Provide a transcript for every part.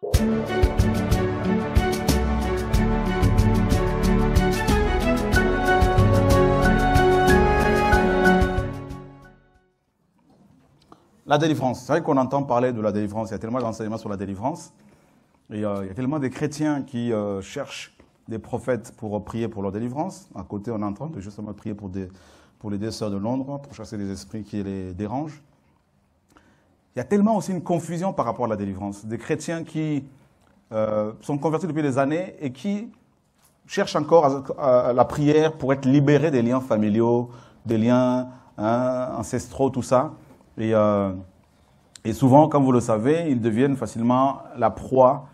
La délivrance. C'est vrai qu'on entend parler de la délivrance. Il y a tellement d'enseignements sur la délivrance. Et il y a tellement de chrétiens qui cherchent des prophètes pour prier pour leur délivrance. À côté, on est en train de justement prier pour les deux sœurs de Londres, pour chasser les esprits qui les dérangent. Il y a tellement aussi une confusion par rapport à la délivrance. Des chrétiens qui sont convertis depuis des années et qui cherchent encore à la prière pour être libérés des liens familiaux, des liens ancestraux, tout ça. Et souvent, comme vous le savez, ils deviennent facilement la proie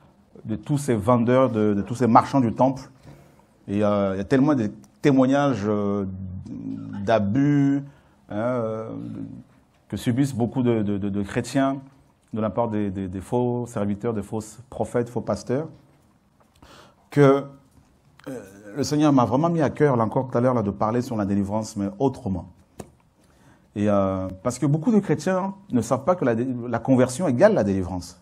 de tous ces vendeurs, de tous ces marchands du temple. Et il y a tellement de témoignages d'abus que subissent beaucoup de chrétiens de la part des faux serviteurs, des faux prophètes, faux pasteurs, que le Seigneur m'a vraiment mis à cœur, là encore tout à l'heure, là, de parler sur la délivrance, mais autrement. Et parce que beaucoup de chrétiens ne savent pas que la conversion égale la délivrance.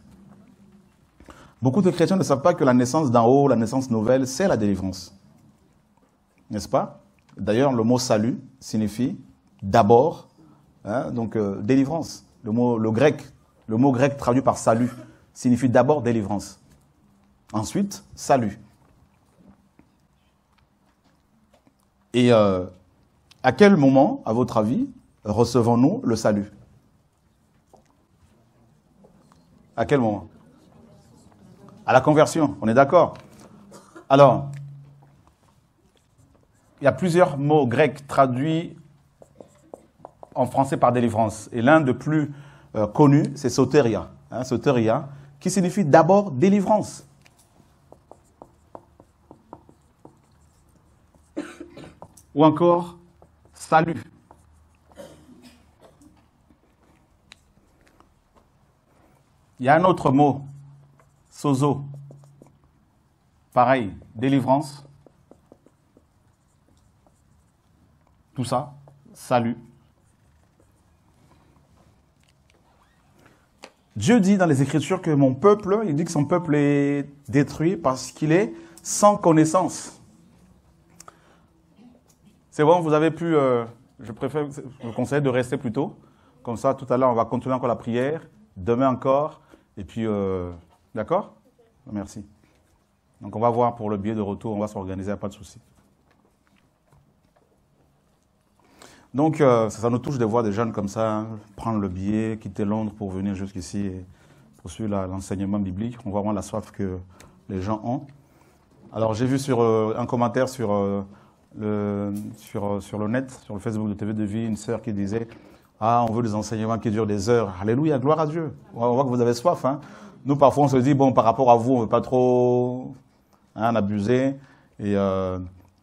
Beaucoup de chrétiens ne savent pas que la naissance d'en haut, la naissance nouvelle, c'est la délivrance. N'est-ce pas? D'ailleurs, le mot salut signifie d'abord, donc délivrance. Le mot grec traduit par salut signifie d'abord délivrance. Ensuite, salut. Et à quel moment, à votre avis, recevons-nous le salut? À quel moment? À la conversion, on est d'accord? Alors, il y a plusieurs mots grecs traduits en français par délivrance. Et l'un de plus connus, c'est soteria. Soteria, qui signifie d'abord délivrance. Ou encore salut. Il y a un autre mot, sozo. Pareil, délivrance. Tout ça, salut. Dieu dit dans les Écritures que mon peuple, il dit que son peuple est détruit parce qu'il est sans connaissance. C'est bon, vous avez pu, je vous conseille de rester plus tôt. Comme ça, tout à l'heure, on va continuer encore la prière. Demain encore. Et puis, d'accord? Merci. Donc, on va voir pour le billet de retour. On va s'organiser, pas de souci. Donc, ça nous touche de voir des jeunes comme ça prendre le billet, quitter Londres pour venir jusqu'ici et poursuivre l'enseignement biblique. On voit vraiment la soif que les gens ont. Alors, j'ai vu sur un commentaire sur le net, sur le Facebook de TV de Vie, une sœur qui disait « Ah, on veut des enseignements qui durent des heures. » Alléluia, gloire à Dieu. On voit que vous avez soif. Nous, parfois, on se dit « Bon, par rapport à vous, on ne veut pas trop abuser. »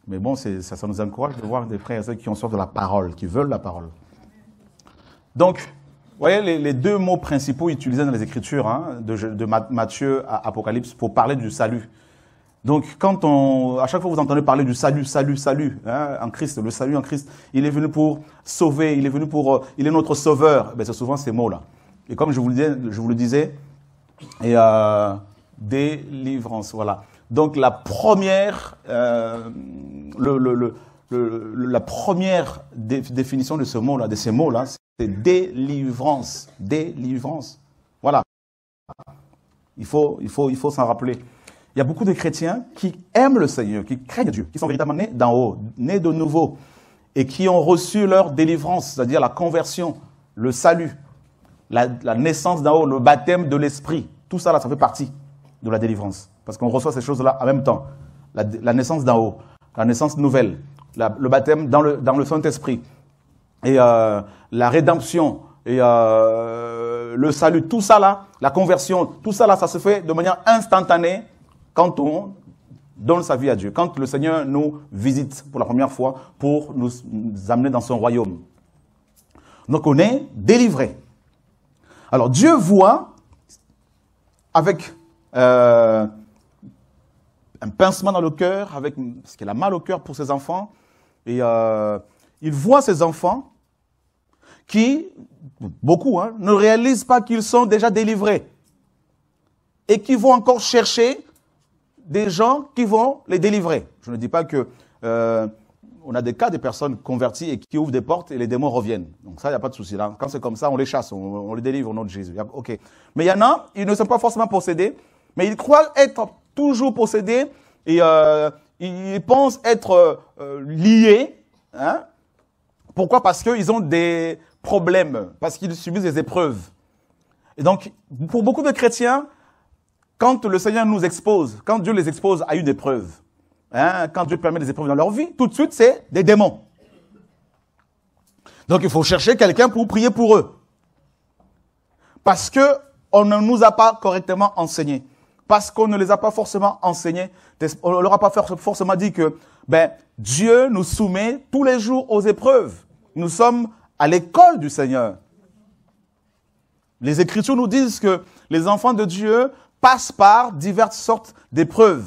Mais bon, ça nous encourage de voir des frères et sœurs qui ont soif de la parole, qui veulent la parole. Donc, vous voyez les deux mots principaux utilisés dans les Écritures, de Matthieu à Apocalypse, pour parler du salut. Donc, à chaque fois que vous entendez parler du salut, en Christ, le salut en Christ, il est venu pour sauver, il est notre sauveur. C'est souvent ces mots-là. Et comme je vous le disais, délivrance, voilà. Donc, la première définition de ces mots-là, c'est délivrance. Délivrance. Voilà. Il faut s'en rappeler. Il y a beaucoup de chrétiens qui aiment le Seigneur, qui craignent Dieu, qui sont véritablement nés d'en haut, nés de nouveau, et qui ont reçu leur délivrance, c'est-à-dire la conversion, le salut, la naissance d'en haut, le baptême de l'Esprit. Tout ça, là, ça fait partie de la délivrance. Parce qu'on reçoit ces choses-là en même temps. La naissance d'en haut, la naissance nouvelle, le baptême dans le Saint-Esprit, et la rédemption, et le salut, tout ça là, la conversion, tout ça là, ça se fait de manière instantanée quand on donne sa vie à Dieu, quand le Seigneur nous visite pour la première fois pour nous amener dans son royaume. Donc on est délivré. Alors Dieu voit avec un pincement dans le cœur, parce qu'il a mal au cœur pour ses enfants, et il voit ses enfants qui, beaucoup, ne réalisent pas qu'ils sont déjà délivrés. et qui vont encore chercher des gens qui vont les délivrer. Je ne dis pas que on a des cas de personnes converties et qui ouvrent des portes et les démons reviennent. Donc ça, il n'y a pas de souci. Là, quand c'est comme ça, on les chasse, on les délivre au nom de Jésus. Ok. Mais il y en a, ils ne sont pas forcément possédés, mais ils croient être toujours possédés et ils pensent être liés. Hein? Pourquoi? Parce qu'ils ont des problèmes, parce qu'ils subissent des épreuves. Et donc, pour beaucoup de chrétiens, quand le Seigneur nous expose, quand Dieu les expose à une épreuve, hein, quand Dieu permet des épreuves dans leur vie, tout de suite, c'est des démons. Donc, il faut chercher quelqu'un pour prier pour eux. Parce que on ne nous a pas correctement enseigné. Parce qu'on ne les a pas forcément enseignés. On ne leur a pas forcément dit que Dieu nous soumet tous les jours aux épreuves. Nous sommes à l'école du Seigneur. Les Écritures nous disent que les enfants de Dieu passent par diverses sortes d'épreuves.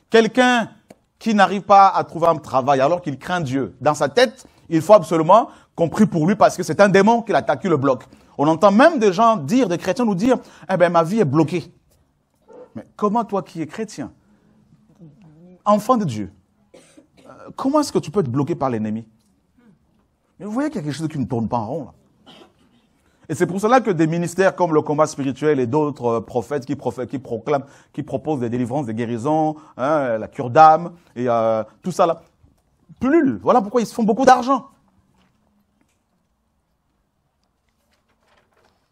Quelqu'un qui n'arrive pas à trouver un travail alors qu'il craint Dieu, dans sa tête, il faut absolument qu'on prie pour lui parce que c'est un démon qui l'attaque, qui le bloque. On entend même des gens dire, des chrétiens nous dire, ma vie est bloquée. Mais comment toi qui es chrétien, enfant de Dieu, comment est-ce que tu peux être bloqué par l'ennemi? Mais vous voyez qu'il y a quelque chose qui ne tourne pas en rond là. Et c'est pour cela que des ministères comme le combat spirituel et d'autres prophètes qui proclament, qui proposent des délivrances, des guérisons, hein, la cure d'âme, et tout ça là, pullulent. Voilà pourquoi ils se font beaucoup d'argent.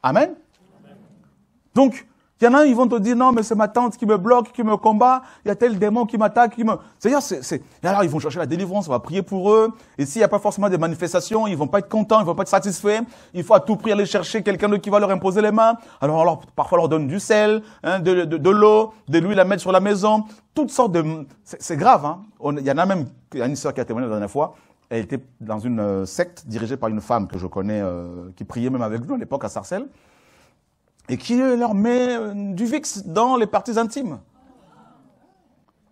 Amen. Donc, il y en a, ils vont te dire, non, mais c'est ma tante qui me bloque, qui me combat, il y a tel démon qui m'attaque, C'est-à-dire, et alors ils vont chercher la délivrance, on va prier pour eux, et s'il n'y a pas forcément des manifestations, ils vont pas être contents, ils vont pas être satisfaits, il faut à tout prix aller chercher quelqu'un qui va leur imposer les mains, alors parfois on leur donne du sel, hein, de l'eau, de l'huile à mettre sur la maison, toutes sortes de... C'est grave, hein. Il y en a même, il y a une sœur qui a témoigné la dernière fois, elle était dans une secte dirigée par une femme que je connais, qui priait même avec nous à l'époque à Sarcelles, et qui leur met du VIX dans les parties intimes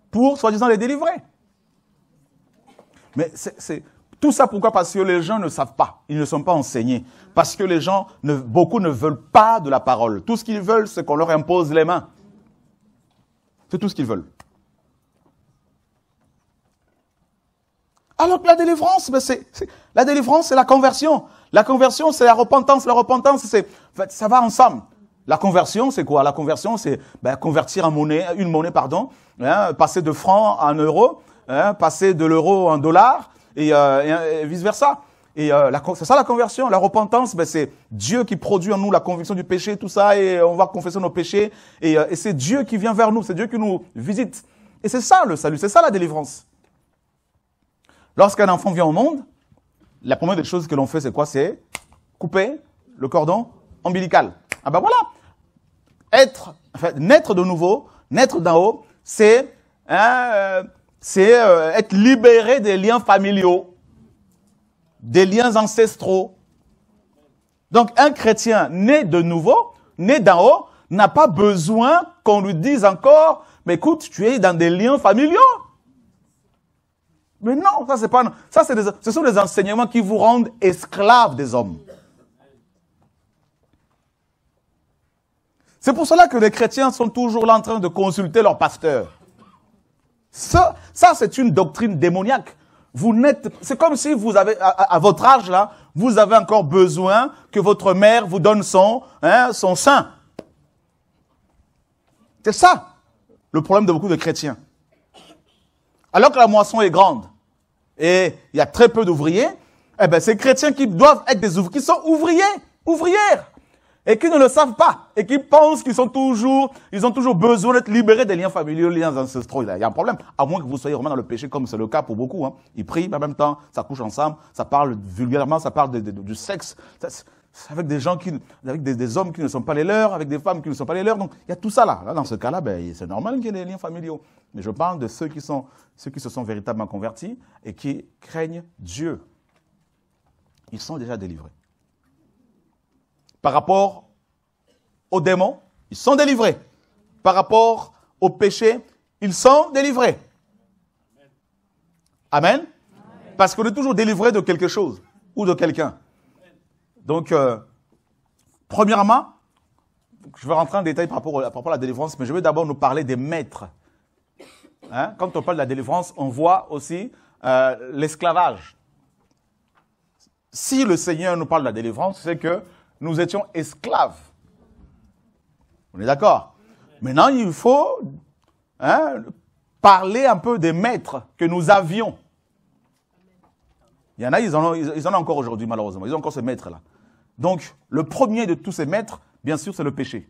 pour, soi-disant, les délivrer. Mais c'est tout ça pourquoi? Parce que les gens ne savent pas, ils ne sont pas enseignés. Parce que les gens, beaucoup ne veulent pas de la parole. Tout ce qu'ils veulent, c'est qu'on leur impose les mains. C'est tout ce qu'ils veulent. Alors que la délivrance, la délivrance, c'est la conversion. La conversion, c'est la repentance. La repentance, ça va ensemble. La conversion, c'est quoi? La conversion, c'est convertir une monnaie, hein, passer de francs en euros, hein, passer de l'euro en dollars, et vice-versa. Et c'est ça la conversion. La repentance, c'est Dieu qui produit en nous la conviction du péché, tout ça, et on va confesser nos péchés. Et c'est Dieu qui vient vers nous, c'est Dieu qui nous visite. Et c'est ça le salut, c'est ça la délivrance. Lorsqu'un enfant vient au monde, la première des choses que l'on fait, c'est quoi? C'est couper le cordon ombilical. Ah ben voilà, naître de nouveau, naître d'en haut, c'est être libéré des liens familiaux, des liens ancestraux. Donc un chrétien né de nouveau, né d'en haut, n'a pas besoin qu'on lui dise encore, mais écoute, tu es dans des liens familiaux. Mais non, ce sont des enseignements qui vous rendent esclaves des hommes. C'est pour cela que les chrétiens sont toujours là en train de consulter leur pasteur. Ça c'est une doctrine démoniaque. C'est comme si vous avez, à votre âge là, vous avez encore besoin que votre mère vous donne son sein. C'est ça, le problème de beaucoup de chrétiens. Alors que la moisson est grande et il y a très peu d'ouvriers, ces chrétiens qui doivent être des ouvriers, qui sont ouvrières, et qui ne le savent pas, et qui pensent qu'ils ont toujours besoin d'être libérés des liens familiaux, des liens ancestraux. Il y a un problème, à moins que vous soyez vraiment dans le péché, comme c'est le cas pour beaucoup. Hein. Ils prient, mais en même temps, ça couche ensemble, ça parle vulgairement, ça parle du sexe, avec des gens avec des hommes qui ne sont pas les leurs, avec des femmes qui ne sont pas les leurs. Donc, il y a tout ça là. Dans ce cas-là, c'est normal qu'il y ait des liens familiaux. Mais je parle de ceux qui se sont véritablement convertis et qui craignent Dieu. Ils sont déjà délivrés. Par rapport aux démons, ils sont délivrés. Par rapport au péché, ils sont délivrés. Amen. Parce qu'on est toujours délivré de quelque chose ou de quelqu'un. Donc, premièrement, je vais rentrer en détail par rapport à la délivrance, mais je vais d'abord nous parler des maîtres. Hein? Quand on parle de la délivrance, on voit aussi l'esclavage. Si le Seigneur nous parle de la délivrance, c'est que nous étions esclaves. On est d'accord? Maintenant, il faut parler un peu des maîtres que nous avions. Il y en a, ils en ont encore aujourd'hui, malheureusement. Ils ont encore ces maîtres-là. Donc, le premier de tous ces maîtres, bien sûr, c'est le péché.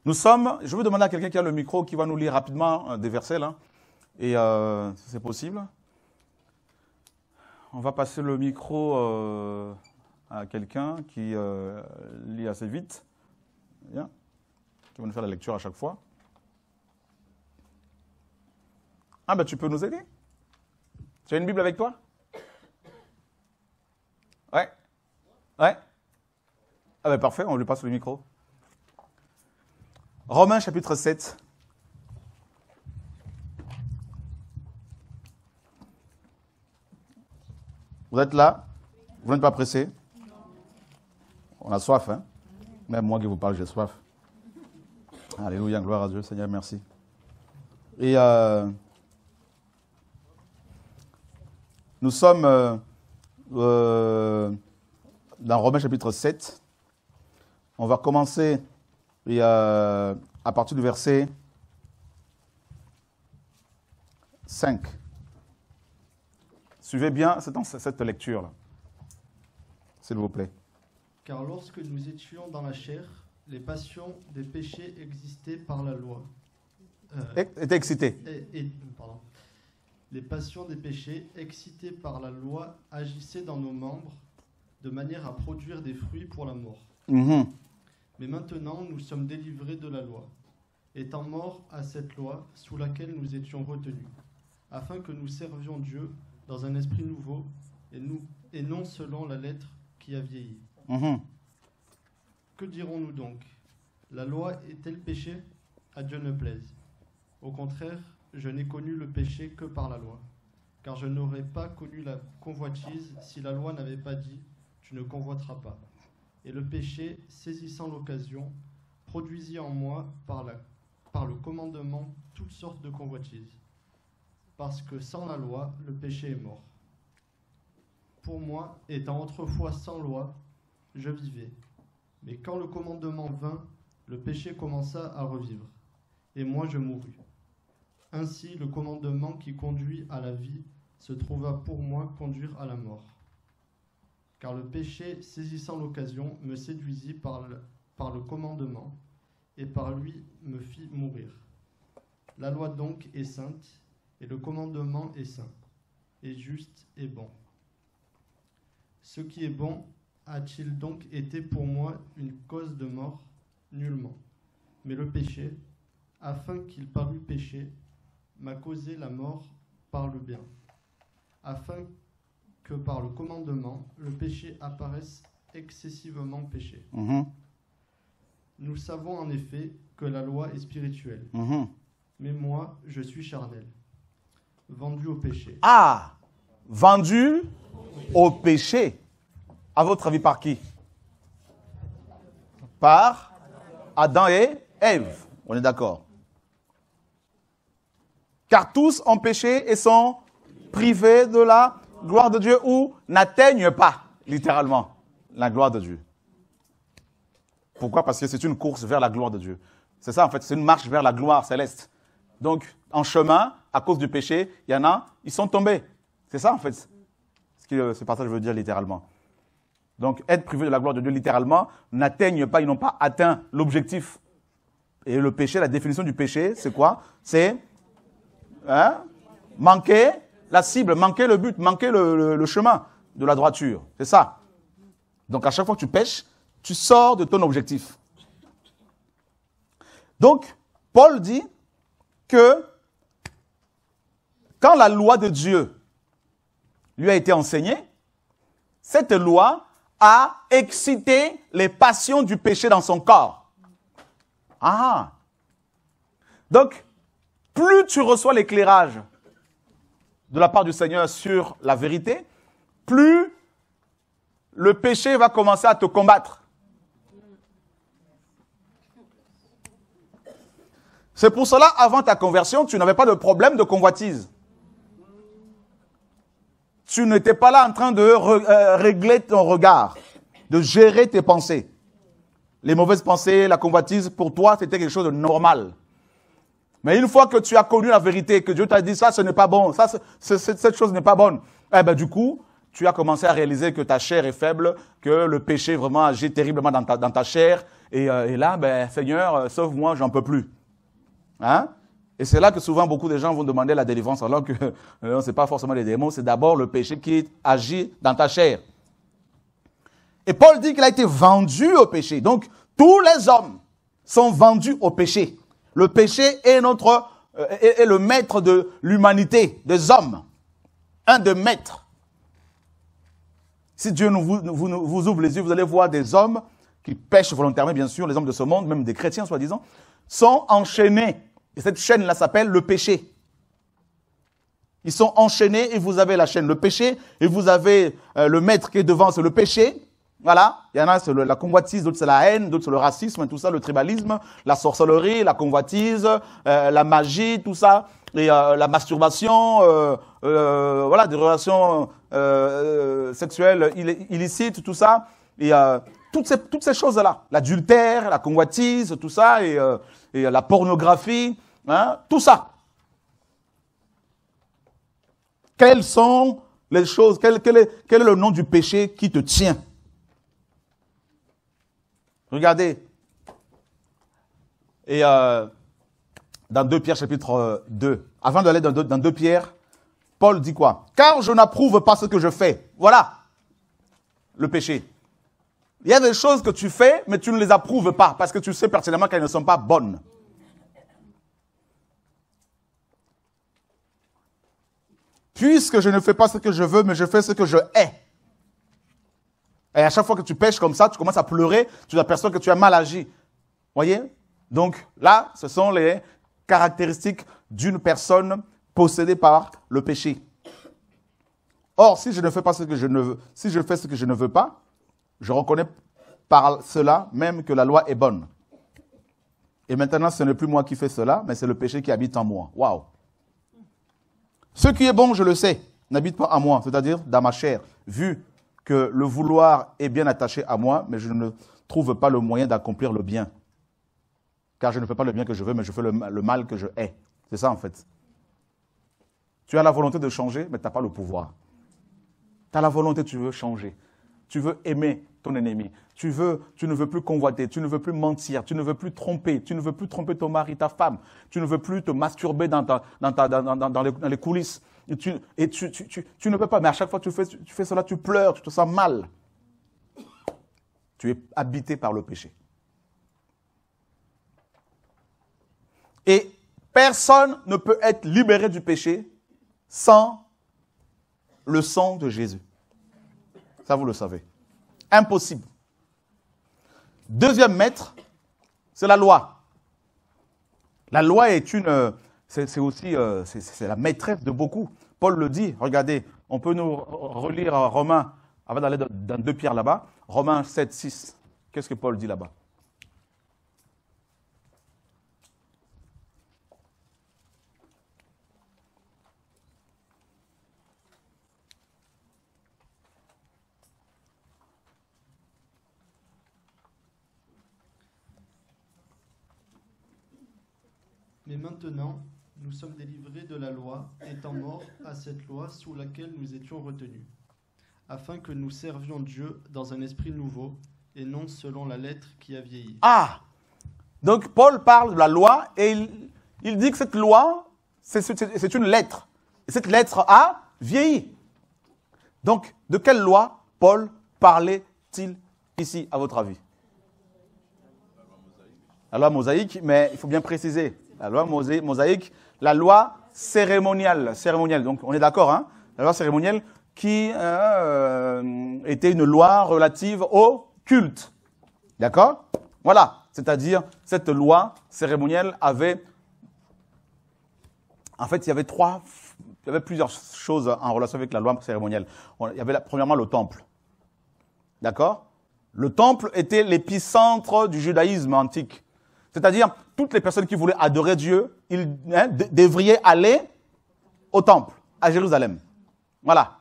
Nous sommes, je vais demander à quelqu'un qui a le micro, qui va nous lire rapidement des versets, là. Et si c'est possible. On va passer le micro à quelqu'un qui lit assez vite. Bien. Qui va nous faire la lecture à chaque fois. Ah ben tu peux nous aider? Tu as une Bible avec toi? Ouais. Ouais. Ah ben parfait, on lui passe le micro. Romains chapitre 7. Vous êtes là? Vous n'êtes pas pressé? On a soif, hein? Même moi qui vous parle, j'ai soif. Alléluia, gloire à Dieu, Seigneur, merci. Et nous sommes dans Romains chapitre 7. On va commencer à partir du verset 5. Suivez bien cette lecture-là, s'il vous plaît. Car lorsque nous étions dans la chair, les passions des péchés existaient par la loi. Était excité. Pardon. Les passions des péchés, excitées par la loi, agissaient dans nos membres de manière à produire des fruits pour la mort. Mm-hmm. Mais maintenant, nous sommes délivrés de la loi, étant morts à cette loi sous laquelle nous étions retenus, afin que nous servions Dieu dans un esprit nouveau et non selon la lettre qui a vieilli. Mm-hmm. Que dirons-nous donc? La loi est-elle péché? À Dieu ne plaise. Au contraire, je n'ai connu le péché que par la loi, car je n'aurais pas connu la convoitise si la loi n'avait pas dit « tu ne convoiteras pas ». Et le péché, saisissant l'occasion, produisit en moi par le commandement toutes sortes de convoitises. Parce que sans la loi, le péché est mort. Pour moi, étant autrefois sans loi, je vivais. Mais quand le commandement vint, le péché commença à revivre, et moi je mourus. Ainsi, le commandement qui conduit à la vie se trouva pour moi conduire à la mort. Car le péché, saisissant l'occasion, me séduisit par le commandement, et par lui me fit mourir. La loi donc est sainte, et le commandement est saint, et juste et bon. Ce qui est bon a-t-il donc été pour moi une cause de mort? Nullement. Mais le péché, afin qu'il parût péché, m'a causé la mort par le bien, afin que par le commandement, le péché apparaisse excessivement péché. Mm-hmm. Nous savons en effet que la loi est spirituelle, mais moi, je suis charnel, vendu au péché. Ah! Vendu au péché. À votre avis, par qui? Par Adam et Ève. On est d'accord. Car tous ont péché et sont privés de la gloire de Dieu ou n'atteignent pas, littéralement, la gloire de Dieu. Pourquoi? Parce que c'est une course vers la gloire de Dieu. C'est ça, en fait, c'est une marche vers la gloire céleste. Donc, en chemin, à cause du péché, il y en a, ils sont tombés. C'est ça, en fait, ce que ce passage veut dire littéralement. Donc, être privé de la gloire de Dieu, littéralement, n'atteignent pas, ils n'ont pas atteint l'objectif. Et le péché, la définition du péché, c'est quoi? C'est manquer la cible, manquer le but, manquer le chemin de la droiture. C'est ça. Donc, à chaque fois que tu pêches, tu sors de ton objectif. Donc, Paul dit que quand la loi de Dieu lui a été enseignée, cette loi a excité les passions du péché dans son corps. Ah! Donc, plus tu reçois l'éclairage de la part du Seigneur sur la vérité, plus le péché va commencer à te combattre. C'est pour cela, avant ta conversion, tu n'avais pas de problème de convoitise. Tu n'étais pas là en train de régler ton regard, de gérer tes pensées. Les mauvaises pensées, la convoitise, pour toi, c'était quelque chose de normal. Mais une fois que tu as connu la vérité, que Dieu t'a dit ça, ce n'est pas bon, ça, cette chose n'est pas bonne, eh ben, du coup, tu as commencé à réaliser que ta chair est faible, que le péché vraiment agit terriblement dans ta chair. Et là, ben, Seigneur, sauve-moi, j'en peux plus. Hein? Et c'est là que souvent beaucoup de gens vont demander la délivrance, alors que ce n'est pas forcément les démons, c'est d'abord le péché qui agit dans ta chair. Et Paul dit qu'il a été vendu au péché. Donc, tous les hommes sont vendus au péché. Le péché est est le maître de l'humanité, des hommes. Un des maîtres. Si Dieu vous ouvre les yeux, vous allez voir des hommes qui pêchent volontairement, bien sûr, les hommes de ce monde, même des chrétiens, soi-disant, sont enchaînés. Et cette chaîne-là s'appelle le péché. Ils sont enchaînés et vous avez la chaîne, le péché, et vous avez le maître qui est devant, c'est le péché. Voilà, il y en a, c'est la convoitise, d'autres c'est la haine, d'autres c'est le racisme, tout ça, le tribalisme, la sorcellerie, la convoitise, la magie, tout ça, et la masturbation, voilà, des relations sexuelles illicites, tout ça, et toutes ces choses-là, l'adultère, la convoitise, tout ça, et la pornographie, hein, tout ça. Quelles sont les choses, quel est le nom du péché qui te tient? Regardez. Et dans 2 Pierre chapitre 2, avant d'aller dans 2 Pierre, Paul dit quoi? Car je n'approuve pas ce que je fais. Voilà le péché. Il y a des choses que tu fais, mais tu ne les approuves pas, parce que tu sais personnellement qu'elles ne sont pas bonnes. Puisque je ne fais pas ce que je veux, mais je fais ce que je hais. Et à chaque fois que tu pêches comme ça, tu commences à pleurer, tu t'aperçois que tu as mal agi. Voyez? Donc là, ce sont les caractéristiques d'une personne possédée par le péché. Or, si je ne fais pas ce que je ne veux, si je fais ce que je ne veux pas, je reconnais par cela même que la loi est bonne. Et maintenant, ce n'est plus moi qui fais cela, mais c'est le péché qui habite en moi. Waouh! Ce qui est bon, je le sais, n'habite pas en moi, c'est-à-dire dans ma chair, vu que le vouloir est bien attaché à moi, mais je ne trouve pas le moyen d'accomplir le bien. Car je ne fais pas le bien que je veux, mais je fais le mal que je hais. C'est ça en fait. Tu as la volonté de changer, mais tu n'as pas le pouvoir. Tu as la volonté, tu veux changer. Tu veux aimer ton ennemi. Tu ne veux plus convoiter, tu ne veux plus mentir, tu ne veux plus tromper, tu ne veux plus tromper ton mari, ta femme. Tu ne veux plus te masturber dans les coulisses. Et tu ne peux pas, mais à chaque fois que tu fais cela, tu pleures, tu te sens mal. Tu es habité par le péché. Et personne ne peut être libéré du péché sans le sang de Jésus. Ça, vous le savez. Impossible. Deuxième maître, c'est la loi. La loi est c'est aussi la maîtresse de beaucoup. Paul le dit, regardez, on peut nous relire Romains, avant d'aller dans 2 Pierre là-bas, Romains 7, 6. Qu'est-ce que Paul dit là-bas? Mais maintenant, nous sommes délivrés de la loi, étant morts à cette loi sous laquelle nous étions retenus, afin que nous servions Dieu dans un esprit nouveau, et non selon la lettre qui a vieilli. Ah! Donc Paul parle de la loi, et il dit que cette loi, c'est une lettre. Et cette lettre a vieilli. Donc, de quelle loi Paul parlait-il ici, à votre avis? La loi mosaïque, mais il faut bien préciser. La loi mosaïque, la loi cérémoniale. Donc, on est d'accord, hein? La loi cérémoniale qui était une loi relative au culte. D'accord? Voilà. C'est-à-dire, cette loi cérémoniale avait... En fait, il y avait plusieurs choses en relation avec la loi cérémoniale. Il y avait premièrement le temple. D'accord? Le temple était l'épicentre du judaïsme antique. C'est-à-dire, toutes les personnes qui voulaient adorer Dieu, ils devraient aller au temple, à Jérusalem. Voilà.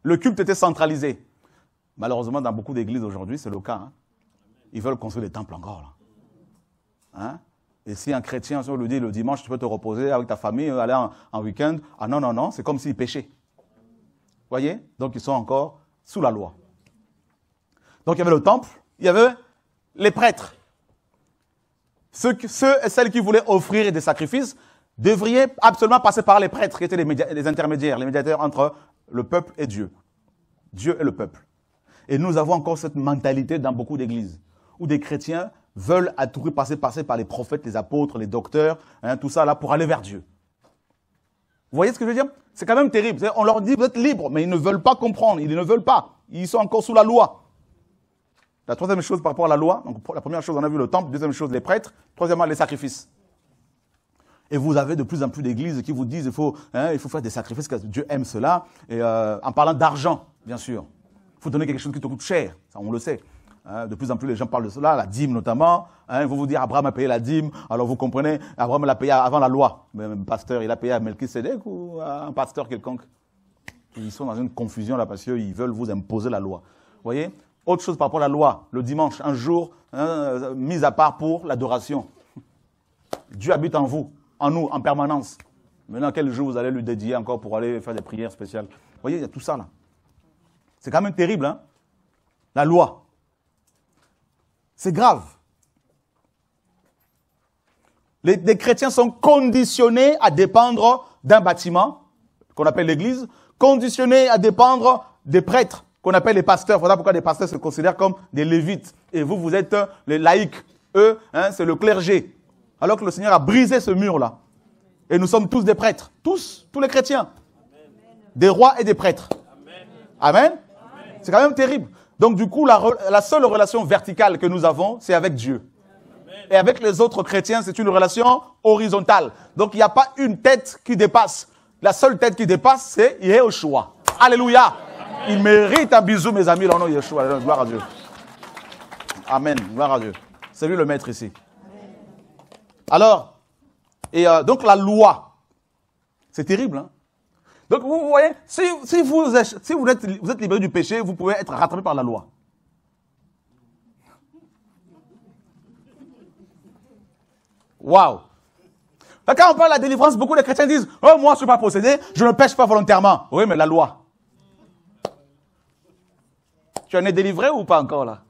Le culte était centralisé. Malheureusement, dans beaucoup d'églises aujourd'hui, c'est le cas. Hein. Ils veulent construire des temples encore. Là. Hein? Et si un chrétien, si on lui dit le dimanche, tu peux te reposer avec ta famille, aller en week-end, ah non, non, non, c'est comme s'ils péchaient. Vous voyez? Donc, ils sont encore sous la loi. Donc, il y avait le temple, il y avait les prêtres. Ceux et celles qui voulaient offrir des sacrifices devraient absolument passer par les prêtres, qui étaient les intermédiaires, les médiateurs entre le peuple et Dieu. Dieu et le peuple. Et nous avons encore cette mentalité dans beaucoup d'églises, où des chrétiens veulent à tout prix passer par les prophètes, les apôtres, les docteurs, hein, tout ça là, pour aller vers Dieu. Vous voyez ce que je veux dire? C'est quand même terrible. On leur dit, vous êtes libres, mais ils ne veulent pas comprendre, ils ne veulent pas. Ils sont encore sous la loi. La troisième chose par rapport à la loi, donc la première chose, on a vu le temple, deuxième chose, les prêtres, troisièmement, les sacrifices. Et vous avez de plus en plus d'églises qui vous disent il faut faire des sacrifices, que Dieu aime cela, et en parlant d'argent, bien sûr. Il faut donner quelque chose qui te coûte cher, ça on le sait. De plus en plus, les gens parlent de cela, la dîme notamment. Ils vont vous dire, Abraham a payé la dîme. Alors vous comprenez, Abraham l'a payé avant la loi. Mais un pasteur, il a payé à Melchisédek ou à un pasteur quelconque? Ils sont dans une confusion là parce qu'ils veulent vous imposer la loi. Vous voyez? Autre chose par rapport à la loi, le dimanche, un jour mis à part pour l'adoration. Dieu habite en vous, en nous, en permanence. Maintenant, quel jour vous allez lui dédier encore pour aller faire des prières spéciales? Vous voyez, il y a tout ça là. C'est quand même terrible, hein? La loi. C'est grave. Les chrétiens sont conditionnés à dépendre d'un bâtiment, qu'on appelle l'église, conditionnés à dépendre des prêtres, qu'on appelle les pasteurs. Voilà pourquoi les pasteurs se considèrent comme des lévites. Et vous êtes les laïcs. Eux, c'est le clergé. Alors que le Seigneur a brisé ce mur-là. Et nous sommes tous des prêtres. Tous les chrétiens. Des rois et des prêtres. Amen. C'est quand même terrible. Donc du coup, la seule relation verticale que nous avons, c'est avec Dieu. Et avec les autres chrétiens, c'est une relation horizontale. Donc il n'y a pas une tête qui dépasse. La seule tête qui dépasse, c'est Yeshua. Alléluia. Il mérite un bisou, mes amis, dans le nom de Yeshua. Gloire à Dieu. Amen. Gloire à Dieu. C'est lui le maître ici. Alors, donc la loi, c'est terrible. Hein? Donc vous voyez, si vous êtes libéré du péché, vous pouvez être rattrapé par la loi. Waouh! Quand on parle de la délivrance, beaucoup de chrétiens disent « Oh, moi, je ne suis pas possédé, je ne pêche pas volontairement. » Oui, mais la loi. Tu en es délivré ou pas encore là?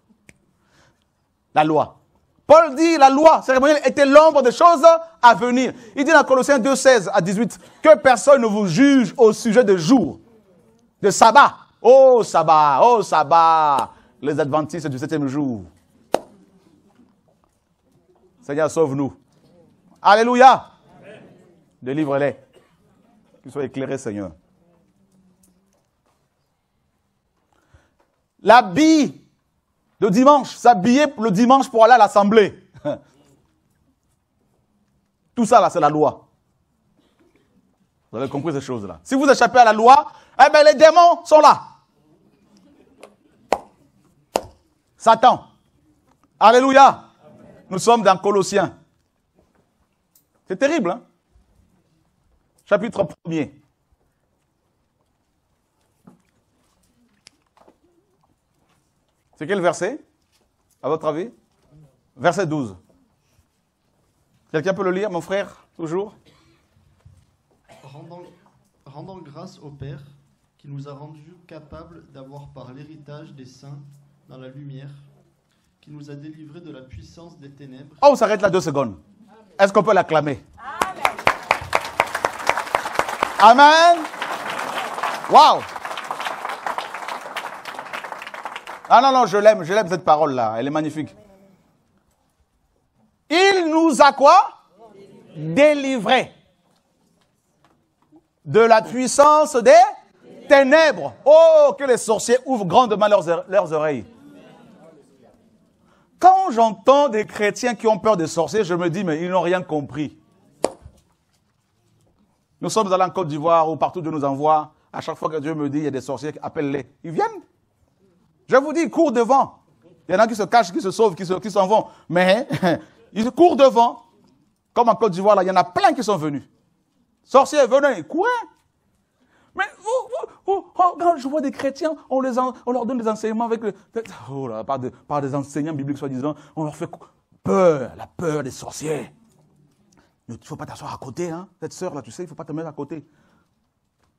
La loi. Paul dit la loi cérémonielle était l'ombre des choses à venir. Il dit dans Colossiens 2, 16 à 18 que personne ne vous juge au sujet de jour, de sabbat. Oh sabbat, les adventistes du 7e jour. Seigneur, sauve-nous. Alléluia. Délivre-les. Qu'ils soient éclairés, Seigneur. L'habit de dimanche, s'habiller le dimanche pour aller à l'assemblée. Tout ça, là, c'est la loi. Vous avez compris ces choses-là. Si vous échappez à la loi, eh bien, les démons sont là. Satan. Alléluia. Amen. Nous sommes dans Colossiens. C'est terrible, hein? Chapitre 1er. C'est quel verset, à votre avis? Verset 12. Quelqu'un peut le lire, mon frère, toujours? Rendant grâce au Père, qui nous a rendus capables d'avoir par l'héritage des saints dans la lumière, qui nous a délivrés de la puissance des ténèbres. Oh, on s'arrête là 2 secondes. Est-ce qu'on peut l'acclamer? Amen. Waouh. Ah non, je l'aime cette parole-là, elle est magnifique. Il nous a quoi? Délivrés de la puissance des ténèbres. Oh, que les sorciers ouvrent grandement leurs oreilles. Quand j'entends des chrétiens qui ont peur des sorciers, je me dis, mais ils n'ont rien compris. Nous sommes allés en Côte d'Ivoire ou partout Dieu nous envoie. À chaque fois que Dieu me dit, il y a des sorciers, appelle-les. Ils viennent. Je vous dis, ils courent devant. Il y en a qui se cachent, qui se sauvent, qui s'en vont. Mais ils courent devant. Comme en Côte d'Ivoire, là, il y en a plein qui sont venus. Sorciers, venez, courez. Mais quand je vois des chrétiens, on leur donne des enseignements avec par des enseignants bibliques soi-disant, on leur fait peur, la peur des sorciers. Il ne faut pas t'asseoir à côté, hein. Cette sœur-là, tu sais, il ne faut pas te mettre à côté.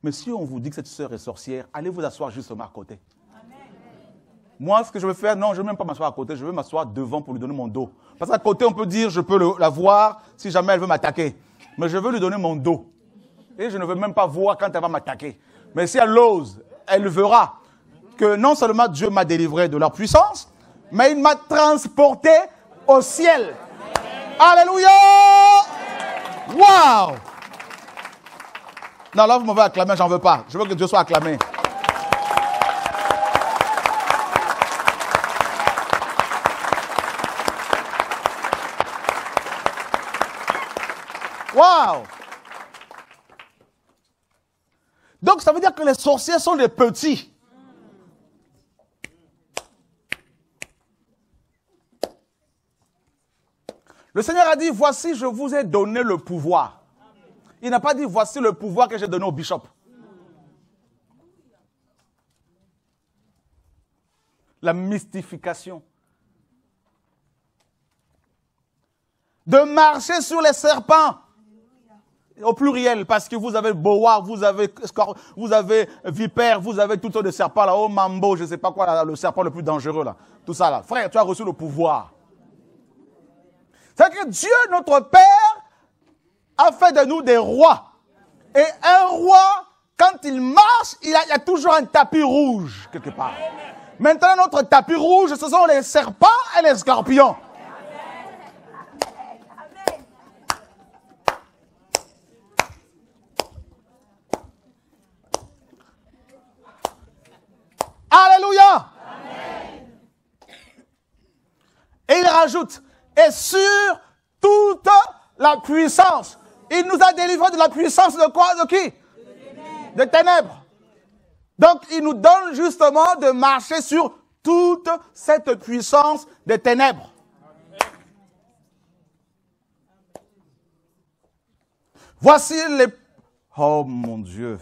Mais si on vous dit que cette sœur est sorcière, allez vous asseoir justement à côté. Amen. Moi, ce que je veux faire, non, je ne veux même pas m'asseoir à côté, je veux m'asseoir devant pour lui donner mon dos. Parce qu'à côté, on peut dire, je peux la voir si jamais elle veut m'attaquer. Mais je veux lui donner mon dos. Et je ne veux même pas voir quand elle va m'attaquer. Mais si elle ose, elle verra que non seulement Dieu m'a délivré de leur puissance, mais il m'a transporté au ciel. Alléluia! Waouh! Non, là, vous m'avez acclamé, j'en veux pas. Je veux que Dieu soit acclamé. Waouh! Donc, ça veut dire que les sorciers sont des petits. Le Seigneur a dit, voici, je vous ai donné le pouvoir. Il n'a pas dit, voici le pouvoir que j'ai donné au bishop. La mystification. De marcher sur les serpents. Au pluriel, parce que vous avez boa, vous avez vipère, vous avez toutes sortes de serpents là, oh mambo, je ne sais pas quoi, là, le serpent le plus dangereux là. Tout ça là. Frère, tu as reçu le pouvoir. C'est que Dieu, notre Père, a fait de nous des rois. Et un roi, quand il marche, il y a toujours un tapis rouge quelque part. Maintenant, notre tapis rouge, ce sont les serpents et les scorpions. Alléluia. Amen. Et il rajoute, et sur toute la puissance. Il nous a délivrés de la puissance de quoi? De qui? De ténèbres. Donc, il nous donne justement de marcher sur toute cette puissance des ténèbres. Voici les... Oh mon Dieu.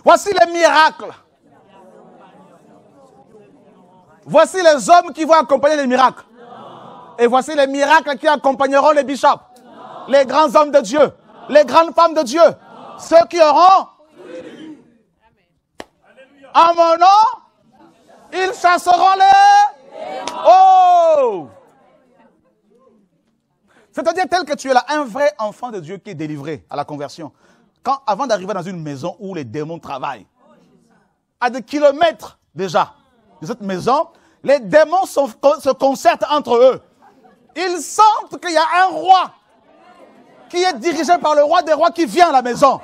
Voici les miracles. Voici les hommes qui vont accompagner les miracles. Et voici les miracles qui accompagneront les bishops. Les grands hommes de Dieu. Les grandes femmes de Dieu. Ceux qui auront... En mon nom, ils chasseront les... Oh! C'est-à-dire tel que tu es là, un vrai enfant de Dieu qui est délivré à la conversion. Avant d'arriver dans une maison où les démons travaillent, à des kilomètres déjà de cette maison, les démons se concertent entre eux. Ils sentent qu'il y a un roi qui est dirigé par le roi des rois qui vient à la maison.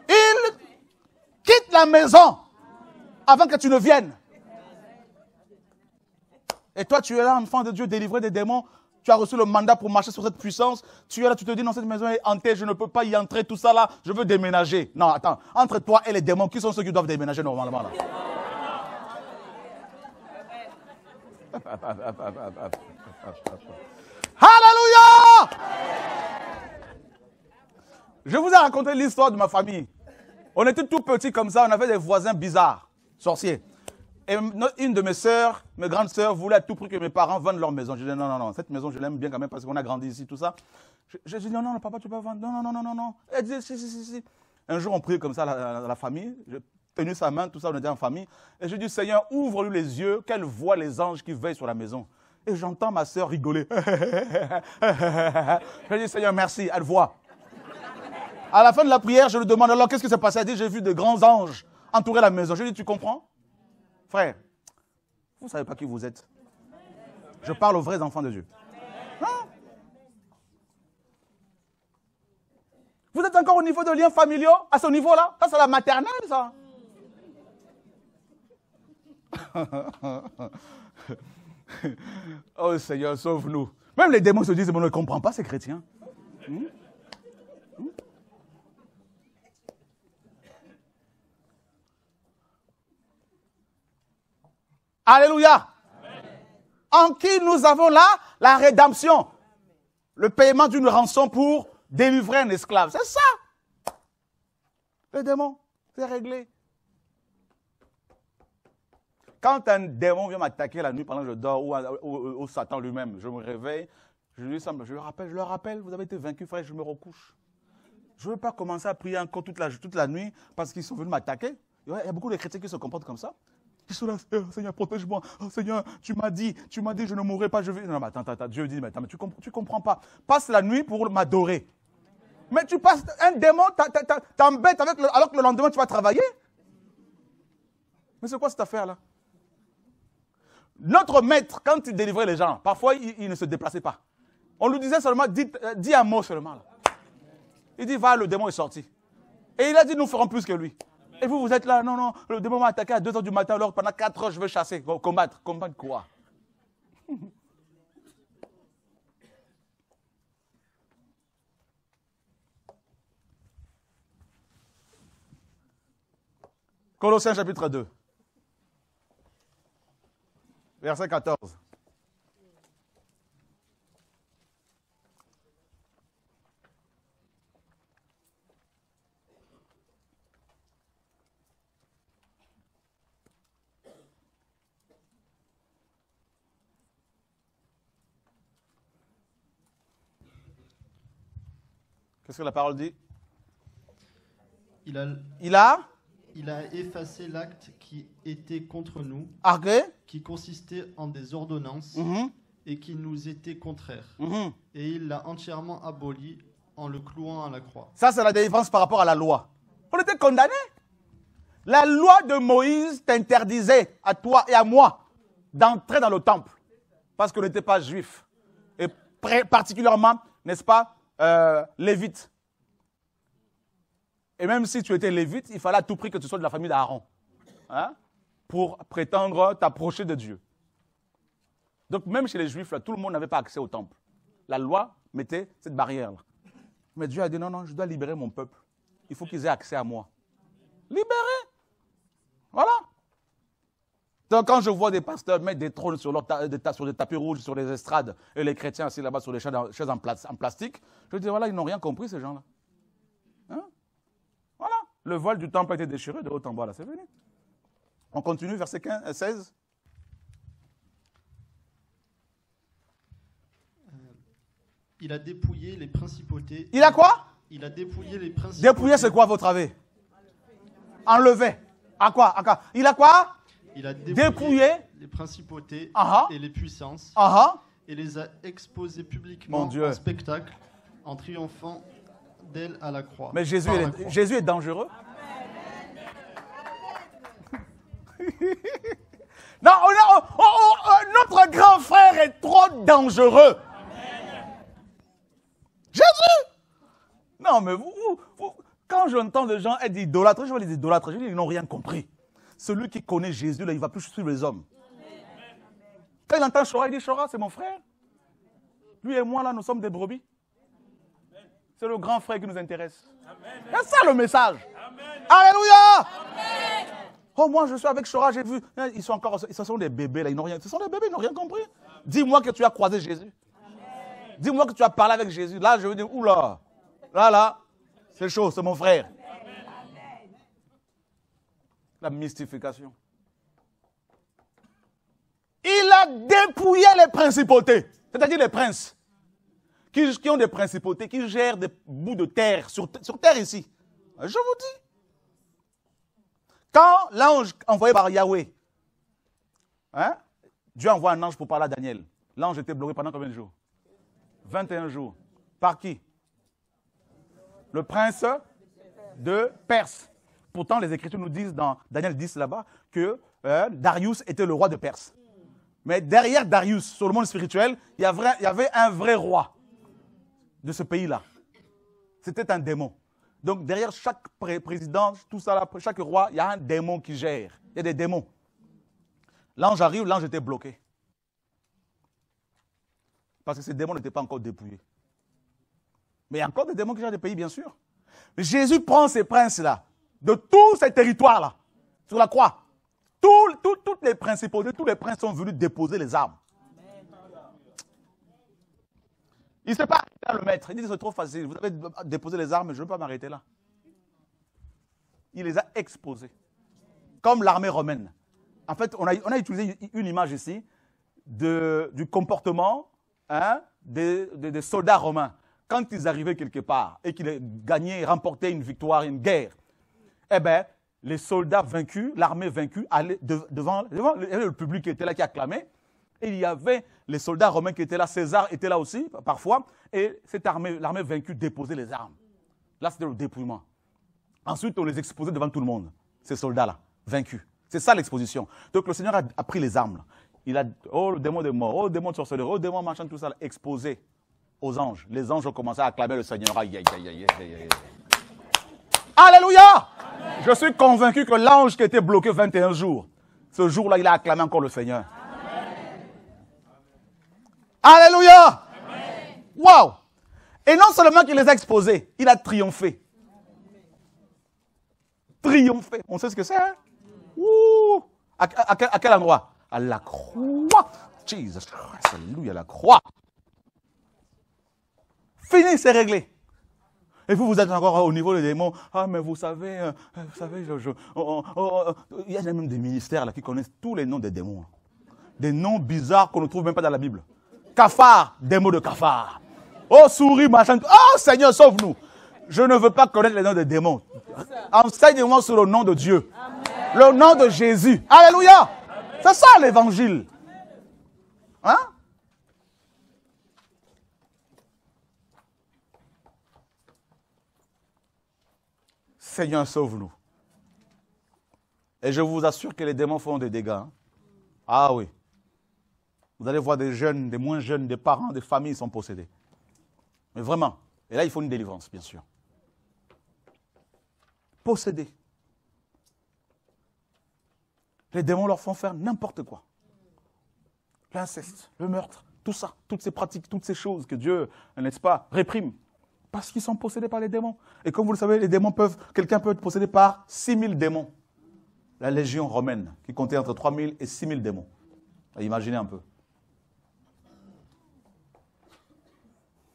Ils quittent la maison avant que tu ne viennes. Et toi, tu es là, enfant de Dieu, délivré des démons. Tu as reçu le mandat pour marcher sur cette puissance. Tu es là, tu te dis, non, cette maison est hantée, je ne peux pas y entrer, tout ça là, je veux déménager. Non, attends, entre toi et les démons, qui sont ceux qui doivent déménager normalement là? Alléluia! Je vous ai raconté l'histoire de ma famille. On était tout petits comme ça, on avait des voisins bizarres, sorciers. Et une de mes sœurs, mes grandes sœurs, voulait à tout prix que mes parents vendent leur maison. Je dis non, cette maison je l'aime bien quand même parce qu'on a grandi ici, tout ça. Je dis non, papa, tu peux pas vendre. Non. Elle dit si. Un jour, on priait comme ça la famille. J'ai tenu sa main, tout ça, on était en famille. Et je dis, Seigneur, ouvre-lui les yeux, qu'elle voit les anges qui veillent sur la maison. Et j'entends ma sœur rigoler. Je dis, Seigneur, merci, elle voit. À la fin de la prière, je lui demande, alors qu'est-ce qui s'est passé? Elle dit, j'ai vu de grands anges entourer la maison. Je lui dis, tu comprends? Frère, vous ne savez pas qui vous êtes. Je parle aux vrais enfants de Dieu. Hein? Vous êtes encore au niveau de liens familiaux? À ce niveau-là? Ça, c'est la maternelle, ça. Oh Seigneur, sauve-nous. Même les démons se disent, mais on ne comprend pas ces chrétiens. Alléluia. En qui nous avons là la rédemption. Le paiement d'une rançon pour délivrer un esclave. C'est ça. Le démon, c'est réglé. Quand un démon vient m'attaquer la nuit pendant que je dors, ou Satan lui-même, je me réveille, je le rappelle, vous avez été vaincu, frère, je me recouche. Je ne veux pas commencer à prier encore toute la nuit parce qu'ils sont venus m'attaquer. Il y a beaucoup de chrétiens qui se comportent comme ça. Ils sont là, Seigneur, protège-moi. Oh, Seigneur, tu m'as dit, je ne mourrai pas, je vais... Non, mais attends, Dieu dit, mais tu comprends pas. Passe la nuit pour m'adorer. Mais tu passes, un démon t'embête alors que le lendemain, tu vas travailler. Mais c'est quoi cette affaire-là? Notre maître, quand il délivrait les gens, parfois, il ne se déplaçait pas. On lui disait seulement, dis un mot seulement. Là. Il dit, va, le démon est sorti. Et il a dit, nous ferons plus que lui. Et vous êtes là, non, le démon m'a attaqué à 2 h du matin, alors pendant 4 heures, je vais chasser, combattre. Combattre quoi? Colossiens chapitre 2, verset 14. Qu'est-ce que la parole dit? Il a effacé l'acte qui était contre nous, qui consistait en des ordonnances et qui nous était contraire. Et il l'a entièrement aboli en le clouant à la croix. Ça, c'est la délivrance par rapport à la loi. On était condamnés. La loi de Moïse t'interdisait à toi et à moi d'entrer dans le temple parce qu'on n'était pas juifs. Et particulièrement, n'est-ce pas, lévite. Et même si tu étais lévite, il fallait à tout prix que tu sois de la famille d'Aaron. Hein, pour prétendre t'approcher de Dieu. Donc même chez les Juifs, là, tout le monde n'avait pas accès au temple. La loi mettait cette barrière-là. Mais Dieu a dit non, je dois libérer mon peuple. Il faut qu'ils aient accès à moi. Libérer. Voilà. Donc quand je vois des pasteurs mettre des trônes sur des tapis rouges, sur les estrades, et les chrétiens assis là-bas sur des chaises en plastique, je dis voilà, ils n'ont rien compris ces gens-là. Hein? Voilà. Le voile du temple a été déchiré de haut en bas, là, c'est fini. On continue, verset 16. Il a dépouillé les principautés. Il a quoi? Il a dépouillé les principautés. Dépouiller, c'est quoi votre avis? Enlever. À quoi? Il a quoi? Il a dépouillé les principautés et les puissances et les a exposées publiquement en spectacle en triomphant d'elle à la croix. Mais Jésus est dangereux? Non, notre grand frère est trop dangereux. Jésus! Non, mais vous, quand j'entends des gens être idolâtres, je vois les idolâtres, je dis, ils n'ont rien compris. Celui qui connaît Jésus, là, il ne va plus suivre les hommes. Quand il entend Chora, il dit, Chora, c'est mon frère. Lui et moi, là, nous sommes des brebis. C'est le grand frère qui nous intéresse. C'est ça le message. Amen. Alléluia. Amen. Oh, moi, je suis avec Chora, j'ai vu. Ils sont des bébés, là. Ce sont des bébés, ils n'ont rien compris. Dis-moi que tu as croisé Jésus. Dis-moi que tu as parlé avec Jésus. Là, je veux dire, oula. Là, c'est chaud, c'est mon frère. La mystification. Il a dépouillé les principautés, c'est-à-dire les princes, qui ont des principautés, qui gèrent des bouts de terre, sur terre ici. Je vous dis. Quand l'ange envoyé par Yahweh, hein, Dieu envoie un ange pour parler à Daniel. L'ange était bloqué pendant combien de jours? 21 jours. Par qui? Le prince de Perse. Pourtant, les Écritures nous disent dans Daniel 10 là-bas que Darius était le roi de Perse. Mais derrière Darius, sur le monde spirituel, il y avait un vrai roi de ce pays-là. C'était un démon. Donc derrière chaque président, tout ça là, chaque roi, il y a un démon qui gère. Il y a des démons. L'ange arrive, l'ange était bloqué. Parce que ces démons n'étaient pas encore dépouillés. Mais il y a encore des démons qui gèrent des pays, bien sûr. Mais Jésus prend ces princes-là, de tous ces territoires-là, sur la croix. Toutes les principautés, tous les princes sont venus déposer les armes. Il ne s'est pas arrêté à le mettre. Il dit, c'est trop facile. Vous avez déposé les armes, je ne veux pas m'arrêter là. Il les a exposés. Comme l'armée romaine. En fait, on a utilisé une image ici du comportement des soldats romains. Quand ils arrivaient quelque part et qu'ils gagnaient, remportaient une victoire, une guerre, eh bien, les soldats vaincus, l'armée vaincue, allaient devant le public qui était là, qui acclamait. Et il y avait les soldats romains qui étaient là, César était là aussi, parfois, et l'armée vaincue déposait les armes. Là, c'était le dépouillement. Ensuite, on les exposait devant tout le monde, ces soldats-là, vaincus. C'est ça l'exposition. Donc, le Seigneur a pris les armes. Là. Il a, oh, le démon de mort, oh, le démon de sorcellerie, oh, le démon machin, tout ça, là, exposé aux anges. Les anges ont commencé à acclamer le Seigneur. Aïe, aïe, aïe, aïe, aïe, aïe. Alléluia! Amen. Je suis convaincu que l'ange qui était bloqué 21 jours, ce jour-là, il a acclamé encore le Seigneur. Alléluia! Waouh! Et non seulement qu'il les a exposés, il a triomphé. Triomphé. On sait ce que c'est, hein? Ouh! À quel endroit? À la croix. Jesus Christ, alléluia, la croix. Fini, c'est réglé. Et vous êtes encore au niveau des démons. Ah, mais vous savez, il y a même des ministères là qui connaissent tous les noms des démons. Des noms bizarres qu'on ne trouve même pas dans la Bible. Cafard, démon de cafard. Oh, souris, machin. Oh, Seigneur, sauve-nous. Je ne veux pas connaître les noms des démons. Enseigne-moi sur le nom de Dieu. Amen. Le nom de Jésus. Alléluia. C'est ça l'évangile. Hein? Seigneur, sauve-nous. Et je vous assure que les démons font des dégâts. Hein? Ah oui. Vous allez voir des jeunes, des moins jeunes, des parents, des familles sont possédés. Mais vraiment. Et là, il faut une délivrance, bien sûr. Possédés. Les démons leur font faire n'importe quoi. L'inceste, le meurtre, tout ça, toutes ces pratiques, toutes ces choses que Dieu, n'est-ce pas, réprime. Parce qu'ils sont possédés par les démons. Et comme vous le savez, les démons quelqu'un peut être possédé par 6000 démons. La légion romaine, qui comptait entre 3000 et 6000 démons. Imaginez un peu.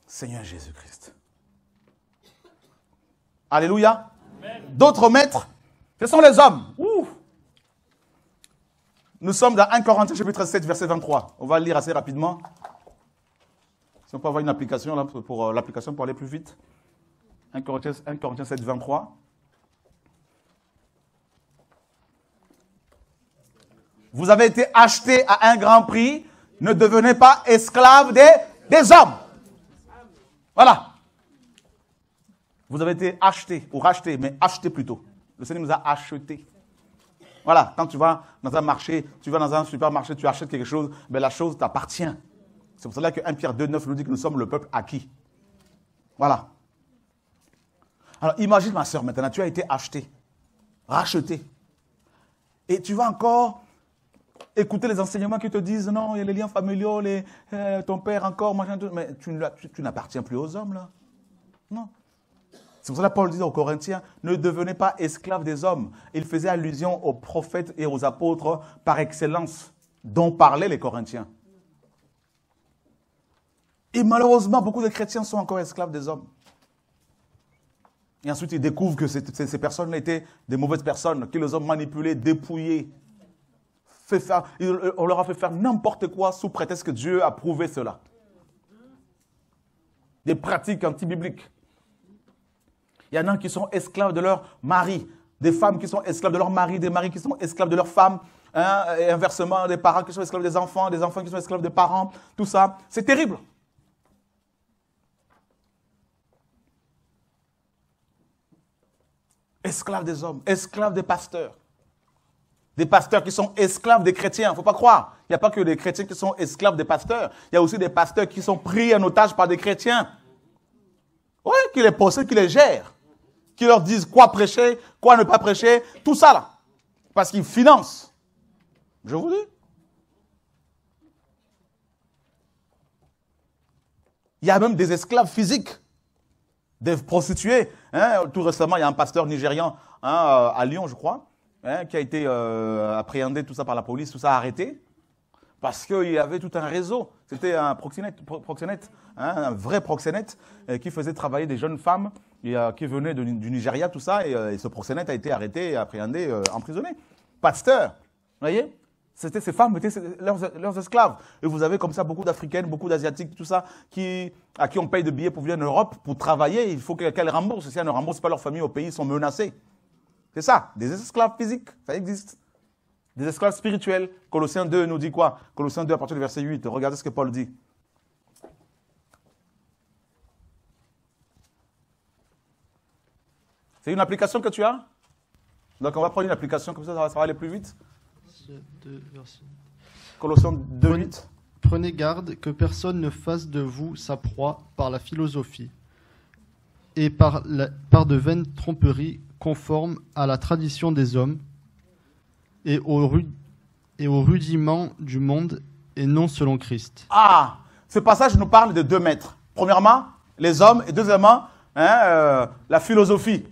Seigneur Jésus-Christ. Alléluia. D'autres maîtres, ce sont les hommes. Ouh. Nous sommes dans 1 Corinthiens chapitre 7, verset 23. On va le lire assez rapidement. Si on peut avoir une application là, pour l'application pour aller plus vite. 1 Corinthiens 7, 23. Vous avez été achetés à un grand prix. Ne devenez pas esclaves des hommes. Voilà. Vous avez été achetés, ou rachetés, mais achetés plutôt. Le Seigneur nous a achetés. Voilà, quand tu vas dans un marché, tu vas dans un supermarché, tu achètes quelque chose, ben la chose t'appartient. C'est pour cela que 1 Pierre 2, 9 nous dit que nous sommes le peuple acquis. Voilà. Alors imagine ma soeur maintenant, tu as été acheté, racheté. Et tu vas encore écouter les enseignements qui te disent non, il y a les liens familiaux, ton père encore, machin, tout, mais tu n'appartiens plus aux hommes là. Non. C'est pour cela que Paul disait aux Corinthiens, ne devenez pas esclaves des hommes. Il faisait allusion aux prophètes et aux apôtres par excellence, dont parlaient les Corinthiens. Et malheureusement, beaucoup de chrétiens sont encore esclaves des hommes. Et ensuite, ils découvrent que ces personnes étaient des mauvaises personnes, qui les ont manipulées, dépouillées. On leur a fait faire n'importe quoi sous prétexte que Dieu a prouvé cela. Des pratiques anti-bibliques. Il y en a qui sont esclaves de leur mari, des femmes qui sont esclaves de leur mari, des maris qui sont esclaves de leurs femmes, hein, et inversement, des parents qui sont esclaves des enfants qui sont esclaves des parents, tout ça. C'est terrible. Esclaves des hommes, esclaves des pasteurs. Des pasteurs qui sont esclaves des chrétiens, il ne faut pas croire. Il n'y a pas que des chrétiens qui sont esclaves des pasteurs. Il y a aussi des pasteurs qui sont pris en otage par des chrétiens. Oui, qui les possèdent, qui les gèrent. Qui leur disent quoi prêcher, quoi ne pas prêcher, tout ça là. Parce qu'ils financent. Je vous dis. Il y a même des esclaves physiques, des prostituées. Hein. Tout récemment, il y a un pasteur nigérian à Lyon, je crois. hein, qui a été appréhendé, tout ça par la police, tout ça arrêté, parce qu'il y avait tout un réseau. C'était un proxénète, hein, un vrai proxénète, qui faisait travailler des jeunes femmes qui venaient du Nigeria, tout ça, et ce proxénète a été arrêté, appréhendé, emprisonné. Pasteur, vous voyez, c'était ces femmes étaient leurs esclaves. Et vous avez comme ça beaucoup d'Africaines, beaucoup d'Asiatiques, tout ça, à qui on paye des billets pour venir en Europe pour travailler. Il faut qu'elles remboursent. Si elles ne remboursent pas leur famille au pays, ils sont menacés. C'est ça, des esclaves physiques, ça existe. Des esclaves spirituels. Colossiens 2 nous dit quoi? Colossiens 2 à partir du verset 8. Regardez ce que Paul dit. C'est une application que tu as? Donc on va prendre une application, comme ça va aller plus vite. Colossiens 2, 8. Prenez garde que personne ne fasse de vous sa proie par la philosophie et par de vaines tromperies conformes à la tradition des hommes et au rudiment du monde et non selon Christ. Ah, ce passage nous parle de 2 maîtres. Premièrement, les hommes, et deuxièmement, la philosophie,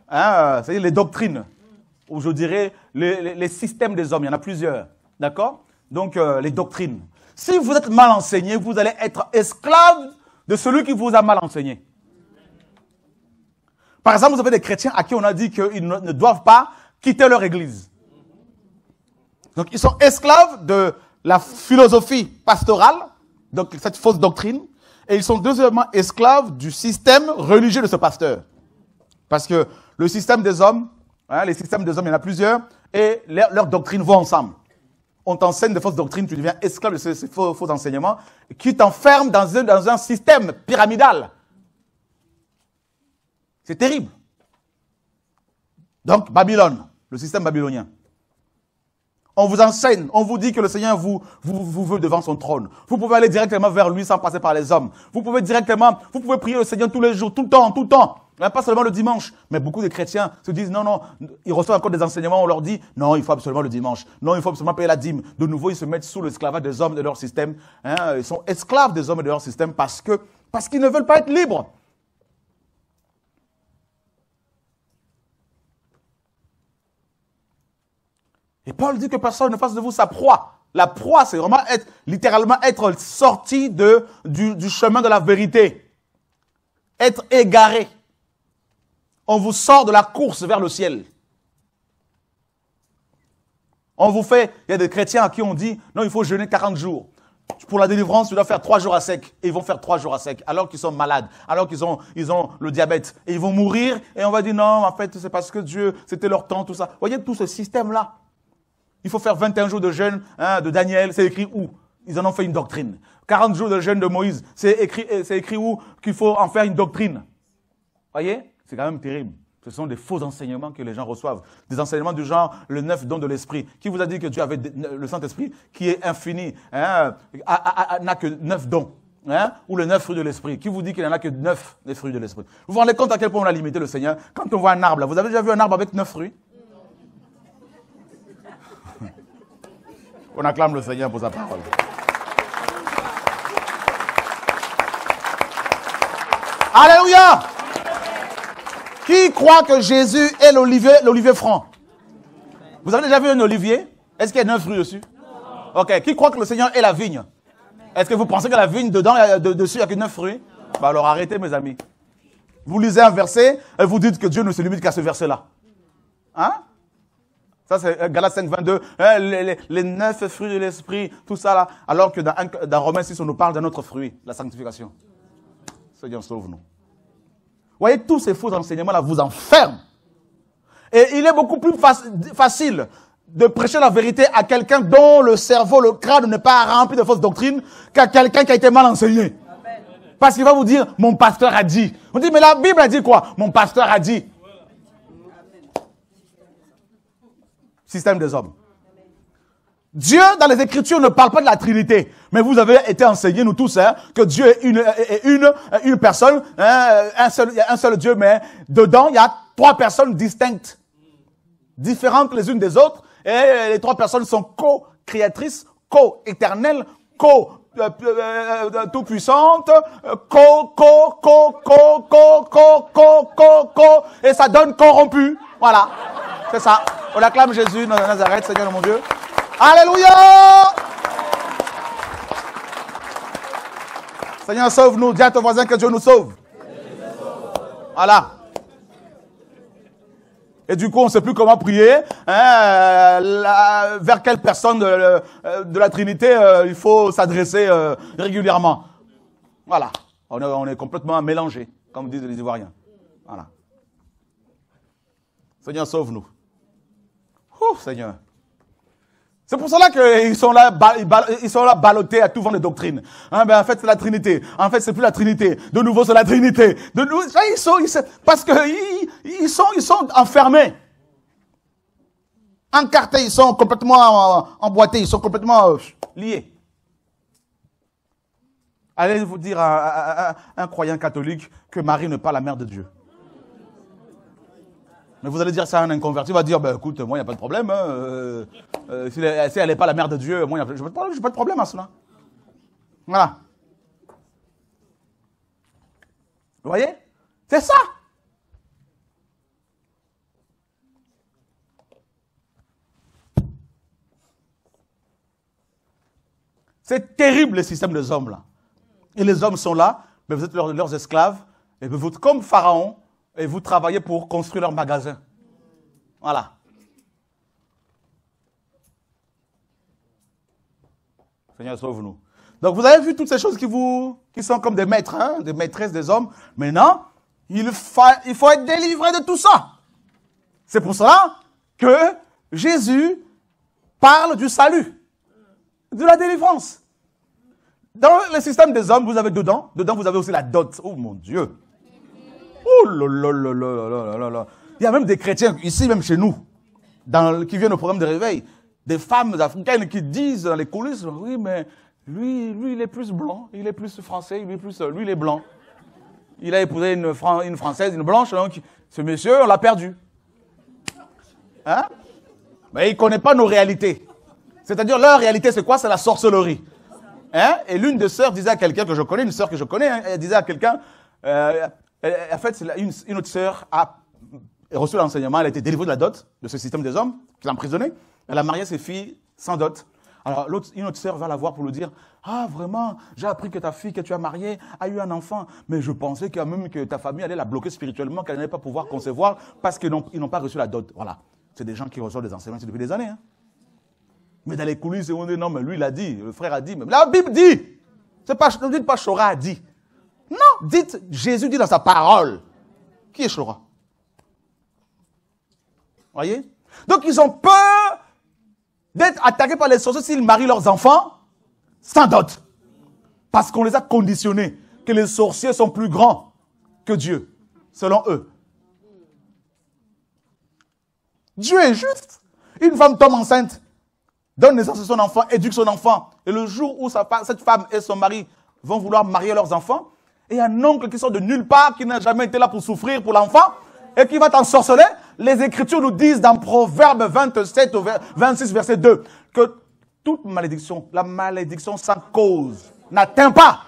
c'est-à-dire les doctrines, ou je dirais les systèmes des hommes. Il y en a plusieurs, d'accord? Donc, les doctrines. Si vous êtes mal enseigné, vous allez être esclave de celui qui vous a mal enseigné. Par exemple, vous avez des chrétiens à qui on a dit qu'ils ne doivent pas quitter leur église. Donc, ils sont esclaves de la philosophie pastorale, donc cette fausse doctrine, et ils sont deuxièmement esclaves du système religieux de ce pasteur. Parce que le système des hommes, les systèmes des hommes, il y en a plusieurs, et leurs doctrines vont ensemble. On t'enseigne de fausses doctrines, tu deviens esclave de ces faux enseignements, qui t'enferment dans un système pyramidal. C'est terrible. Donc, Babylone, le système babylonien. On vous enseigne, on vous dit que le Seigneur vous veut devant son trône. Vous pouvez aller directement vers lui sans passer par les hommes. Vous pouvez prier le Seigneur tous les jours, tout le temps. Pas seulement le dimanche. Mais beaucoup de chrétiens se disent, non, ils reçoivent encore des enseignements, on leur dit, non, il faut absolument le dimanche. Non, il faut absolument payer la dîme. De nouveau, ils se mettent sous l'esclavage des hommes et de leur système. Ils sont esclaves des hommes et de leur système parce qu'ils ne veulent pas être libres. Et Paul dit que personne ne fasse de vous sa proie. La proie, c'est vraiment littéralement être sorti du chemin de la vérité. Être égaré. On vous sort de la course vers le ciel. Il y a des chrétiens à qui on dit, non, il faut jeûner 40 jours. Pour la délivrance, tu dois faire 3 jours à sec. Et ils vont faire 3 jours à sec, alors qu'ils sont malades, alors qu'ils ont le diabète. Et ils vont mourir, et on va dire, non, en fait, c'est parce que Dieu, c'était leur temps, tout ça. Vous voyez tout ce système-là. Il faut faire 21 jours de jeûne de Daniel, c'est écrit où? Ils en ont fait une doctrine. 40 jours de jeûne de Moïse, c'est écrit où qu'il faut en faire une doctrine. Voyez? C'est quand même terrible. Ce sont des faux enseignements que les gens reçoivent. Des enseignements du genre le 9 don de l'esprit. Qui vous a dit que Dieu avait le Saint-Esprit qui est infini, n'a que 9 dons, ou le 9 fruits de l'esprit? Qui vous dit qu'il n'y en a que 9 des fruits de l'esprit? Vous vous rendez compte à quel point on a limité le Seigneur? Quand on voit un arbre, là, vous avez déjà vu un arbre avec 9 fruits? On acclame le Seigneur pour sa parole. Alléluia! Qui croit que Jésus est l'olivier franc? Vous avez déjà vu un olivier? Est-ce qu'il y a 9 fruits dessus? Non. Ok. Qui croit que le Seigneur est la vigne? Est-ce que vous pensez que la vigne, dessus, il n'y a que 9 fruits? Bah alors arrêtez, mes amis. Vous lisez un verset et vous dites que Dieu ne se limite qu'à ce verset-là. Hein? Ça, c'est Galates 5, 22. Les 9 fruits de l'esprit, tout ça là. Alors que dans Romains 6, on nous parle d'un autre fruit, la sanctification. Seigneur, sauve-nous. Vous voyez, tous ces faux enseignements-là vous enferment. Et il est beaucoup plus facile de prêcher la vérité à quelqu'un dont le cerveau, le crâne n'est pas rempli de fausses doctrines qu'à quelqu'un qui a été mal enseigné. Amen. Parce qu'il va vous dire, mon pasteur a dit. On dit, mais la Bible a dit quoi? Mon pasteur a dit. Système des hommes. Dieu, dans les Écritures, ne parle pas de la Trinité. Mais vous avez été enseignés, nous tous, que Dieu est une personne, il y a un seul Dieu, mais dedans, il y a 3 personnes distinctes, différentes les unes des autres, et les 3 personnes sont co-créatrices, co-éternelles, tout-puissantes, et ça donne corrompu. Voilà, c'est ça. On acclame Jésus de Nazareth, Seigneur mon Dieu. Alléluia! Seigneur, sauve-nous. Dis à ton voisin que Dieu nous sauve. Voilà. Et du coup, on ne sait plus comment prier. Vers quelle personne de la Trinité il faut s'adresser régulièrement. Voilà. On est complètement mélangé, comme disent les Ivoiriens. Voilà. Seigneur, sauve-nous. Seigneur. C'est pour cela qu'ils sont là, ballottés à tout vent de doctrine. En fait, c'est la Trinité. En fait, c'est plus la Trinité. De nouveau, c'est la Trinité. De nouveau, parce qu'ils sont enfermés. Encartés, ils sont complètement emboîtés, ils sont complètement liés. Allez vous dire à un croyant catholique que Marie n'est pas la mère de Dieu. Mais vous allez dire ça à un inconverti, il va dire, écoute, moi, il n'y a pas de problème. Si elle n'est pas la mère de Dieu, moi, je n'ai pas de problème à cela. Voilà. Vous voyez? C'est ça. C'est terrible, le système des hommes, là. Et les hommes sont là, mais vous êtes leurs esclaves, et vous êtes comme Pharaon, et vous travaillez pour construire leur magasin. Voilà. Seigneur, sauve-nous. Donc vous avez vu toutes ces choses qui sont comme des maîtres, hein, des maîtresses des hommes. Maintenant, il faut être délivré de tout ça. C'est pour cela que Jésus parle du salut, de la délivrance. Dans le système des hommes, vous avez dedans vous avez aussi la dot. Oh mon Dieu. Oh là là là là là là. Il y a même des chrétiens, ici même chez nous, qui viennent au programme de réveil, des femmes africaines qui disent dans les coulisses, oui mais lui il est plus blanc, il est plus français, lui il est blanc. Il a épousé une Française, une blanche, donc ce monsieur, on l'a perdu. Hein? Mais il ne connaît pas nos réalités. C'est-à-dire leur réalité c'est quoi? C'est la sorcellerie. Hein? Et l'une des sœurs disait à quelqu'un que je connais, une sœur que je connais, hein, elle disait à quelqu'un, en fait, une autre sœur a reçu l'enseignement, elle a été délivrée de la dot, de ce système des hommes, qui l'emprisonnait. Elle a marié ses filles sans dot. Alors une autre sœur va la voir pour lui dire, ah vraiment, j'ai appris que ta fille que tu as mariée a eu un enfant, mais je pensais quand même que ta famille allait la bloquer spirituellement, qu'elle n'allait pas pouvoir concevoir parce qu'ils n'ont pas reçu la dot. Voilà. C'est des gens qui reçoivent des enseignements depuis des années. Hein. Mais dans les coulisses, on dit, non, mais lui, il a dit, le frère a dit. Mais la Bible dit. Ne dites pas Chora a dit. Non, dites, Jésus dit dans sa parole. Qui est Chora? Voyez? Donc, ils ont peur d'être attaqués par les sorciers s'ils marient leurs enfants sans dot. Parce qu'on les a conditionnés que les sorciers sont plus grands que Dieu, selon eux. Dieu est juste. Une femme tombe enceinte, donne naissance à son enfant, éduque son enfant. Et le jour où cette femme et son mari vont vouloir marier leurs enfants, et un oncle qui sort de nulle part, qui n'a jamais été là pour souffrir pour l'enfant, et qui va t'ensorceler, les Écritures nous disent dans Proverbe 27 au 26, verset 2, que toute malédiction, la malédiction sans cause, n'atteint pas.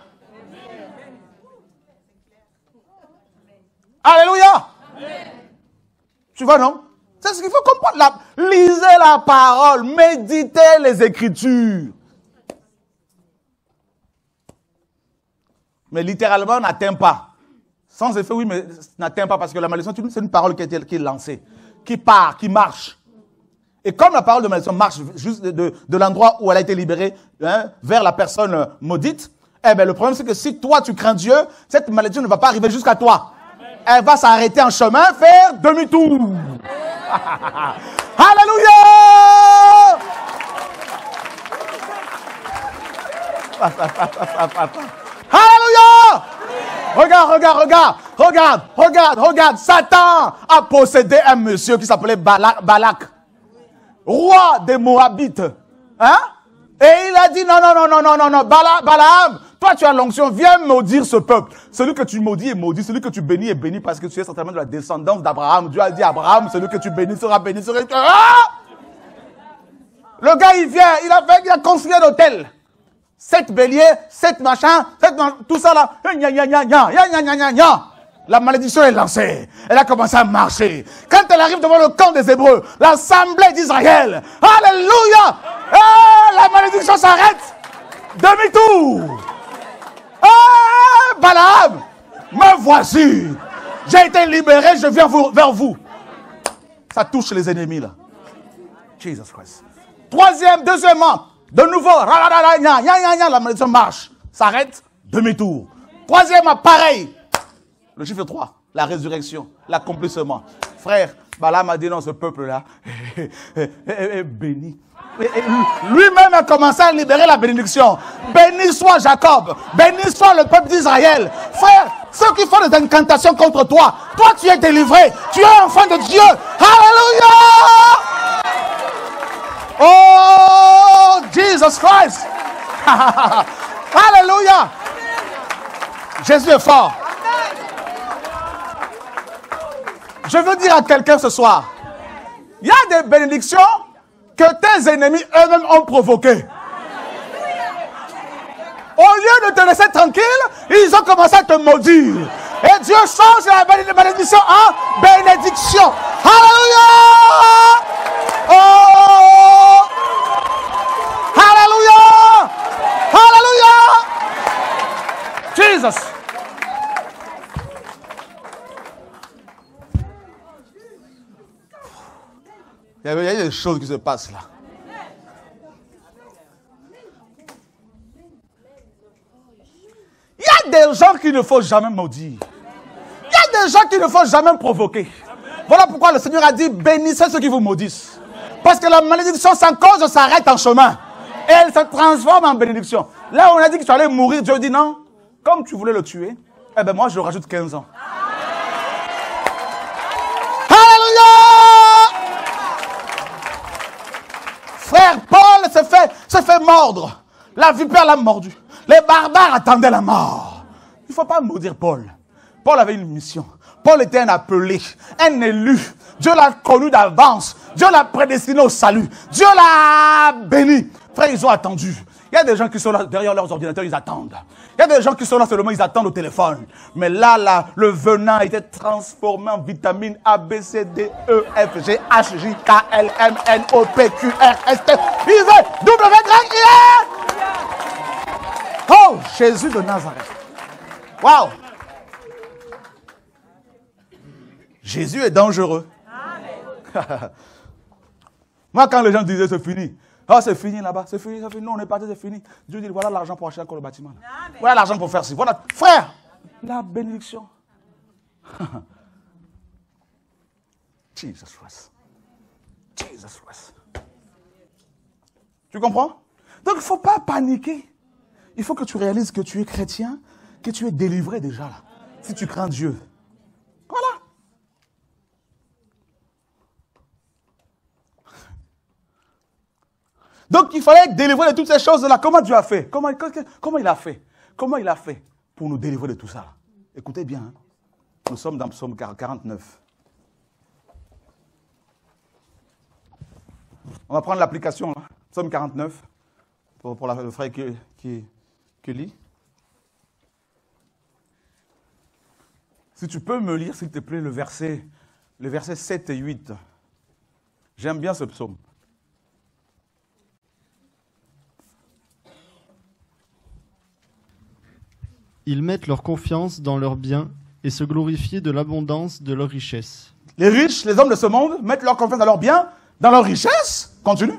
Alléluia. Tu vois, non? C'est ce qu'il faut comprendre. Lisez la parole, méditez les Écritures. Mais littéralement, n'atteint pas. Sans effet, oui, mais n'atteint pas parce que la malédiction, c'est une parole qui est lancée, qui part, qui marche. Et comme la parole de malédiction marche juste de l'endroit où elle a été libérée vers la personne maudite, eh bien, le problème, c'est que si toi, tu crains Dieu, cette malédiction ne va pas arriver jusqu'à toi. Elle va s'arrêter en chemin, faire demi-tour. Alléluia! Alléluia! Regarde. Satan a possédé un monsieur qui s'appelait Balak, roi des Moabites. Hein? Et il a dit, non, Balaam, toi tu as l'onction, viens maudire ce peuple. Celui que tu maudis est maudit, celui que tu bénis est béni parce que tu es certainement de la descendance d'Abraham. Dieu a dit à Abraham, celui que tu bénis sera béni. Le gars il vient, il a construit un hôtel. 7 béliers, 7 machins, tout ça là. La malédiction est lancée. Elle a commencé à marcher. Quand elle arrive devant le camp des Hébreux, l'assemblée d'Israël, alléluia, la malédiction s'arrête. Demi-tour. Balaam, me voici. J'ai été libéré, je viens vers vous. Ça touche les ennemis là. Jesus Christ. Deuxièmement, de nouveau, la malédiction marche. S'arrête, demi-tour. Troisièmement, pareil. Le chiffre 3, la résurrection, l'accomplissement. Frère, Balaam a dit non, ce peuple-là est béni. Lui-même a commencé à libérer la bénédiction. Béni soit Jacob, béni soit le peuple d'Israël. Frère, ceux qui font des incantations contre toi, toi tu es délivré, tu es enfant de Dieu. Alléluia! Oh, Jesus Christ! Alléluia! Jésus est fort. Je veux dire à quelqu'un ce soir, il y a des bénédictions que tes ennemis eux-mêmes ont provoquées. Au lieu de te laisser tranquille, ils ont commencé à te maudire. Et Dieu change la malédiction en bénédiction. Alléluia! Oh! Alléluia! Alléluia! Jesus! Il y a des choses qui se passent là. Il y a des gens qu'il ne faut jamais maudire. Il y a des gens qu'il ne faut jamais provoquer. Voilà pourquoi le Seigneur a dit, bénissez ceux qui vous maudissent. Parce que la malédiction sans cause s'arrête en chemin. Et elle se transforme en bénédiction. Là où on a dit que tu allais mourir, Dieu dit non. Comme tu voulais le tuer, eh bien moi je rajoute 15 ans. Frère Paul se fait mordre. La vipère l'a mordu. Les barbares attendaient la mort. Il ne faut pas maudire Paul. Paul avait une mission. Paul était un appelé, un élu. Dieu l'a connu d'avance. Dieu l'a prédestiné au salut. Dieu l'a béni. Frère, ils ont attendu. Il y a des gens qui sont là derrière leurs ordinateurs, ils attendent. Il y a des gens qui sont là seulement, ils attendent au téléphone. Mais là, le venin a été transformé en vitamine A, B, C, D, E, F, G, H, J, K, L, M, N, O, P, Q, R, S, T, I, V, W, Y, I. Oh, Jésus de Nazareth. Waouh. Jésus est dangereux. Moi, quand les gens disaient c'est fini. Ah, c'est fini là-bas, c'est fini, c'est fini. Non, on est parti, c'est fini. Dieu dit, voilà l'argent pour acheter encore le bâtiment. Amen. Voilà l'argent pour faire ci. Voilà, frère, la bénédiction. Jesus Christ. Jesus Christ. Tu comprends? Donc, il ne faut pas paniquer. Il faut que tu réalises que tu es chrétien, que tu es délivré déjà là. Si tu crains Dieu. Voilà. Donc, il fallait être délivré de toutes ces choses-là. Comment Dieu a fait? Comment il a fait? Comment il a fait pour nous délivrer de tout ça? Écoutez bien. Hein. Nous sommes dans Psaume 49. On va prendre l'application. Là. Psaume 49. Pour le frère qui lit. Si tu peux me lire, s'il te plaît, le verset 7 et 8. J'aime bien ce psaume. Ils mettent leur confiance dans leurs biens et se glorifient de l'abondance de leurs richesses. Les riches, les hommes de ce monde, mettent leur confiance dans leurs biens, dans leurs richesses. Continue.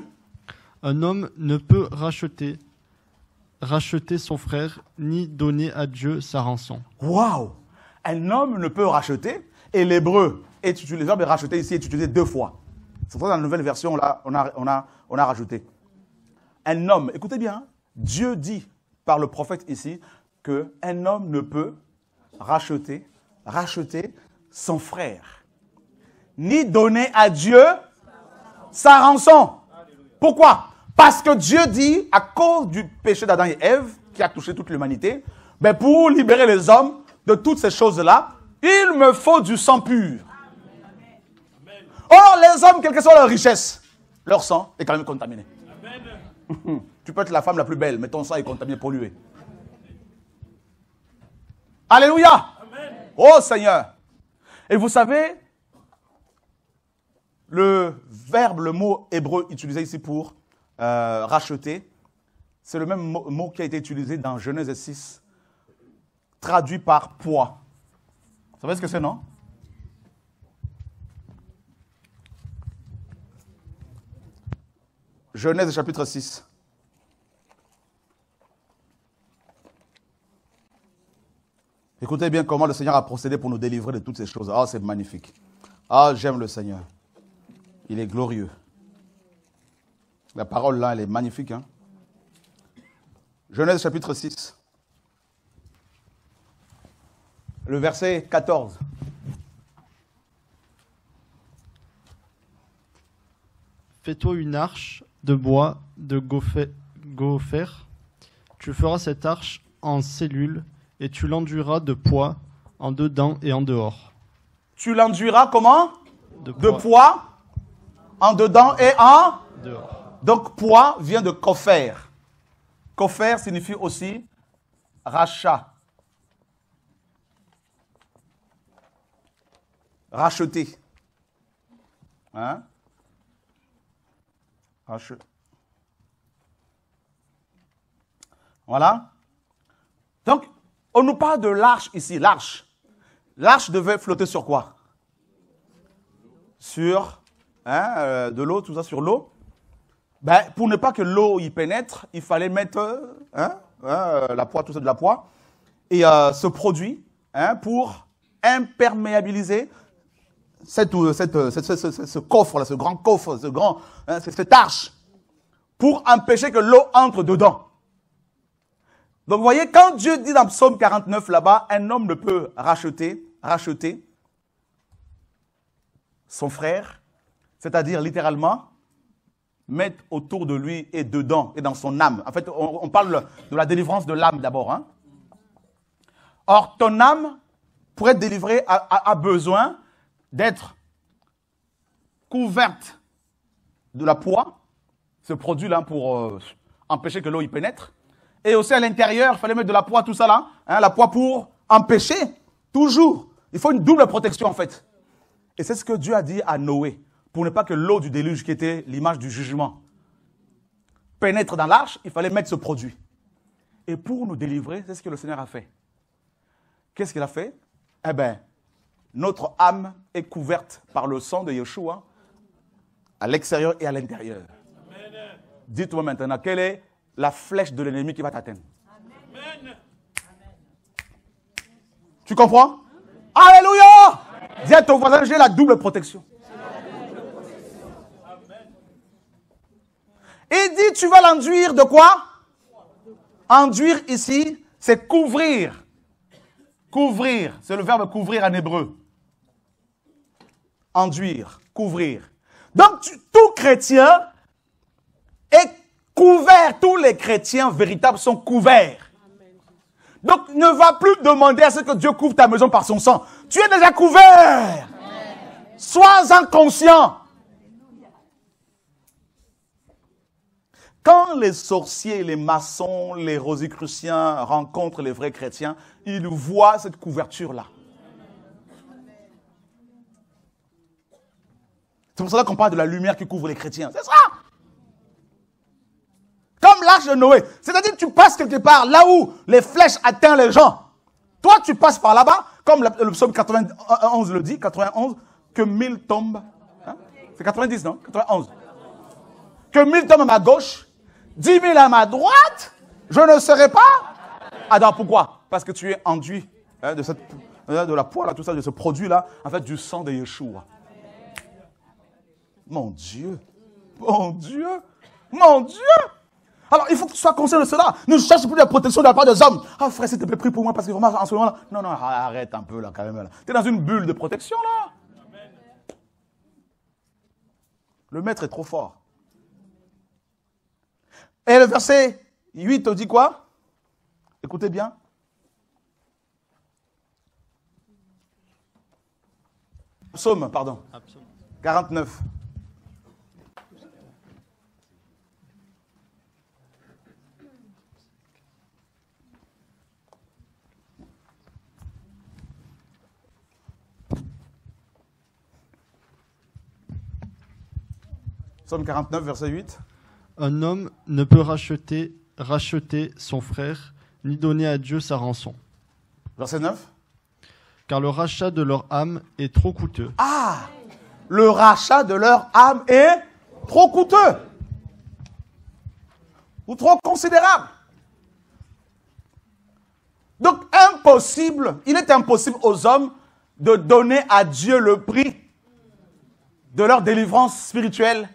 Un homme ne peut racheter son frère, ni donner à Dieu sa rançon. Waouh! Un homme ne peut racheter, et l'hébreu, le verbe racheter ici est utilisé 2 fois. C'est pour ça que dans la nouvelle version, là, on a rajouté. Un homme, écoutez bien, Dieu dit par le prophète ici, qu'un homme ne peut racheter son frère, ni donner à Dieu sa rançon. Pourquoi? Parce que Dieu dit, à cause du péché d'Adam et Ève, qui a touché toute l'humanité, ben pour libérer les hommes de toutes ces choses-là, il me faut du sang pur. Or, les hommes, quelle que soit leur richesse, leur sang est quand même contaminé. Tu peux être la femme la plus belle, mais ton sang est contaminé, pollué. Alléluia. Amen. Oh Seigneur. Et vous savez, le verbe, le mot hébreu utilisé ici pour racheter, c'est le même mot qui a été utilisé dans Genèse 6, traduit par poids. Vous savez ce que c'est, non? Genèse chapitre 6. Écoutez bien comment le Seigneur a procédé pour nous délivrer de toutes ces choses. Ah, c'est magnifique. Ah, j'aime le Seigneur. Il est glorieux. La parole là, elle est magnifique. Hein? Genèse chapitre 6. Le verset 14. Fais-toi une arche de bois de gopher. Tu feras cette arche en cellules et tu l'enduiras de poids en dedans et en dehors. Tu l'enduiras comment? De poids en dedans et en dehors. Donc poids vient de kofer. Kofer signifie aussi rachat. Racheter. Hein? Voilà. Donc, on nous parle de l'arche ici, l'arche. L'arche devait flotter sur quoi? Sur de l'eau, tout ça, sur l'eau. Ben, pour ne pas que l'eau y pénètre, il fallait mettre la poix, tout ça de la poix, et ce produit pour imperméabiliser ce coffre-là, ce grand coffre, cette arche, pour empêcher que l'eau entre dedans. Donc, vous voyez, quand Dieu dit dans Psaume 49 là-bas, un homme ne peut racheter son frère, c'est-à-dire littéralement mettre autour de lui et dedans et dans son âme. En fait, on parle de la délivrance de l'âme d'abord. Hein. Or, ton âme, pour être délivrée, a besoin d'être couverte de la poix, ce produit-là pour empêcher que l'eau y pénètre. Et aussi à l'intérieur, il fallait mettre de la poix, tout ça là, la poix pour empêcher, toujours. Il faut une double protection en fait. Et c'est ce que Dieu a dit à Noé, pour ne pas que l'eau du déluge, qui était l'image du jugement, pénètre dans l'arche, il fallait mettre ce produit. Et pour nous délivrer, c'est ce que le Seigneur a fait. Qu'est-ce qu'il a fait? Eh bien, notre âme est couverte par le sang de Yeshua, à l'extérieur et à l'intérieur. Dites-moi maintenant, quelle est la flèche de l'ennemi qui va t'atteindre? Amen. Tu comprends? Alléluia! Dis à ton voisin, j'ai la double protection. Il dit, tu vas l'enduire de quoi? Enduire ici, c'est couvrir. Couvrir, c'est le verbe couvrir en hébreu. Enduire, couvrir. Donc, tout chrétien est couvert. Tous les chrétiens véritables sont couverts. Donc, ne va plus demander à ce que Dieu couvre ta maison par son sang. Tu es déjà couvert. Sois-en conscient. Quand les sorciers, les maçons, les rosicruciens rencontrent les vrais chrétiens, ils voient cette couverture-là. C'est pour cela qu'on parle de la lumière qui couvre les chrétiens. C'est ça! Comme l'arche de Noé. C'est-à-dire que tu passes quelque part, là où les flèches atteignent les gens. Toi, tu passes par là-bas, comme le psaume 91 le dit, 91, que 1000 tombent. Hein? C'est 90, non? 91. Que 1000 tombent à ma gauche, 10 000 à ma droite, je ne serai pas. Alors pourquoi? Parce que tu es enduit de la poix, là, tout ça, de ce produit-là, en fait, du sang de Yeshua. Mon Dieu, mon Dieu, mon Dieu. Alors, il faut que tu sois conscient de cela. Ne cherche plus la protection de la part des hommes. Ah, frère, s'il te plaît, prie pour moi, parce que vraiment, en ce moment-là... Non, non, arrête un peu, là, quand même. Tu es dans une bulle de protection, là. Le maître est trop fort. Et le verset 8 te dit quoi? Écoutez bien. Psaume, pardon. 49. Psaume 49, verset 8. Un homme ne peut racheter son frère, ni donner à Dieu sa rançon. Verset 9. Car le rachat de leur âme est trop coûteux. Ah, le rachat de leur âme est trop coûteux. Ou trop considérable. Donc, il est impossible aux hommes de donner à Dieu le prix de leur délivrance spirituelle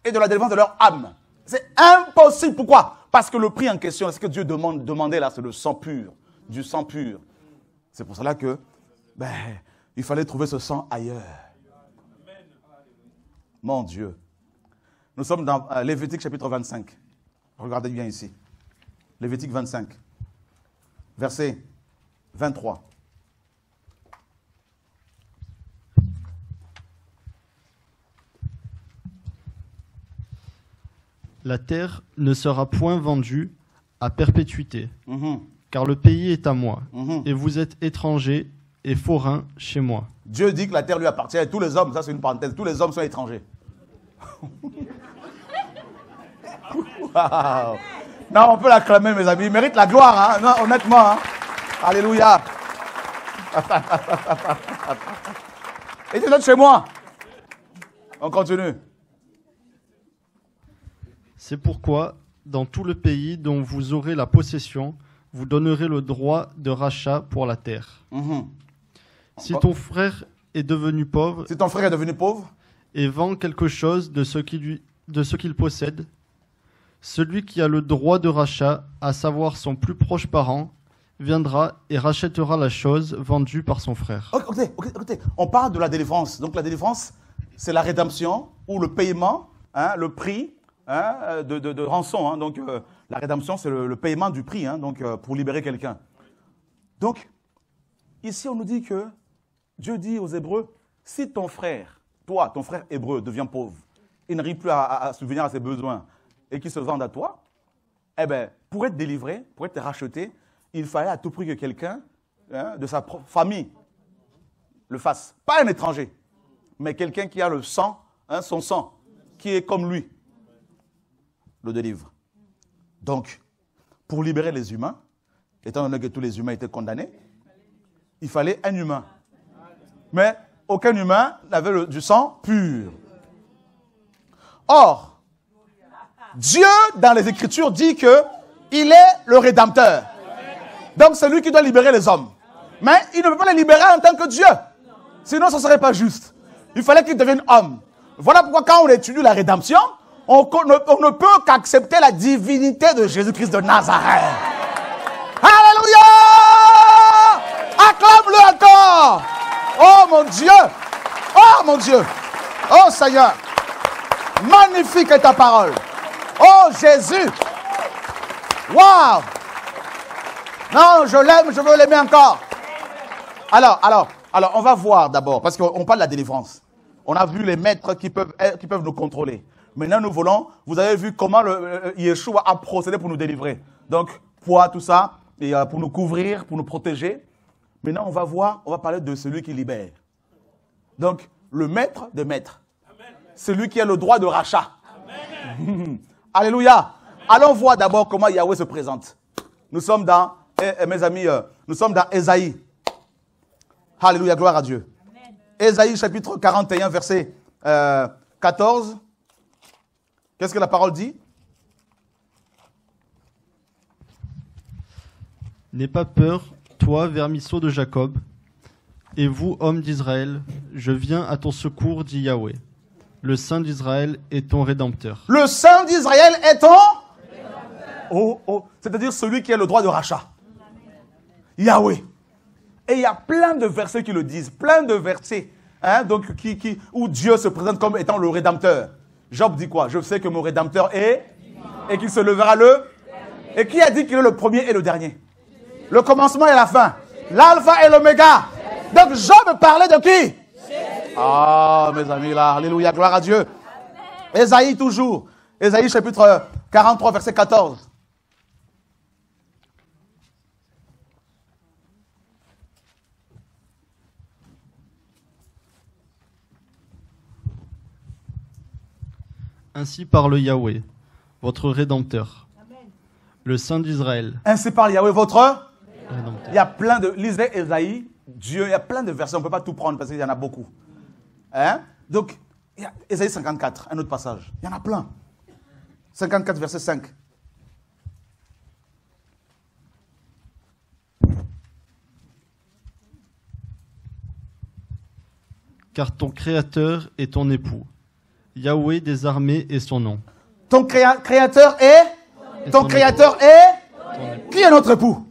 et de la délivrance de leur âme. C'est impossible. Pourquoi? Parce que le prix en question, ce que Dieu demandait là, c'est le sang pur, du sang pur. C'est pour cela que, il fallait trouver ce sang ailleurs. Mon Dieu. Nous sommes dans Lévitique chapitre 25. Regardez bien ici. Lévitique 25. Verset 23. La terre ne sera point vendue à perpétuité, car le pays est à moi, et vous êtes étrangers et forains chez moi. Dieu dit que la terre lui appartient à tous les hommes. Ça, c'est une parenthèse. Tous les hommes sont étrangers. Wow. Non, on peut l'acclamer, mes amis. Il mérite la gloire, hein? Non, honnêtement. Hein? Alléluia. Et tu es chez moi. On continue. C'est pourquoi, dans tout le pays dont vous aurez la possession, vous donnerez le droit de rachat pour la terre. Si ton frère est devenu pauvre, et vend quelque chose de ce qu'il possède, celui qui a le droit de rachat, à savoir son plus proche parent, viendra et rachètera la chose vendue par son frère. Écoutez, on parle de la délivrance. Donc la délivrance, c'est la rédemption ou le paiement, hein, le prix de rançon. Hein. Donc la rédemption, c'est le paiement du prix, hein, donc, pour libérer quelqu'un. Donc, ici, on nous dit que Dieu dit aux Hébreux, si ton frère, toi, ton frère hébreu, devient pauvre, il n'arrive plus à subvenir à ses besoins et qu'il se vende à toi, eh bien, pour être délivré, pour être racheté, il fallait à tout prix que quelqu'un de sa famille le fasse. Pas un étranger, mais quelqu'un qui a le sang, son sang, qui est comme lui, le délivre. Donc, pour libérer les humains, étant donné que tous les humains étaient condamnés, il fallait un humain. Mais aucun humain n'avait du sang pur. Or, Dieu, dans les Écritures, dit qu'il est le Rédempteur. Donc, c'est lui qui doit libérer les hommes. Mais il ne peut pas les libérer en tant que Dieu. Sinon, ce ne serait pas juste. Il fallait qu'il devienne homme. Voilà pourquoi quand on étudie la rédemption, on ne peut qu'accepter la divinité de Jésus-Christ de Nazareth. Alléluia! Acclame-le encore! Oh mon Dieu! Oh mon Dieu! Oh Seigneur! Magnifique est ta parole! Oh Jésus! Waouh! Non, je l'aime, je veux l'aimer encore. Alors, on va voir d'abord, parce qu'on parle de la délivrance. On a vu les maîtres qui peuvent nous contrôler. Maintenant, nous voulons, vous avez vu comment Yeshua a procédé pour nous délivrer. Donc, poids, tout ça, et pour nous couvrir, pour nous protéger. Maintenant, on va parler de celui qui libère. Donc, le maître des maîtres. Celui qui a le droit de rachat. Alléluia. Allons voir d'abord comment Yahweh se présente. Nous sommes dans, mes amis, nous sommes dans Ésaïe. Alléluia, gloire à Dieu. Ésaïe chapitre 41, verset 14. Qu'est-ce que la parole dit? N'aie pas peur, toi, vermisseau de Jacob, et vous, hommes d'Israël, je viens à ton secours, dit Yahweh. Le Saint d'Israël est ton Rédempteur. Le Saint d'Israël est ton Rédempteur. C'est-à-dire celui qui a le droit de rachat. Yahweh. Et il y a plein de versets qui le disent, plein de versets donc, où Dieu se présente comme étant le Rédempteur. Job dit quoi? Je sais que mon Rédempteur est, et qu'il se levera le. Et qui a dit qu'il est le premier et le dernier? Le commencement et la fin. L'alpha et l'oméga. Donc Job parlait de qui? Ah, mes amis, là, alléluia, gloire à Dieu. Ésaïe toujours. Ésaïe chapitre 43, verset 14. Ainsi parle Yahweh, votre Rédempteur, le Saint d'Israël. Ainsi parle Yahweh, votre Rédempteur. Il y a plein de... Lisez Ésaïe, Dieu, il y a plein de versets, on ne peut pas tout prendre parce qu'il y en a beaucoup. Hein? Donc, il y a Ésaïe 54, un autre passage. Il y en a plein. 54, verset 5. Car ton Créateur est ton époux. Yahweh des armées est son nom. Ton créateur est... Ton créateur est... Qui est notre époux?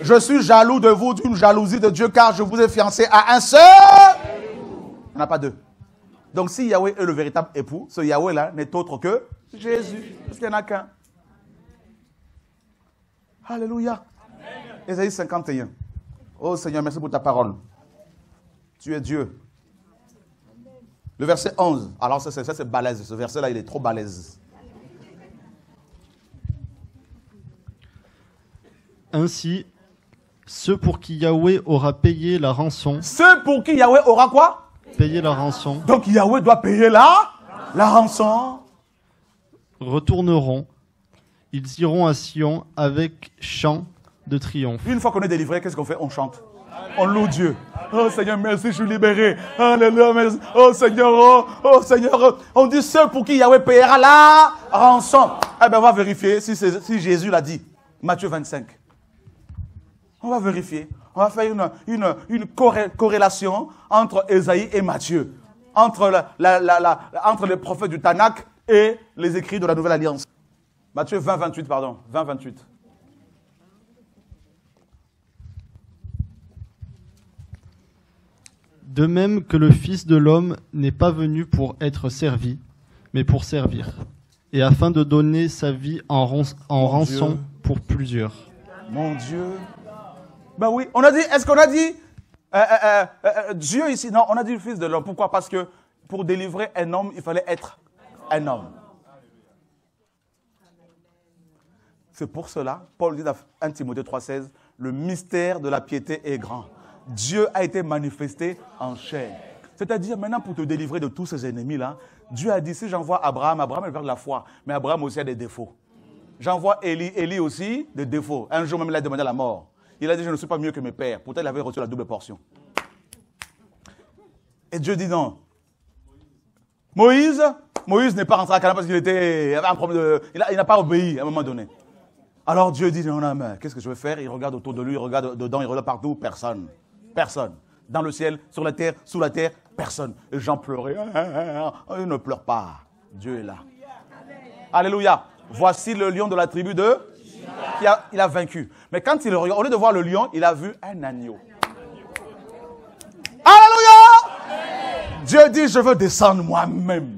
Je suis jaloux de vous d'une jalousie de Dieu car je vous ai fiancé à un seul. Il n'y en a pas deux. Donc si Yahweh est le véritable époux, ce Yahweh-là n'est autre que Jésus. Parce qu'il n'y en a qu'un. Alléluia. Ésaïe 51. Oh Seigneur, merci pour ta parole. Tu es Dieu. Le verset 11. Alors ça c'est balèze. Ce verset-là, il est trop balèze. Ainsi, ceux pour qui Yahweh aura payé la rançon. Ceux pour qui Yahweh aura quoi? Payer la rançon. Donc Yahweh doit payer la rançon. Retourneront. Ils iront à Sion avec chant de triomphe. Une fois qu'on est délivré, qu'est-ce qu'on fait? On chante. On loue Dieu. Oh Seigneur, merci, je suis libéré. Alléluia, merci. Oh Seigneur, oh Seigneur. On dit ceux pour qui Yahweh payera la rançon. Eh bien, on va vérifier si Jésus l'a dit. Matthieu 25. On va vérifier. On va faire une corrélation entre Ésaïe et Matthieu. Entre, entre les prophètes du Tanakh et les écrits de la Nouvelle Alliance. Matthieu 20, 28, pardon. 20, 28. De même que le Fils de l'homme n'est pas venu pour être servi, mais pour servir, et afin de donner sa vie en rançon Dieu. pour plusieurs. Mon Dieu. Ben oui, on a dit, est-ce qu'on a dit Dieu ici? Non, on a dit le Fils de l'homme. Pourquoi? Parce que pour délivrer un homme, il fallait être un homme. C'est pour cela, Paul dit dans 1 Timothée 3,16, le mystère de la piété est grand. Dieu a été manifesté en chair. C'est-à-dire, maintenant, pour te délivrer de tous ces ennemis-là, Dieu a dit, si j'envoie Abraham est le père de la foi, mais Abraham aussi a des défauts. J'envoie Élie aussi des défauts. Un jour même, il a demandé la mort. Il a dit, je ne suis pas mieux que mes pères. Pourtant, il avait reçu la double portion. Et Dieu dit non. Moïse n'est pas rentré à Canaan parce qu'il avait un problème il n'a pas obéi à un moment donné. Alors Dieu dit, non, mais qu'est-ce que je vais faire? Il regarde autour de lui, il regarde dedans, il regarde partout, personne. Personne. Dans le ciel, sur la terre, sous la terre, personne. Et Jean pleurait. Il ne pleure pas. Dieu est là. Alléluia. Voici le lion de la tribu de... Il a vaincu. Mais quand il regarde, au lieu de voir le lion, il a vu un agneau. Alléluia. Dieu dit, je veux descendre moi-même.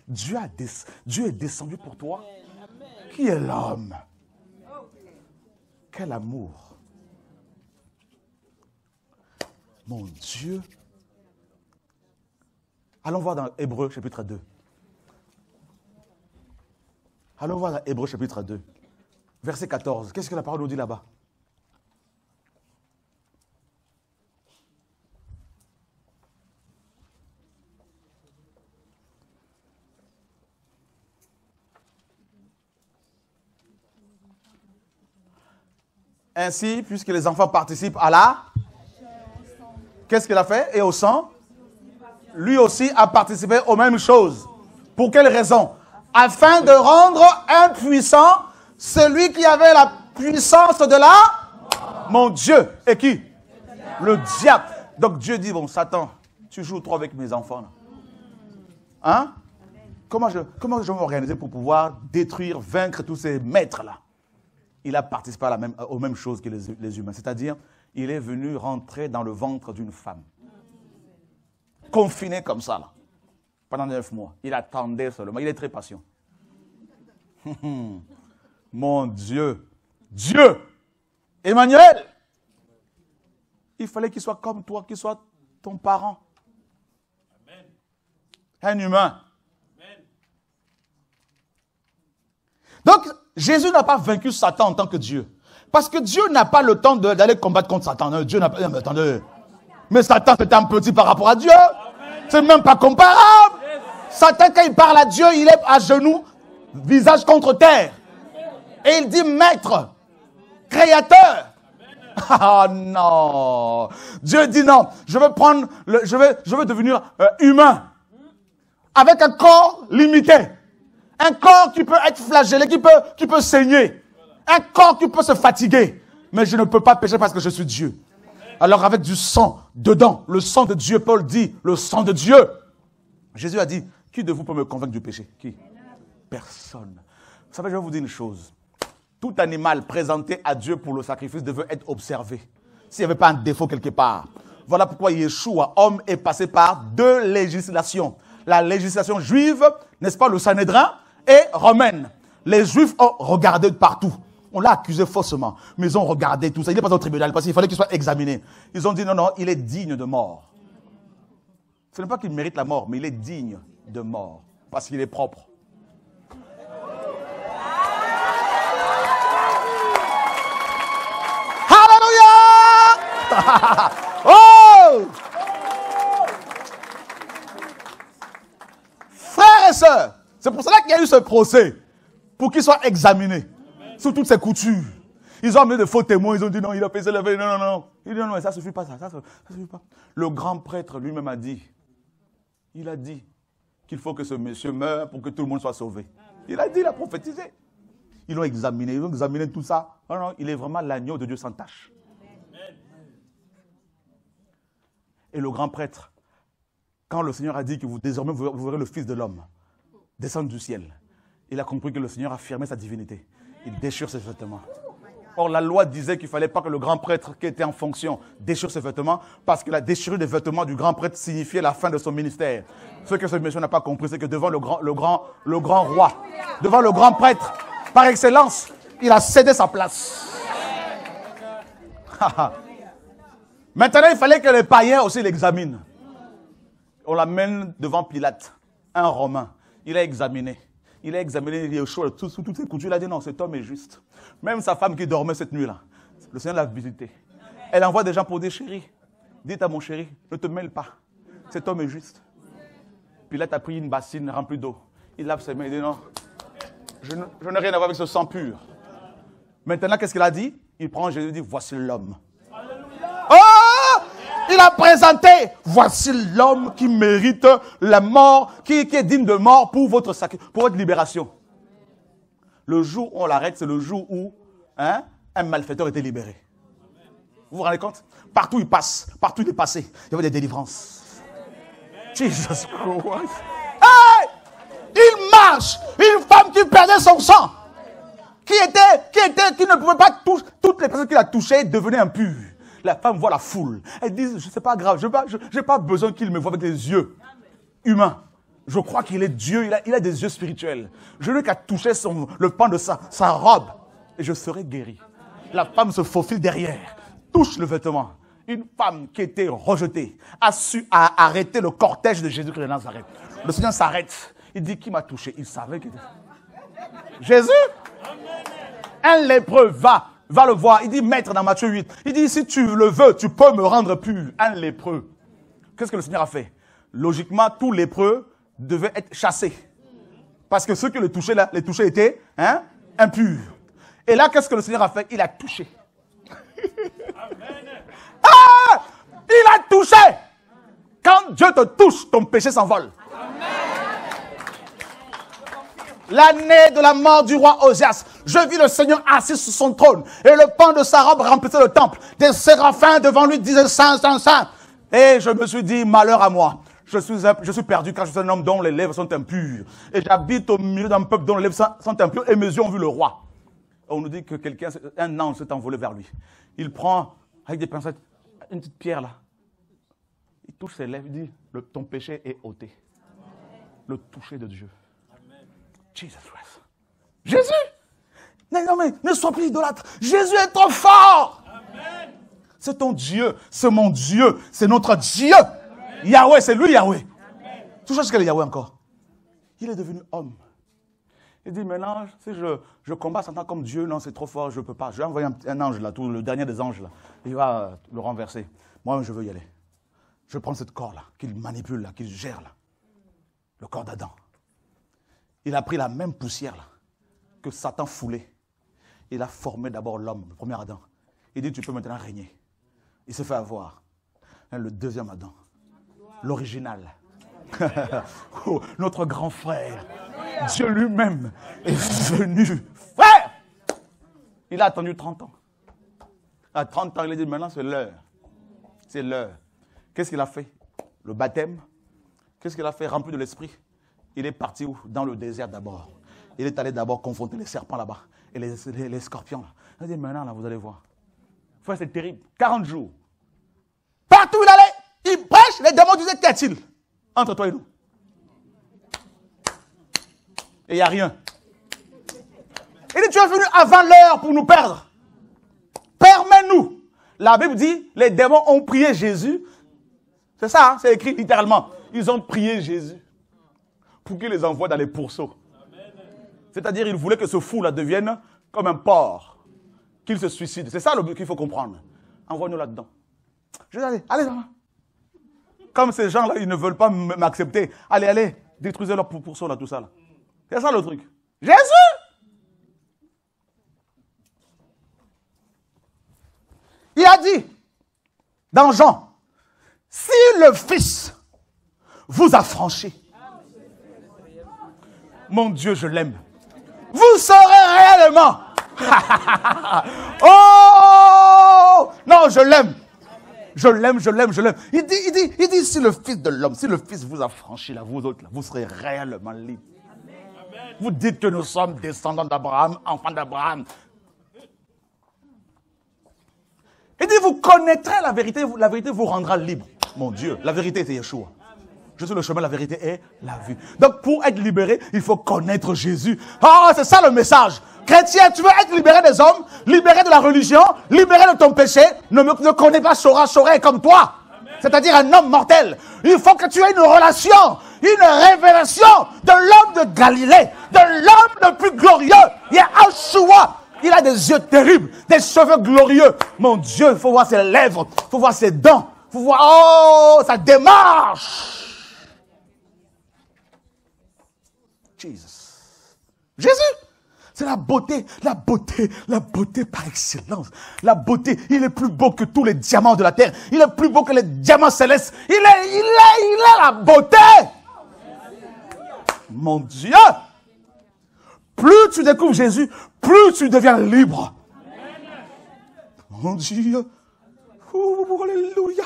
Dieu est descendu pour toi. Qui est l'homme? Quel amour. Mon Dieu. Allons voir dans Hébreux chapitre 2. Allons voir dans Hébreux chapitre 2. Verset 14. Qu'est-ce que la parole nous dit là-bas? Ainsi, puisque les enfants participent à la... Qu'est-ce qu'il a fait? Et au sang? Lui aussi a participé aux mêmes choses. Pour quelle raison? Afin de rendre impuissant celui qui avait la puissance de la... Mon Dieu. Et qui? Le diable. Donc Dieu dit, bon, Satan, tu joues trop avec mes enfants. Là. Hein? Comment je vais m'organiser pour pouvoir détruire, vaincre tous ces maîtres-là? Il a participé aux mêmes choses que les humains. C'est-à-dire, il est venu rentrer dans le ventre d'une femme. Confiné comme ça, là. Pendant 9 mois. Il attendait seulement. Il est très patient. Mon Dieu. Dieu. Emmanuel. Il fallait qu'il soit comme toi, qu'il soit ton parent. Amen. Un humain. Amen. Donc, Jésus n'a pas vaincu Satan en tant que Dieu. Parce que Dieu n'a pas le temps d'aller combattre contre Satan. Non, Dieu n'a pas... Mais attendez. Mais Satan, c'est un petit par rapport à Dieu. C'est même pas comparable. Satan, quand il parle à Dieu, il est à genoux, visage contre terre. Et il dit, Maître, Créateur. Ah non. Dieu dit non. Je veux devenir humain. Avec un corps limité. Un corps qui peut être flagellé, qui peut saigner. Un corps qui peut se fatiguer. Mais je ne peux pas pécher parce que je suis Dieu. Alors avec du sang dedans, le sang de Dieu, Paul dit, le sang de Dieu. Jésus a dit, qui de vous peut me convaincre du péché? Qui? Personne. Vous savez, je vais vous dire une chose. Tout animal présenté à Dieu pour le sacrifice devait être observé. S'il n'y avait pas un défaut quelque part. Voilà pourquoi Yeshua, homme, est passé par deux législations. La législation juive, n'est-ce pas, le Sanhédrin, et romaine. Les Juifs ont regardé de partout. On l'a accusé faussement. Mais ils ont regardé tout ça. Il n'est pas au tribunal parce qu'il fallait qu'il soit examiné. Ils ont dit non, non, il est digne de mort. Ce n'est pas qu'il mérite la mort, mais il est digne de mort. Parce qu'il est propre. Alléluia! Oh! Frères et sœurs, c'est pour cela qu'il y a eu ce procès. Pour qu'il soit examiné. Sur toutes ses coutures. Ils ont amené de faux témoins, ils ont dit non, il a fait lever, non, non, non. Il dit non, non, ça ne suffit pas, ça suffit pas. Le grand prêtre lui-même a dit, il a dit qu'il faut que ce monsieur meure pour que tout le monde soit sauvé. Il a dit, il a prophétisé. Ils l'ont examiné, tout ça. Non, non, il est vraiment l'agneau de Dieu sans tache. Et le grand prêtre, quand le Seigneur a dit que désormais vous verrez le Fils de l'homme descendre du ciel, il a compris que le Seigneur affirmait sa divinité. Il déchire ses vêtements. Or, la loi disait qu'il ne fallait pas que le grand prêtre qui était en fonction déchire ses vêtements, parce que la déchirure des vêtements du grand prêtre signifiait la fin de son ministère. Ce que ce monsieur n'a pas compris, c'est que devant le grand roi, devant le grand prêtre, par excellence, il a cédé sa place. Maintenant, il fallait que les païens aussi l'examinent. On l'amène devant Pilate, un Romain. Il a examiné. Il a examiné Yeshua sous toutes ses coutures. Il a dit non, cet homme est juste. Même sa femme qui dormait cette nuit-là, le Seigneur l'a visité. Elle envoie des gens pour dire chéri, dites à mon chéri, ne te mêle pas. Cet homme est juste. Pilate a pris une bassine remplie d'eau. Il lave ses mains. Il dit non, je n'ai rien à voir avec ce sang pur. Maintenant, qu'est-ce qu'il a dit? Il prend Jésus et dit voici l'homme. Oh! Il a présenté, voici l'homme qui mérite la mort, qui est digne de mort pour votre libération. Le jour où on l'arrête, c'est le jour où un malfaiteur était libéré. Vous vous rendez compte? Partout il passe, partout il est passé, il y avait des délivrances. Jesus Christ. Hey! Il marche, une femme qui perdait son sang, qui ne pouvait pas toucher, toutes les personnes qu'il a touchées devenaient impures. La femme voit la foule. Elle dit, c'est pas grave, je n'ai pas besoin qu'il me voie avec des yeux humains. Je crois qu'il est Dieu, il a des yeux spirituels. Je n'ai qu'à toucher le pan de sa robe et je serai guéri. La femme se faufile derrière, touche le vêtement. Une femme qui était rejetée a su arrêter le cortège de Jésus-Christ de Nazareth. Le Seigneur s'arrête. Il dit, qui m'a touché? Il savait qu'il était Jésus. Un lépreux va le voir. Il dit, maître, dans Matthieu 8. Il dit, si tu le veux, tu peux me rendre pur. Un lépreux. Qu'est-ce que le Seigneur a fait? Logiquement, tout lépreux devait être chassé. Parce que ceux qui le touchaient étaient impurs. Et là, qu'est-ce que le Seigneur a fait? Il a touché. Ah! Il a touché. Quand Dieu te touche, ton péché s'envole. L'année de la mort du roi Osias, je vis le Seigneur assis sur son trône et le pan de sa robe remplissait le temple. Des séraphins devant lui disaient saint, saint, saint. Et je me suis dit, malheur à moi. Je suis perdu car je suis un homme dont les lèvres sont impures. Et j'habite au milieu d'un peuple dont les lèvres sont impures et mes yeux ont vu le roi. On nous dit que un ange s'est envolé vers lui. Il prend avec des pincettes une petite pierre là. Il touche ses lèvres, il dit, ton péché est ôté. Le toucher de Dieu. Jesus Christ. Jésus! Non, mais ne sois plus idolâtre. Jésus est trop fort. Amen. C'est ton Dieu, c'est mon Dieu, c'est notre Dieu. Amen. Yahweh, c'est lui Yahweh. Tu sais ce qu'est le Yahweh encore? Il est devenu homme. Il dit maintenant, si je combats Satan comme Dieu, non, c'est trop fort, je ne peux pas. Je vais envoyer un ange là, le dernier des anges là. Il va le renverser. Moi, je veux y aller. Je prends ce corps là, qu'il manipule là, qu'il gère là. le corps d'Adam. Il a pris la même poussière là, que Satan foulait. Il a formé d'abord l'homme, le premier Adam. Il dit, tu peux maintenant régner. Il s'est fait avoir. Le deuxième Adam, l'original. Oh, notre grand frère, Dieu lui-même est venu. Frère! Il a attendu 30 ans. À 30 ans, il a dit, maintenant c'est l'heure. C'est l'heure. Qu'est-ce qu'il a fait? Le baptême. Qu'est-ce qu'il a fait? Rempli de l'esprit. Il est parti où? Dans le désert d'abord. Il est allé d'abord confronter les serpents là-bas. Et les scorpions là. Il a dit, maintenant là, vous allez voir. Frère, c'est terrible. 40 jours. Partout où il allait, il prêche, les démons disaient, qu'y a-t-il entre toi et nous? Et il n'y a rien. Il dit, tu es venu avant l'heure pour nous perdre. Permets-nous. La Bible dit, les démons ont prié Jésus. C'est ça, hein, c'est écrit littéralement. Ils ont prié Jésus pour qu'il les envoie dans les pourceaux. C'est-à-dire, ils voulaient que ce fou-là devienne comme un porc, qu'il se suicide. C'est ça le but qu'il faut comprendre. Envoie-nous là-dedans. Je dis, allez, comme ces gens-là, ils ne veulent pas m'accepter. Allez, détruisez leur pourceau, là, tout ça. Là. C'est ça le truc. Jésus! Il a dit, dans Jean, si le Fils vous a franchi, mon Dieu, je l'aime, vous serez réellement. Oh! Non, je l'aime. Je l'aime. Il dit, si le Fils de l'homme, si le Fils vous a franchi, là, vous autres, là, vous serez réellement libres. Vous dites que nous sommes descendants d'Abraham, enfants d'Abraham. Il dit, vous connaîtrez la vérité vous rendra libre. Mon Dieu, la vérité c'est Yeshua. Je suis le chemin, la vérité et la vie. Donc pour être libéré, il faut connaître Jésus. Ah, c'est ça le message. Chrétien, tu veux être libéré des hommes, libéré de la religion, libéré de ton péché, ne connais pas Chora comme toi. C'est-à-dire un homme mortel. Il faut que tu aies une relation, une révélation de l'homme de Galilée, de l'homme le plus glorieux. Yeshua. Il a des yeux terribles, des cheveux glorieux. Mon Dieu, il faut voir ses lèvres, il faut voir ses dents, il faut voir, oh, sa démarche. Jésus, c'est la beauté par excellence. La beauté, il est plus beau que tous les diamants de la terre. Il est plus beau que les diamants célestes. Il est la beauté. Mon Dieu. Plus tu découvres Jésus, plus tu deviens libre. Mon Dieu. Oh, alléluia.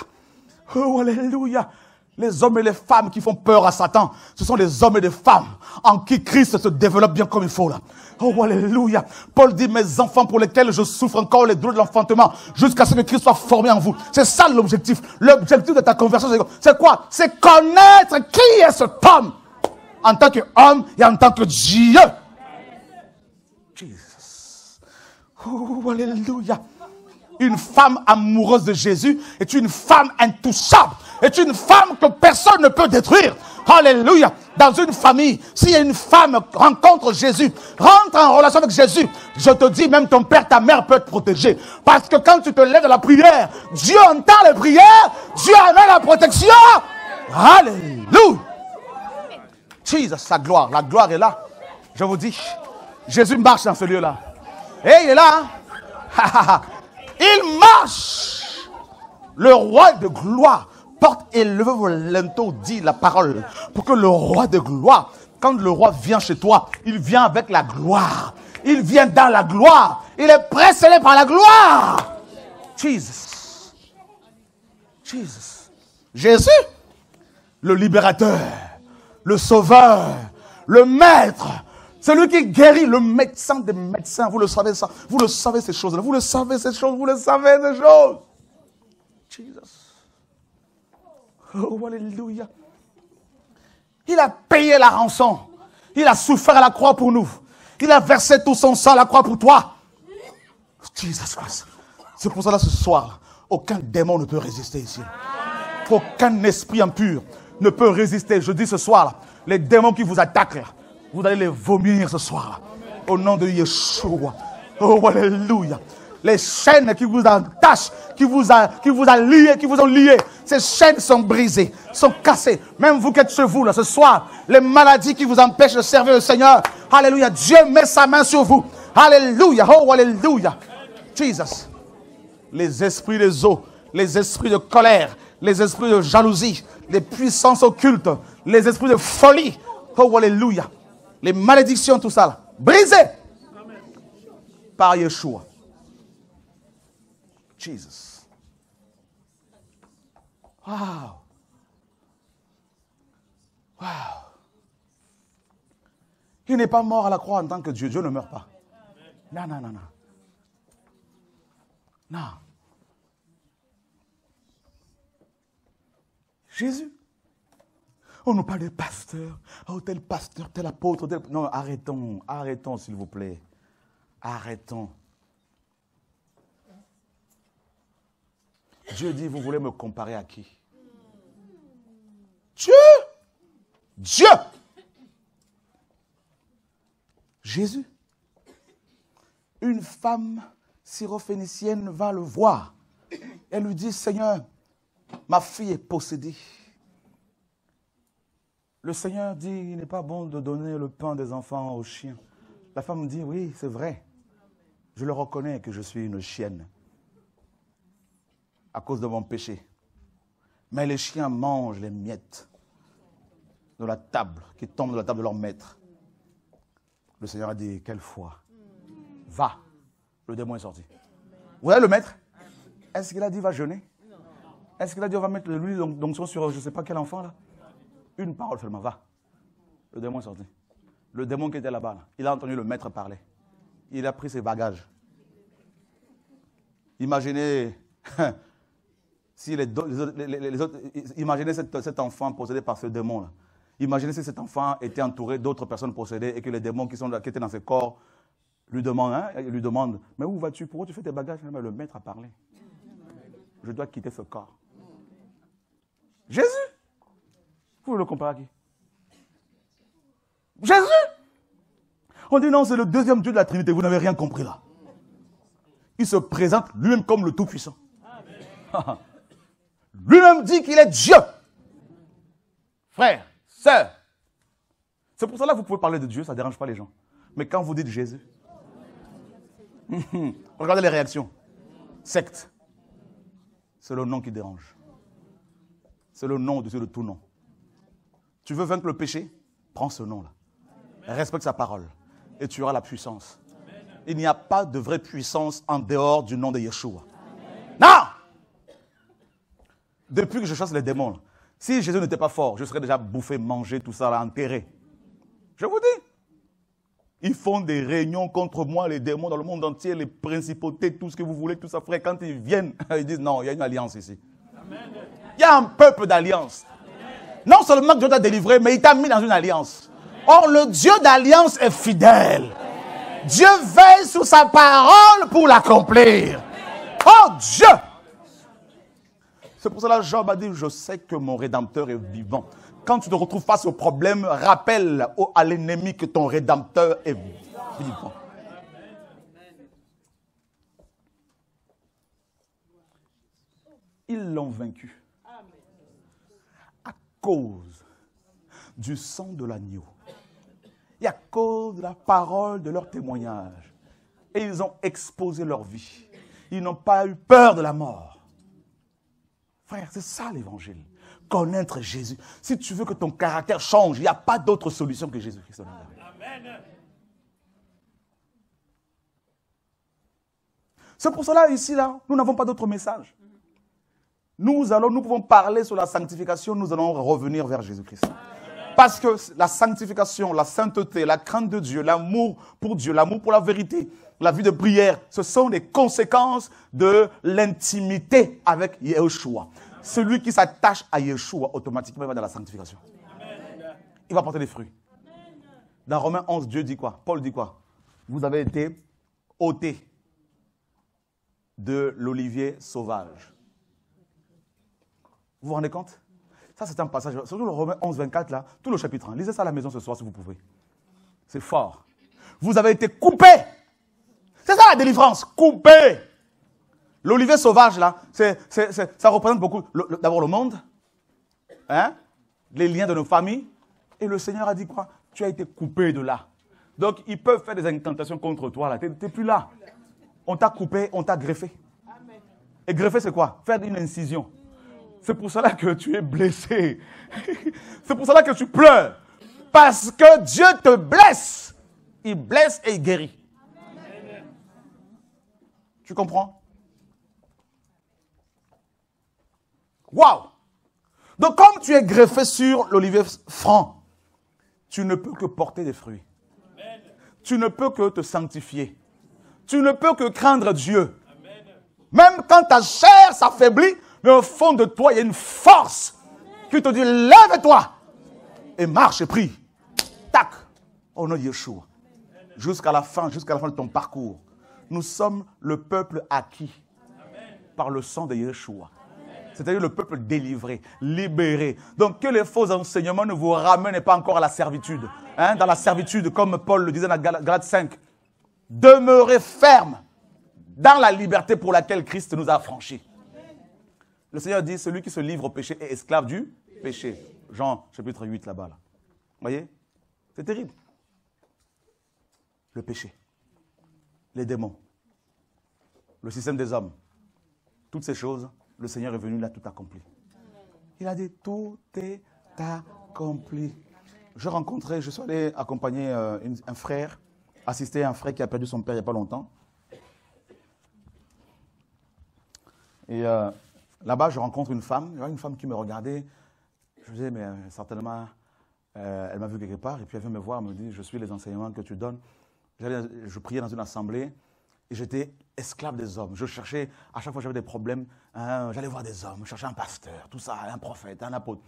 Oh, alléluia. Les hommes et les femmes qui font peur à Satan, ce sont les hommes et les femmes en qui Christ se développe bien comme il faut là. Oh, alléluia. Paul dit, mes enfants pour lesquels je souffre encore les douleurs de l'enfantement, jusqu'à ce que Christ soit formé en vous. C'est ça l'objectif. L'objectif de ta conversion, c'est quoi? C'est connaître qui est cet homme en tant qu'homme et en tant que Dieu. Jesus. Oh, alléluia. Une femme amoureuse de Jésus est une femme intouchable. Est une femme que personne ne peut détruire. Alléluia. Dans une famille, si une femme rencontre Jésus, rentre en relation avec Jésus, je te dis, même ton père, ta mère peut te protéger. Parce que quand tu te lèves de la prière, Dieu entend les prières, Dieu amène la protection. Alléluia. Jesus, sa gloire. La gloire est là. Je vous dis, Jésus marche dans ce lieu-là. Et il est là. Hein? Il marche. Le roi de gloire porte et levez vos linteaux, dit la parole. Pour que le roi de gloire, quand le roi vient chez toi, il vient avec la gloire. Il vient dans la gloire. Il est précédé par la gloire. Jesus. Jésus, le libérateur, le sauveur, le maître, celui qui guérit, le médecin des médecins. Vous le savez ça. Vous le savez ces choses-là. Vous le savez ces choses. Vous le savez ces choses. Jesus. Oh, alléluia. Il a payé la rançon. Il a souffert à la croix pour nous. Il a versé tout son sang à la croix pour toi. Jesus Christ. C'est pour cela ce soir, aucun démon ne peut résister ici. Aucun esprit impur ne peut résister. Je dis ce soir, les démons qui vous attaquent, vous allez les vomir ce soir. Au nom de Yeshua. Oh, alléluia. Les chaînes qui vous attachent, qui vous ont lié, ces chaînes sont brisées, sont cassées. Même vous qui êtes chez vous, là, ce soir, les maladies qui vous empêchent de servir le Seigneur. Alléluia. Dieu met sa main sur vous. Alléluia. Oh, alléluia. Jesus. Les esprits des eaux, les esprits de colère, les esprits de jalousie, les puissances occultes, les esprits de folie. Oh, alléluia. Les malédictions, tout ça, là, brisées par Yeshua. Jesus. Wow. Wow. Il n'est pas mort à la croix en tant que Dieu. Dieu ne meurt pas. Non, non, non, non. Non. Jésus. On nous parle de pasteur. Oh, tel pasteur, tel apôtre. Tel... Non, arrêtons. Arrêtons, s'il vous plaît. Arrêtons. Dieu dit, vous voulez me comparer à qui? Dieu. Dieu. Jésus. Une femme syrophénicienne va le voir. Elle lui dit, Seigneur, ma fille est possédée. Le Seigneur dit, il n'est pas bon de donner le pain des enfants aux chiens. La femme dit, oui, c'est vrai. Je le reconnais que je suis une chienne à cause de mon péché. Mais les chiens mangent les miettes de la table, qui tombent de la table de leur maître. Le Seigneur a dit, quelle foi. Va. Le démon est sorti. Vous voyez le maître? Est-ce qu'il a dit, va jeûner? Est-ce qu'il a dit, on va mettre l'huile d'onction sur je ne sais pas quel enfant là? Une parole seulement, va. Le démon est sorti. Le démon qui était là-bas, là, il a entendu le maître parler. Il a pris ses bagages. Imaginez, si les autres, imaginez cet enfant possédé par ce démon-là. Imaginez si cet enfant était entouré d'autres personnes possédées et que les démons qui étaient dans ses corps lui demandent, mais où vas-tu? Pourquoi tu fais tes bagages? Mais le maître a parlé. Je dois quitter ce corps. Jésus! Vous le comparez à qui? Jésus! On dit non, c'est le deuxième Dieu de la Trinité. Vous n'avez rien compris là. Il se présente lui-même comme le Tout-Puissant. Lui-même dit qu'il est Dieu. Frère, sœur. C'est pour cela que vous pouvez parler de Dieu, ça ne dérange pas les gens. Mais quand vous dites Jésus, regardez les réactions. Secte. C'est le nom qui dérange. C'est le nom au-dessus de tout nom. Tu veux vaincre le péché? Prends ce nom-là. Respecte sa parole. Et tu auras la puissance. Il n'y a pas de vraie puissance en dehors du nom de Yeshua. Non! Depuis que je chasse les démons, là, si Jésus n'était pas fort, je serais déjà bouffé, mangé, tout ça, là, enterré. Je vous dis. Ils font des réunions contre moi, les démons dans le monde entier, les principautés, tout ce que vous voulez, tout ça, frère. Quand ils viennent, ils disent non, il y a une alliance ici. Il y a un peuple d'alliance. Non seulement que Dieu t'a délivré, mais il t'a mis dans une alliance. Or, le Dieu d'alliance est fidèle. Dieu veille sur sa parole pour l'accomplir. Oh Dieu! C'est pour cela que Job a dit, je sais que mon Rédempteur est vivant. Quand tu te retrouves face au problème, rappelle à l'ennemi que ton Rédempteur est vivant. Ils l'ont vaincu. À cause du sang de l'agneau. Et à cause de la parole de leur témoignage. Et ils ont exposé leur vie. Ils n'ont pas eu peur de la mort. Frère, c'est ça l'évangile. Connaître Jésus. Si tu veux que ton caractère change, il n'y a pas d'autre solution que Jésus-Christ. Amen. C'est pour cela, ici, là, nous n'avons pas d'autre message. Nous pouvons parler sur la sanctification, nous allons revenir vers Jésus-Christ. Parce que la sanctification, la sainteté, la crainte de Dieu, l'amour pour Dieu, l'amour pour la vérité, la vie de prière, ce sont des conséquences de l'intimité avec Yeshua. Celui qui s'attache à Yeshua, automatiquement, va dans la sanctification. Il va porter des fruits. Dans Romains 11, Dieu dit quoi? Paul dit quoi? Vous avez été ôtés de l'olivier sauvage. Vous vous rendez compte? Ça, c'est un passage, surtout le Romains 11, 24, là, tout le chapitre 1. Lisez ça à la maison ce soir, si vous pouvez. C'est fort. Vous avez été coupés. C'est ça la délivrance. Coupés L'olivier sauvage, là, ça représente beaucoup, d'abord le monde, hein, les liens de nos familles. Et le Seigneur a dit quoi? Tu as été coupé de là. Donc, ils peuvent faire des incantations contre toi, là. Tu n'es plus là. On t'a coupé, on t'a greffé. Et greffer, c'est quoi? Faire une incision. C'est pour cela que tu es blessé. C'est pour cela que tu pleures. Parce que Dieu te blesse. Il blesse et il guérit. Tu comprends? Waouh! Donc, comme tu es greffé sur l'olivier franc, tu ne peux que porter des fruits. Tu ne peux que te sanctifier. Tu ne peux que craindre Dieu. Même quand ta chair s'affaiblit, mais au fond de toi, il y a une force qui te dit, lève-toi et marche et prie. Tac! Au nom de Yeshua. Jusqu'à la fin de ton parcours. Nous sommes le peuple acquis par le sang de Yeshua. C'est-à-dire le peuple délivré, libéré. Donc que les faux enseignements ne vous ramènent pas encore à la servitude. Hein, dans la servitude, comme Paul le disait dans Galates 5. Demeurez ferme dans la liberté pour laquelle Christ nous a affranchis. Le Seigneur dit, celui qui se livre au péché est esclave du péché. Jean chapitre 8 là-bas. Là. Vous voyez? C'est terrible. Le péché, les démons, le système des hommes, toutes ces choses, le Seigneur est venu, il a tout accompli. Il a dit, tout est accompli. Je suis allé accompagner un frère, assister à un frère qui a perdu son père il n'y a pas longtemps. Et là-bas, je rencontre une femme qui me regardait. Je disais, mais certainement, elle m'a vu quelque part. Et puis elle vient me voir, elle me dit, je suis les enseignements que tu donnes. Je priais dans une assemblée et j'étais esclave des hommes. Je cherchais, à chaque fois que j'avais des problèmes, j'allais voir des hommes, je cherchais un pasteur, tout ça, un prophète, un apôtre.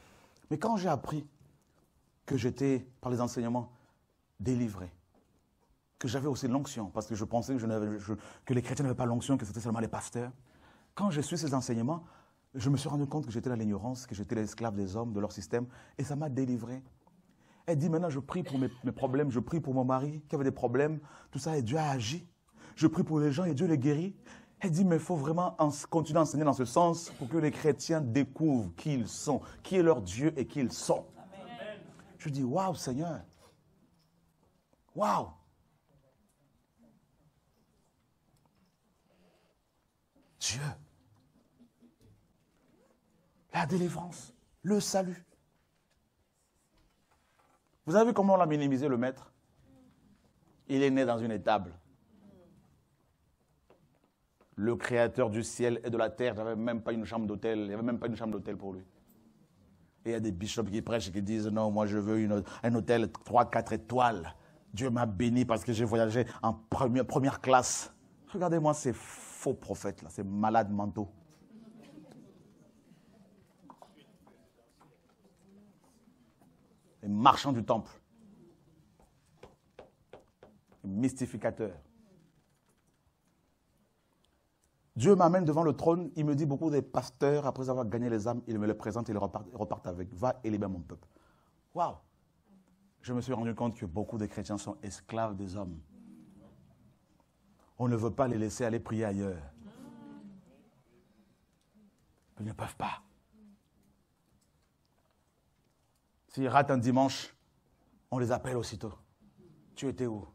Mais quand j'ai appris que j'étais, par les enseignements, délivré, que j'avais aussi l'onction, parce que je pensais que les chrétiens n'avaient pas l'onction, que c'était seulement les pasteurs. Quand j'ai su ces enseignements, je me suis rendu compte que j'étais dans l'ignorance, que j'étais l'esclave des hommes, de leur système, et ça m'a délivré. Elle dit, maintenant je prie pour mes problèmes, je prie pour mon mari qui avait des problèmes, tout ça, et Dieu a agi. Je prie pour les gens et Dieu les guérit. Elle dit, mais il faut vraiment continuer à enseigner dans ce sens pour que les chrétiens découvrent qui ils sont, qui est leur Dieu et qui ils sont. Amen. Je dis, waouh Seigneur, waouh. Dieu, la délivrance, le salut. Vous avez vu comment on l'a minimisé, le maître? Il est né dans une étable. Le créateur du ciel et de la terre n'avait même pas une chambre d'hôtel. Il n'y avait même pas une chambre d'hôtel pour lui. Et il y a des bishops qui prêchent et qui disent, non, moi je veux un hôtel 3-4 étoiles. Dieu m'a béni parce que j'ai voyagé en première classe. Regardez-moi ces faux prophètes, là, ces malades mentaux. Les marchands du temple. Les mystificateurs. Dieu m'amène devant le trône, il me dit beaucoup des pasteurs, après avoir gagné les âmes, il me les présente et ils repartent avec. Va et libère mon peuple. Waouh! Je me suis rendu compte que beaucoup de chrétiens sont esclaves des hommes. On ne veut pas les laisser aller prier ailleurs. Ils ne peuvent pas. S'ils ratent un dimanche, on les appelle aussitôt. Tu étais où?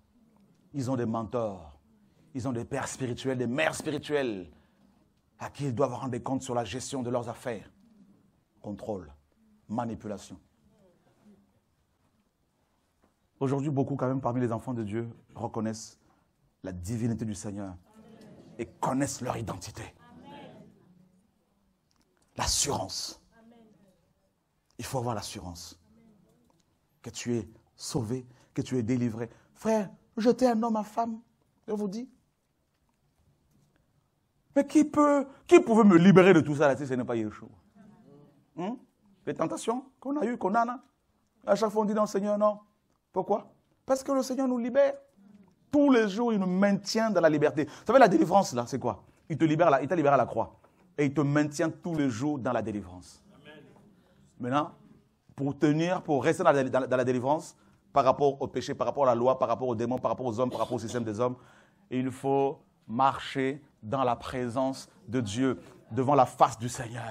Ils ont des mentors. Ils ont des pères spirituels, des mères spirituelles à qui ils doivent rendre des comptes sur la gestion de leurs affaires. Contrôle, manipulation. Aujourd'hui, beaucoup quand même parmi les enfants de Dieu reconnaissent la divinité du Seigneur et connaissent leur identité. L'assurance. Il faut avoir l'assurance que tu es sauvé, que tu es délivré. Frère, jetez un homme à femme, je vous dis. Mais qui pouvait me libérer de tout ça là, si ce n'est pas Yeshua? Les tentations qu'on a eues, qu'on a là. À chaque fois on dit non, Seigneur, non. Pourquoi? Parce que le Seigneur nous libère. Tous les jours, il nous maintient dans la liberté. Vous savez, la délivrance, là, c'est quoi? Il t'a libéré à la croix. Et il te maintient tous les jours dans la délivrance. Amen. Maintenant, pour rester dans la délivrance, par rapport au péché, par rapport à la loi, par rapport aux démons, par rapport aux hommes, par rapport au système des hommes, il faut marcher dans la présence de Dieu, devant la face du Seigneur.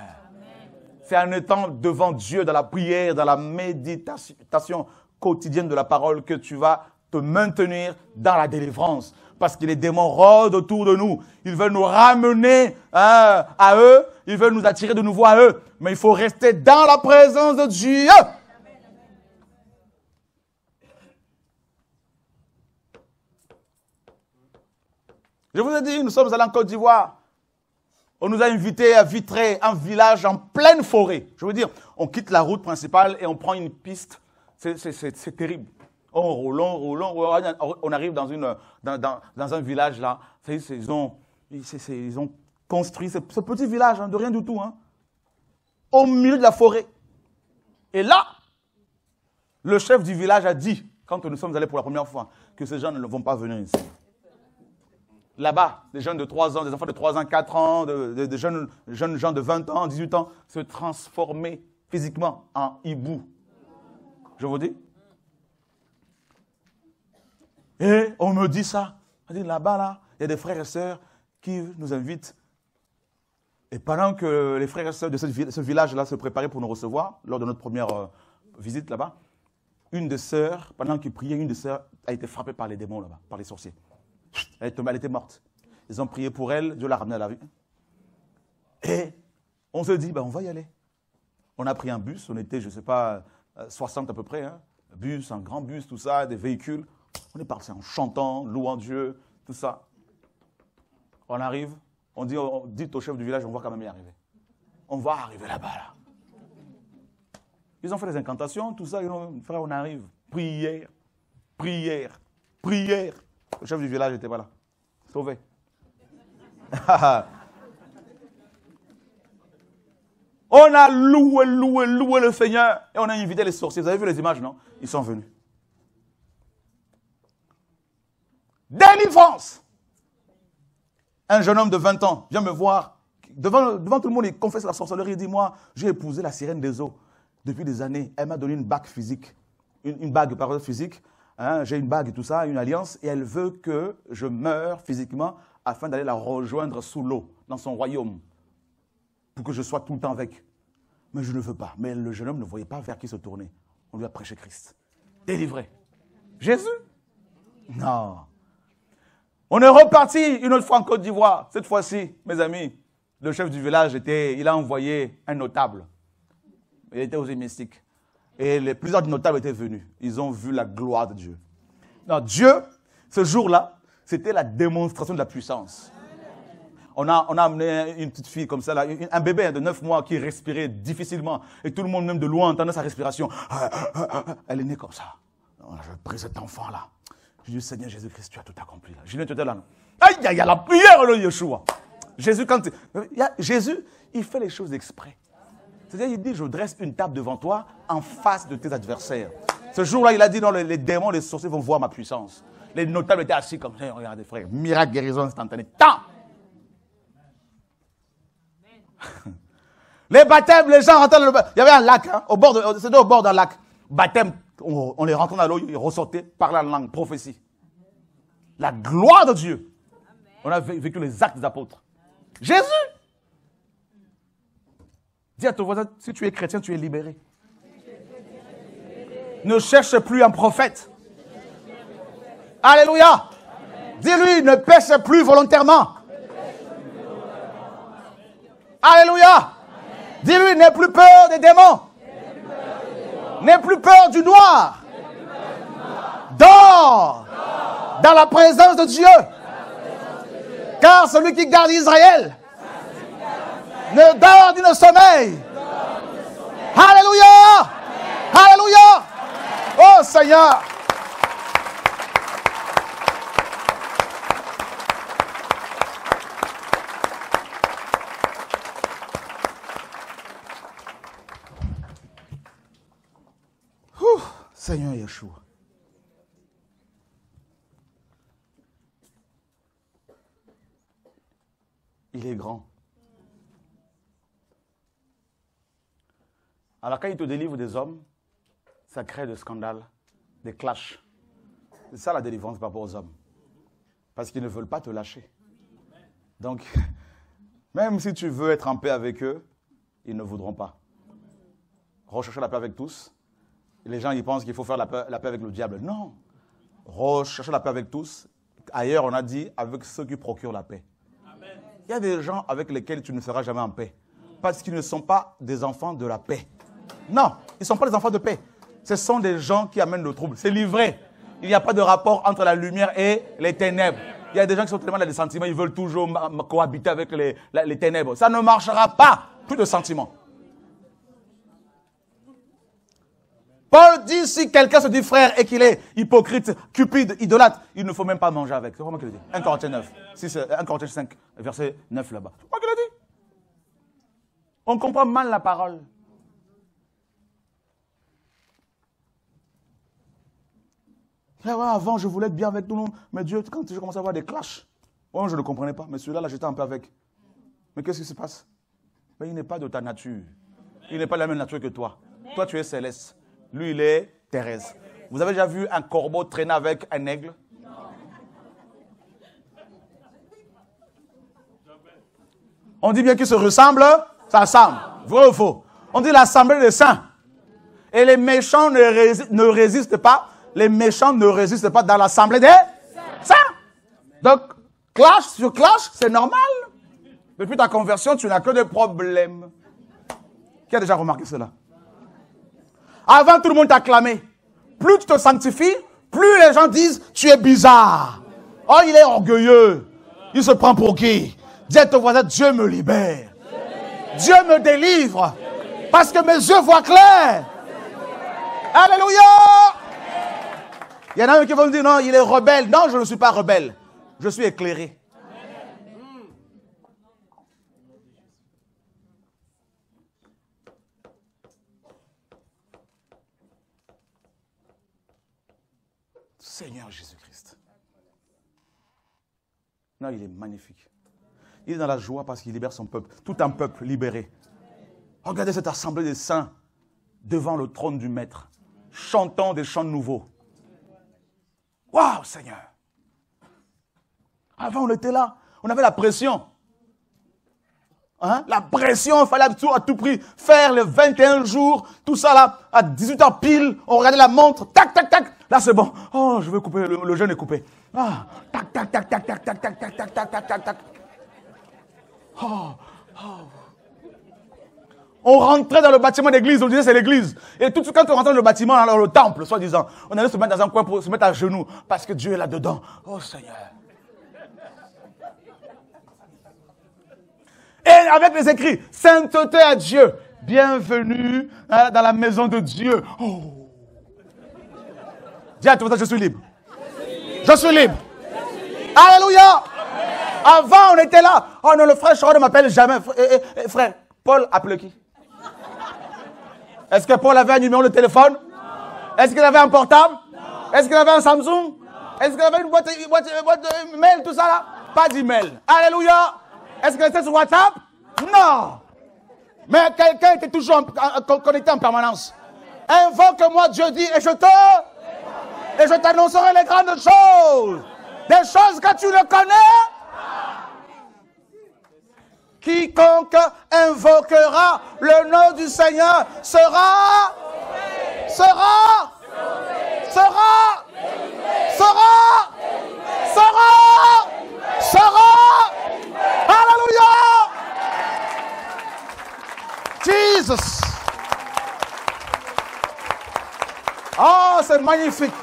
C'est en étant devant Dieu, dans la prière, dans la méditation quotidienne de la parole que tu vas te maintenir dans la délivrance. Parce que les démons rôdent autour de nous. Ils veulent nous ramener à eux. Ils veulent nous attirer de nouveau à eux. Mais il faut rester dans la présence de Dieu. Je vous ai dit, nous sommes allés en Côte d'Ivoire. On nous a invités à Vitré, un village en pleine forêt. Je veux dire, on quitte la route principale et on prend une piste. C'est terrible. On roule, on arrive dans un village là. Ils ont construit ce petit village de rien du tout. Au milieu de la forêt. Et là, le chef du village a dit, quand nous sommes allés pour la première fois, que ces gens ne vont pas venir ici. Là-bas, des jeunes de 3 ans, des enfants de 3 ans, 4 ans, des jeunes gens de 20 ans, 18 ans, se transformer physiquement en hibou. Je vous dis. Et on me dit ça. On dit là-bas, là, il y a des frères et sœurs qui nous invitent. Et pendant que les frères et sœurs de ce village-là se préparaient pour nous recevoir, lors de notre première visite là-bas, une des sœurs, pendant qu'ils priaient, une des sœurs a été frappée par les démons là-bas, par les sorciers. Elle était morte. Ils ont prié pour elle, Dieu l'a ramenée à la vie. Et on se dit, on va y aller. On a pris un bus, on était, je ne sais pas, 60 à peu près, bus, un grand bus, tout ça, des véhicules. On est parti en chantant, louant Dieu, tout ça. On arrive, on dit au chef du village, on va quand même y arriver. On va arriver là-bas, là. Ils ont fait des incantations, tout ça, frère, on arrive. Prière, prière, prière. Le chef du village n'était pas là. Sauvé. On a loué le Seigneur. Et on a invité les sorciers. Vous avez vu les images, non? Ils sont venus. Délivrance. Un jeune homme de 20 ans vient me voir. Devant tout le monde, il confesse la sorcellerie. Il dit, moi, j'ai épousé la sirène des eaux depuis des années. Elle m'a donné une bague physique. Une bague, par physique. J'ai une bague et tout ça, une alliance, et elle veut que je meure physiquement afin d'aller la rejoindre sous l'eau, dans son royaume, pour que je sois tout le temps avec. Mais je ne veux pas. Mais le jeune homme ne voyait pas vers qui se tourner. On lui a prêché Christ. Délivré. Jésus? Non. On est reparti une autre fois en Côte d'Ivoire. Cette fois-ci, mes amis, le chef du village, il a envoyé un notable. Il était aux hémistiques. Et plusieurs notables étaient venus. Ils ont vu la gloire de Dieu. Non, Dieu, ce jour-là, c'était la démonstration de la puissance. On a amené une petite fille comme ça, là, un bébé de 9 mois qui respirait difficilement. Et tout le monde, même de loin, entendait sa respiration. Elle est née comme ça. Je prie cet enfant-là. Je dis, Seigneur Jésus-Christ, tu as tout accompli. Là. Julien, tu étais là. Aïe, il y a la prière de Yeshua. Jésus, Jésus, il fait les choses exprès. C'est-à-dire, il dit, je dresse une table devant toi en face de tes adversaires. Ce jour-là, il a dit, non, les démons, les sorciers vont voir ma puissance. Les notables étaient assis comme ça, regardez frère, miracle, guérison instantanée. Tant! Les baptêmes, les gens rentraient dans le baptême. Il y avait un lac, c'était au bord d'un lac. Baptême, on les rentrait dans l'eau, ils ressortaient par la langue, prophétie. La gloire de Dieu. On a vécu les actes des apôtres. Jésus! Dis à ton voisin, si tu es chrétien, tu es libéré. Ne cherche plus un prophète. Alléluia. Dis-lui, ne pêche plus volontairement. Alléluia. Dis-lui, n'aie plus peur des démons. N'aie plus peur du noir. Dors dans la présence de Dieu. Car celui qui garde Israël ne dort ni ne sommeille. Alléluia. Alléluia. Oh Seigneur. Seigneur Yeshua. Il est grand. Alors quand il te délivre des hommes, ça crée des scandales, des clashs. C'est ça la délivrance par rapport aux hommes. Parce qu'ils ne veulent pas te lâcher. Donc, même si tu veux être en paix avec eux, ils ne voudront pas. Rechercher la paix avec tous. Et les gens, ils pensent qu'il faut faire la paix avec le diable. Non. Rechercher la paix avec tous. Ailleurs, on a dit avec ceux qui procurent la paix. Amen. Il y a des gens avec lesquels tu ne seras jamais en paix. Parce qu'ils ne sont pas des enfants de la paix. Non, ils ne sont pas des enfants de paix. Ce sont des gens qui amènent le trouble. C'est livré. Il n'y a pas de rapport entre la lumière et les ténèbres. Il y a des gens qui sont tellement dans des sentiments, ils veulent toujours cohabiter avec les ténèbres. Ça ne marchera pas. Plus de sentiments. Paul dit, si quelqu'un se dit frère et qu'il est hypocrite, cupide, idolâtre, il ne faut même pas manger avec. C'est vraiment qu'il a dit. 1 Corinthiens 9. 1 Corinthiens 5, verset 9 là-bas. C'est moi qui l'a dit. On comprend mal la parole. Là, ouais, avant, je voulais être bien avec tout le monde. Mais Dieu, quand je commence à avoir des clashs, moi, je ne comprenais pas. Mais celui-là, là, j'étais un peu avec. Mais qu'est-ce qui se passe? Mais il n'est pas de ta nature. Il n'est pas de la même nature que toi. Toi, tu es céleste. Lui, il est Thérèse. Vous avez déjà vu un corbeau traîner avec un aigle? On dit bien qu'ils se ressemblent, ça ressemble. Vrai ou faux? On dit l'assemblée des saints. Et les méchants ne résistent pas. Les méchants ne résistent pas dans l'assemblée des saints. Donc, clash sur clash, c'est normal. Depuis ta conversion, tu n'as que des problèmes. Qui a déjà remarqué cela? Avant, tout le monde t'acclamait. Plus tu te sanctifies, plus les gens disent, tu es bizarre. Oh, il est orgueilleux. Il se prend pour qui? Dis à ton voisin, Dieu me libère. Dieu me délivre. Parce que mes yeux voient clair. Alléluia. Il y en a un qui vont me dire, non, il est rebelle. Non, je ne suis pas rebelle. Je suis éclairé. Seigneur Jésus-Christ. Non, il est magnifique. Il est dans la joie parce qu'il libère son peuple. Tout un peuple libéré. Regardez cette assemblée des saints devant le trône du Maître, chantant des chants nouveaux. Waouh, Seigneur. Avant, on était là. On avait la pression. Hein? La pression, il fallait à tout prix faire les 21 jours, tout ça là, à 18h pile, on regardait la montre, tac, tac, tac. Là, c'est bon. Oh, je vais couper, le jeûne est coupé. Ah, tac, tac, tac, tac, tac, tac, tac, tac, tac, tac, tac, tac, tac. Oh, oh. On rentrait dans le bâtiment d'église, on disait c'est l'église. Et tout de suite, quand on rentrait dans le bâtiment, alors le temple, soi-disant, on allait se mettre dans un coin pour se mettre à genoux, parce que Dieu est là-dedans. Oh, Seigneur. Et avec les écrits, sainteté à Dieu, bienvenue dans la maison de Dieu. Oh. Dis à toi, je suis libre. Je suis libre. Alléluia. Avant, on était là. Oh non, le frère Charon ne m'appelle jamais. Frère, Paul appelle qui? Est-ce que Paul avait un numéro de téléphone? Est-ce qu'il avait un portable? Est-ce qu'il avait un Samsung? Est-ce qu'il avait une boîte mail, tout ça là? Pas d'email. Alléluia. Est-ce qu'il était sur WhatsApp? Non. Mais quelqu'un était toujours connecté en permanence. Invoque-moi, Dieu dit, et je t'annoncerai les grandes choses. Des choses que tu ne connais. Quiconque invoquera le nom du Seigneur sera. Alléluia. Jesus. Oh, c'est magnifique.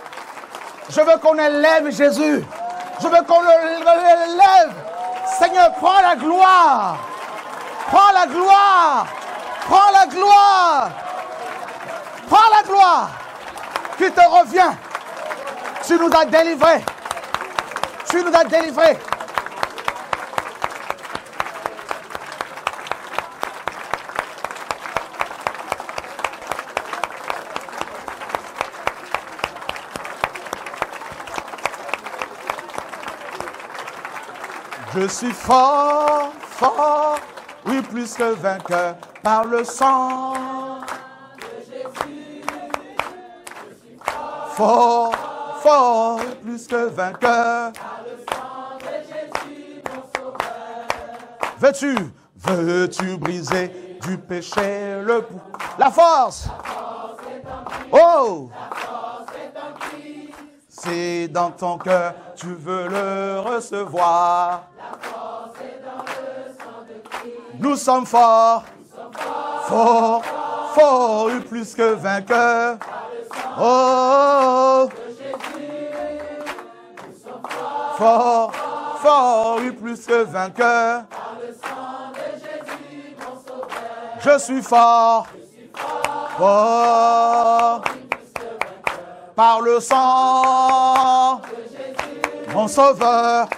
Je veux qu'on élève Jésus. Je veux qu'on l'élève. Seigneur, prends la gloire. Prends la gloire. Prends la gloire. Prends la gloire qui te revient. Tu nous as délivrés. Tu nous as délivrés. Je suis fort, fort, oui, plus que vainqueur par le sang de Jésus. Je suis fort, fort, plus que vainqueur par le sang de Jésus, mon sauveur. Veux-tu briser du péché le pouls? La force. Oh! C'est dans ton cœur, tu veux le recevoir. Nous sommes forts, forts, forts, plus que vainqueurs. Oh! Fort, fort, plus que vainqueur. Je suis fort, fort, par le sang, mon sauveur,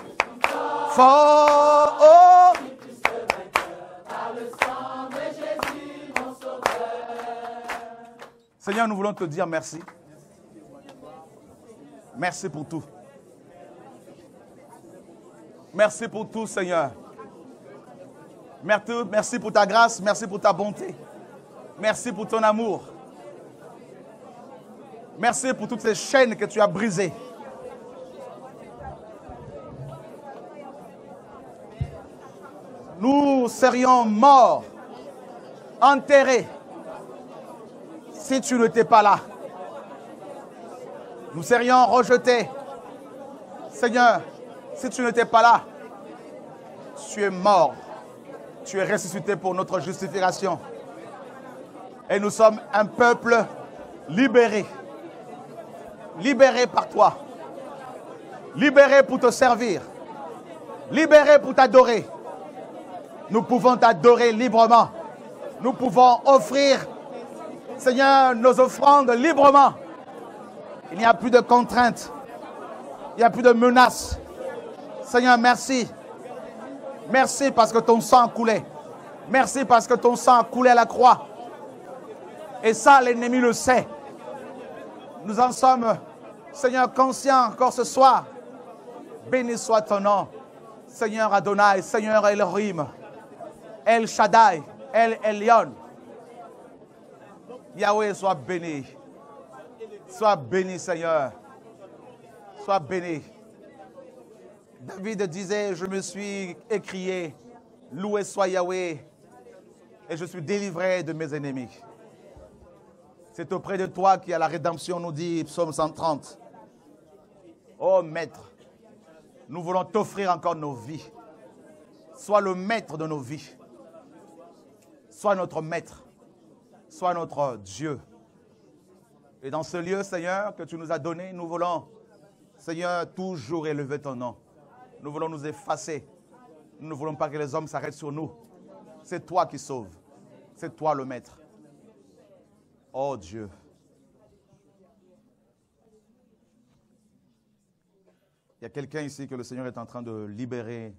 fort, oh. Seigneur, nous voulons te dire merci. Merci pour tout. Merci pour tout, Seigneur. Merci pour ta grâce, merci pour ta bonté. Merci pour ton amour. Merci pour toutes ces chaînes que tu as brisées. Nous serions morts, enterrés, si tu n'étais pas là. Nous serions rejetés. Seigneur, si tu n'étais pas là, tu es mort. Tu es ressuscité pour notre justification. Et nous sommes un peuple libéré. Libéré par toi. Libéré pour te servir. Libéré pour t'adorer. Nous pouvons t'adorer librement. Nous pouvons offrir, Seigneur, nos offrandes librement. Il n'y a plus de contraintes. Il n'y a plus de menaces. Seigneur, merci. Merci parce que ton sang a coulé. Merci parce que ton sang a coulé à la croix. Et ça, l'ennemi le sait. Nous en sommes, Seigneur, conscients encore ce soir. Béni soit ton nom, Seigneur Adonai, Seigneur Elohim, El Shaddai, El Elyon. Yahweh, sois béni. Sois béni, Seigneur. Sois béni. David disait, je me suis écrié, loué soit Yahweh, et je suis délivré de mes ennemis. C'est auprès de toi qu'il y a la rédemption, nous dit Psaume 130. Oh Maître, nous voulons t'offrir encore nos vies. Sois le maître de nos vies. Sois notre maître. Sois notre Dieu. Et dans ce lieu, Seigneur, que tu nous as donné, nous voulons, Seigneur, toujours élever ton nom. Nous voulons nous effacer. Nous ne voulons pas que les hommes s'arrêtent sur nous. C'est toi qui sauves. C'est toi le maître. Oh Dieu. Il y a quelqu'un ici que le Seigneur est en train de libérer.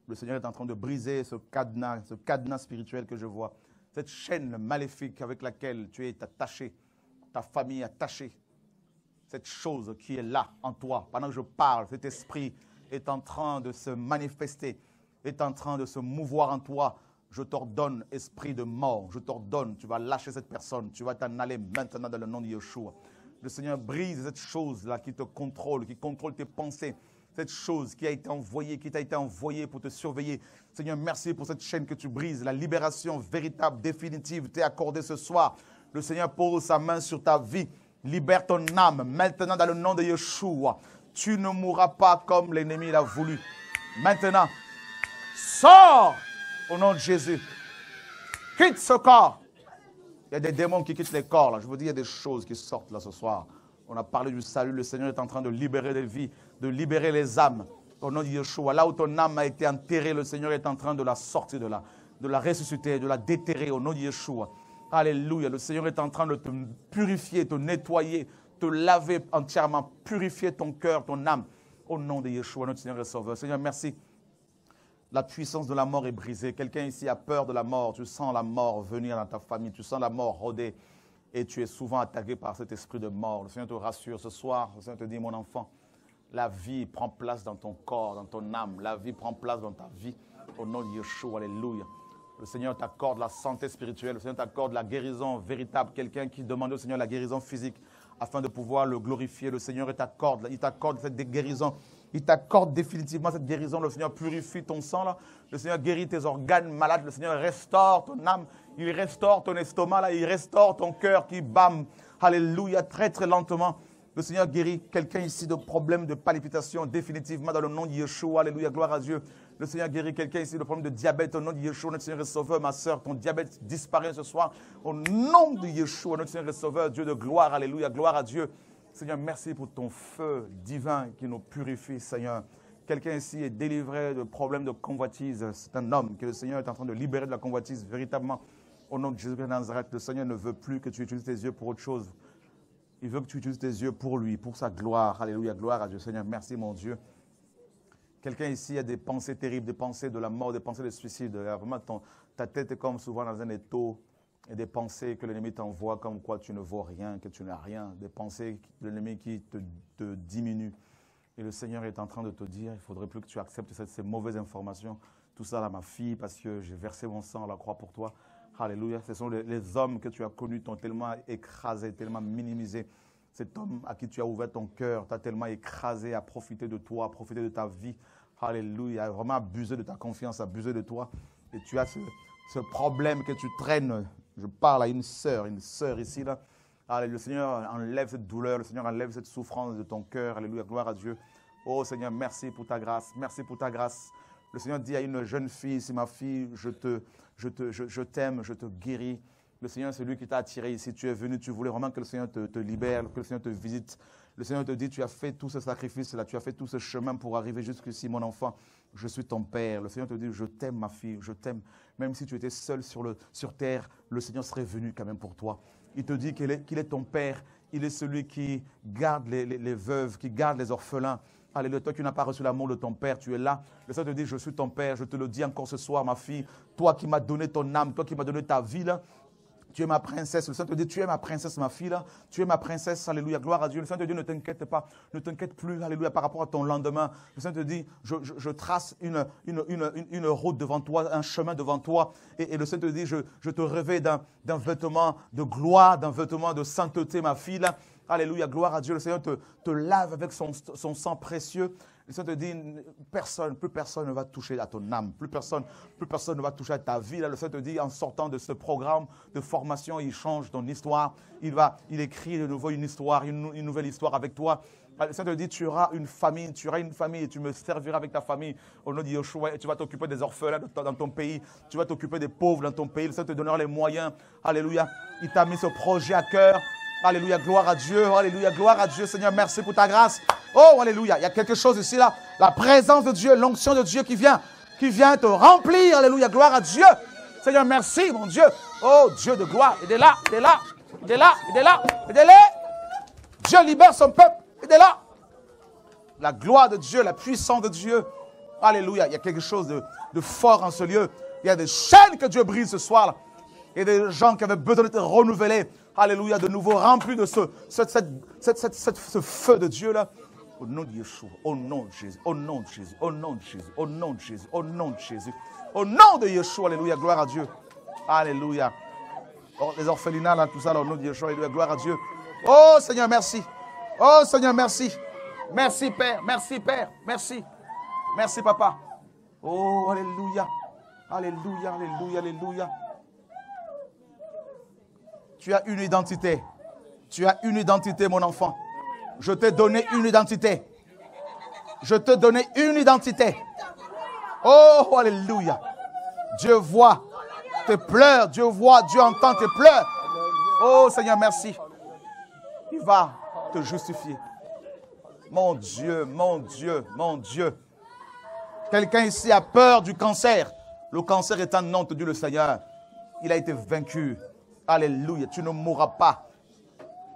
Le Seigneur est en train de briser ce cadenas spirituel que je vois. Cette chaîne maléfique avec laquelle tu es attaché, ta famille attachée. Cette chose qui est là en toi. Pendant que je parle, cet esprit est en train de se manifester, est en train de se mouvoir en toi. Je t'ordonne, esprit de mort, je t'ordonne, tu vas lâcher cette personne, tu vas t'en aller maintenant dans le nom de Yeshua. Le Seigneur brise cette chose-là qui te contrôle, qui contrôle tes pensées, cette chose qui a été envoyée, qui t'a été envoyée pour te surveiller. Seigneur, merci pour cette chaîne que tu brises, la libération véritable, définitive t'est accordée ce soir. Le Seigneur pose sa main sur ta vie, libère ton âme maintenant dans le nom de Yeshua. Tu ne mourras pas comme l'ennemi l'a voulu. Maintenant, sors au nom de Jésus. Quitte ce corps. Il y a des démons qui quittent les corps. Là. Je vous dis, il y a des choses qui sortent là ce soir. On a parlé du salut. Le Seigneur est en train de libérer des vies, de libérer les âmes. Au nom de Yeshua. Là où ton âme a été enterrée, le Seigneur est en train de la sortir de là, de la ressusciter, de la déterrer au nom de Yeshua. Alléluia. Le Seigneur est en train de te purifier, te nettoyer, te laver entièrement, purifier ton cœur, ton âme. Au nom de Yeshua, notre Seigneur et Sauveur. Seigneur, merci. La puissance de la mort est brisée. Quelqu'un ici a peur de la mort. Tu sens la mort venir dans ta famille. Tu sens la mort rôder. Et tu es souvent attaqué par cet esprit de mort. Le Seigneur te rassure ce soir. Le Seigneur te dit, mon enfant, la vie prend place dans ton corps, dans ton âme. La vie prend place dans ta vie. Au nom de Yeshua, alléluia. Le Seigneur t'accorde la santé spirituelle. Le Seigneur t'accorde la guérison véritable. Quelqu'un qui demande au Seigneur la guérison physique afin de pouvoir le glorifier. Le Seigneur il t'accorde cette guérison Il t'accorde définitivement cette guérison. Le Seigneur purifie ton sang, là. Le Seigneur guérit tes organes malades. Le Seigneur restaure ton âme. Il restaure ton estomac, là. Il restaure ton cœur qui bam. Alléluia, très très lentement. Le Seigneur guérit quelqu'un ici de problèmes de palpitation définitivement dans le nom de Yeshua. Alléluia, gloire à Dieu. Le Seigneur guérit quelqu'un ici de problème de diabète au nom de Yeshua. Notre Seigneur est sauveur, ma soeur. Ton diabète disparaît ce soir. Au nom de Yeshua, notre Seigneur est sauveur, Dieu de gloire. Alléluia, gloire à Dieu. Seigneur, merci pour ton feu divin qui nous purifie, Seigneur. Quelqu'un ici est délivré de problèmes de convoitise. C'est un homme que le Seigneur est en train de libérer de la convoitise. Véritablement, au nom de Jésus de Nazareth, le Seigneur ne veut plus que tu utilises tes yeux pour autre chose. Il veut que tu utilises tes yeux pour lui, pour sa gloire. Alléluia, gloire à Dieu. Seigneur, merci mon Dieu. Quelqu'un ici a des pensées terribles, des pensées de la mort, des pensées de suicide. Vraiment, ta tête est comme souvent dans un étau. Et des pensées que l'ennemi t'envoie comme quoi tu ne vaux rien, que tu n'as rien. Des pensées de l'ennemi qui te diminuent. Et le Seigneur est en train de te dire, il ne faudrait plus que tu acceptes ces mauvaises informations. Tout ça là, ma fille, parce que j'ai versé mon sang à la croix pour toi. Alléluia. Ce sont les hommes que tu as connus, t'ont tellement écrasé, tellement minimisé. Cet homme à qui tu as ouvert ton cœur, t'a tellement écrasé, à profiter de toi, à profiter de ta vie. Alléluia. Vraiment abusé de ta confiance, abusé de toi. Et tu as ce problème que tu traînes. Je parle à une sœur ici, là. Alléluia. Le Seigneur enlève cette douleur, le Seigneur enlève cette souffrance de ton cœur. Alléluia, gloire à Dieu. Oh Seigneur, merci pour ta grâce, merci pour ta grâce. Le Seigneur dit à une jeune fille, c'est ma fille, je t'aime, je te guéris. Le Seigneur, c'est lui qui t'a attiré ici. Tu es venu, tu voulais vraiment que le Seigneur te libère, que le Seigneur te visite. Le Seigneur te dit, tu as fait tout ce sacrifice-là, tu as fait tout ce chemin pour arriver jusqu'ici, mon enfant. Je suis ton Père. Le Seigneur te dit, je t'aime, ma fille, je t'aime. Même si tu étais seul sur terre, le Seigneur serait venu quand même pour toi. Il te dit qu'il est ton Père. Il est celui qui garde les veuves, qui garde les orphelins. Alléluia, toi qui n'as pas reçu l'amour de ton Père, tu es là. Le Seigneur te dit, je suis ton Père. Je te le dis encore ce soir, ma fille. Toi qui m'as donné ton âme, toi qui m'as donné ta vie, là. Tu es ma princesse. Le Seigneur te dit, tu es ma princesse, ma fille, là. Tu es ma princesse. Alléluia, gloire à Dieu. Le Seigneur te dit, ne t'inquiète pas. Ne t'inquiète plus, alléluia, par rapport à ton lendemain. Le Seigneur te dit, je trace une route devant toi, un chemin devant toi. Et le Seigneur te dit, je te revêts d'un vêtement de gloire, d'un vêtement de sainteté, ma fille, là. Alléluia, gloire à Dieu. Le Seigneur te lave avec son sang précieux. Le Seigneur te dit, plus personne ne va toucher à ton âme. Plus personne ne va toucher à ta vie. Là, le Seigneur te dit, en sortant de ce programme de formation, il change ton histoire. Il écrit de nouveau une histoire, une nouvelle histoire avec toi. Le Seigneur te dit, tu auras une famille et tu me serviras avec ta famille. Au nom de Yeshua, et tu vas t'occuper des orphelins dans ton pays. Tu vas t'occuper des pauvres dans ton pays. Le Seigneur te donnera les moyens. Alléluia. Il t'a mis ce projet à cœur. Alléluia, gloire à Dieu. Alléluia, gloire à Dieu. Seigneur, merci pour ta grâce. Oh, alléluia. Il y a quelque chose ici, là. La présence de Dieu, l'onction de Dieu qui vient te remplir. Alléluia, gloire à Dieu. Seigneur, merci, mon Dieu. Oh, Dieu de gloire. Il est là, il est là, il est là, il est là, il est là. Dieu libère son peuple. Il est là. La gloire de Dieu, la puissance de Dieu. Alléluia. Il y a quelque chose de fort en ce lieu. Il y a des chaînes que Dieu brise ce soir, là. Il y a des gens qui avaient besoin d'être renouvelés. Alléluia, de nouveau remplis de ce feu de Dieu-là. Au nom de Yeshua, au nom de Jésus, au nom de Jésus, au nom de Jésus, au nom de Jésus, au nom de Jésus. Au nom de Yeshua, alléluia, gloire à Dieu. Alléluia. Les orphelinats, là, tout ça, là, au nom de Yeshua, alléluia, gloire à Dieu. Oh Seigneur, merci. Oh Seigneur, merci. Merci Père, merci Père, merci. Merci Papa. Oh, alléluia. Alléluia, alléluia, alléluia. Tu as une identité. Tu as une identité, mon enfant. Je t'ai donné une identité. Je t'ai donné une identité. Oh, alléluia. Dieu voit tes pleurs. Dieu voit, Dieu entend tes pleurs. Oh, Seigneur, merci. Il va te justifier. Mon Dieu, mon Dieu, mon Dieu. Quelqu'un ici a peur du cancer. Le cancer est un nom, te dit le Seigneur. Il a été vaincu. Alléluia. Tu ne mourras pas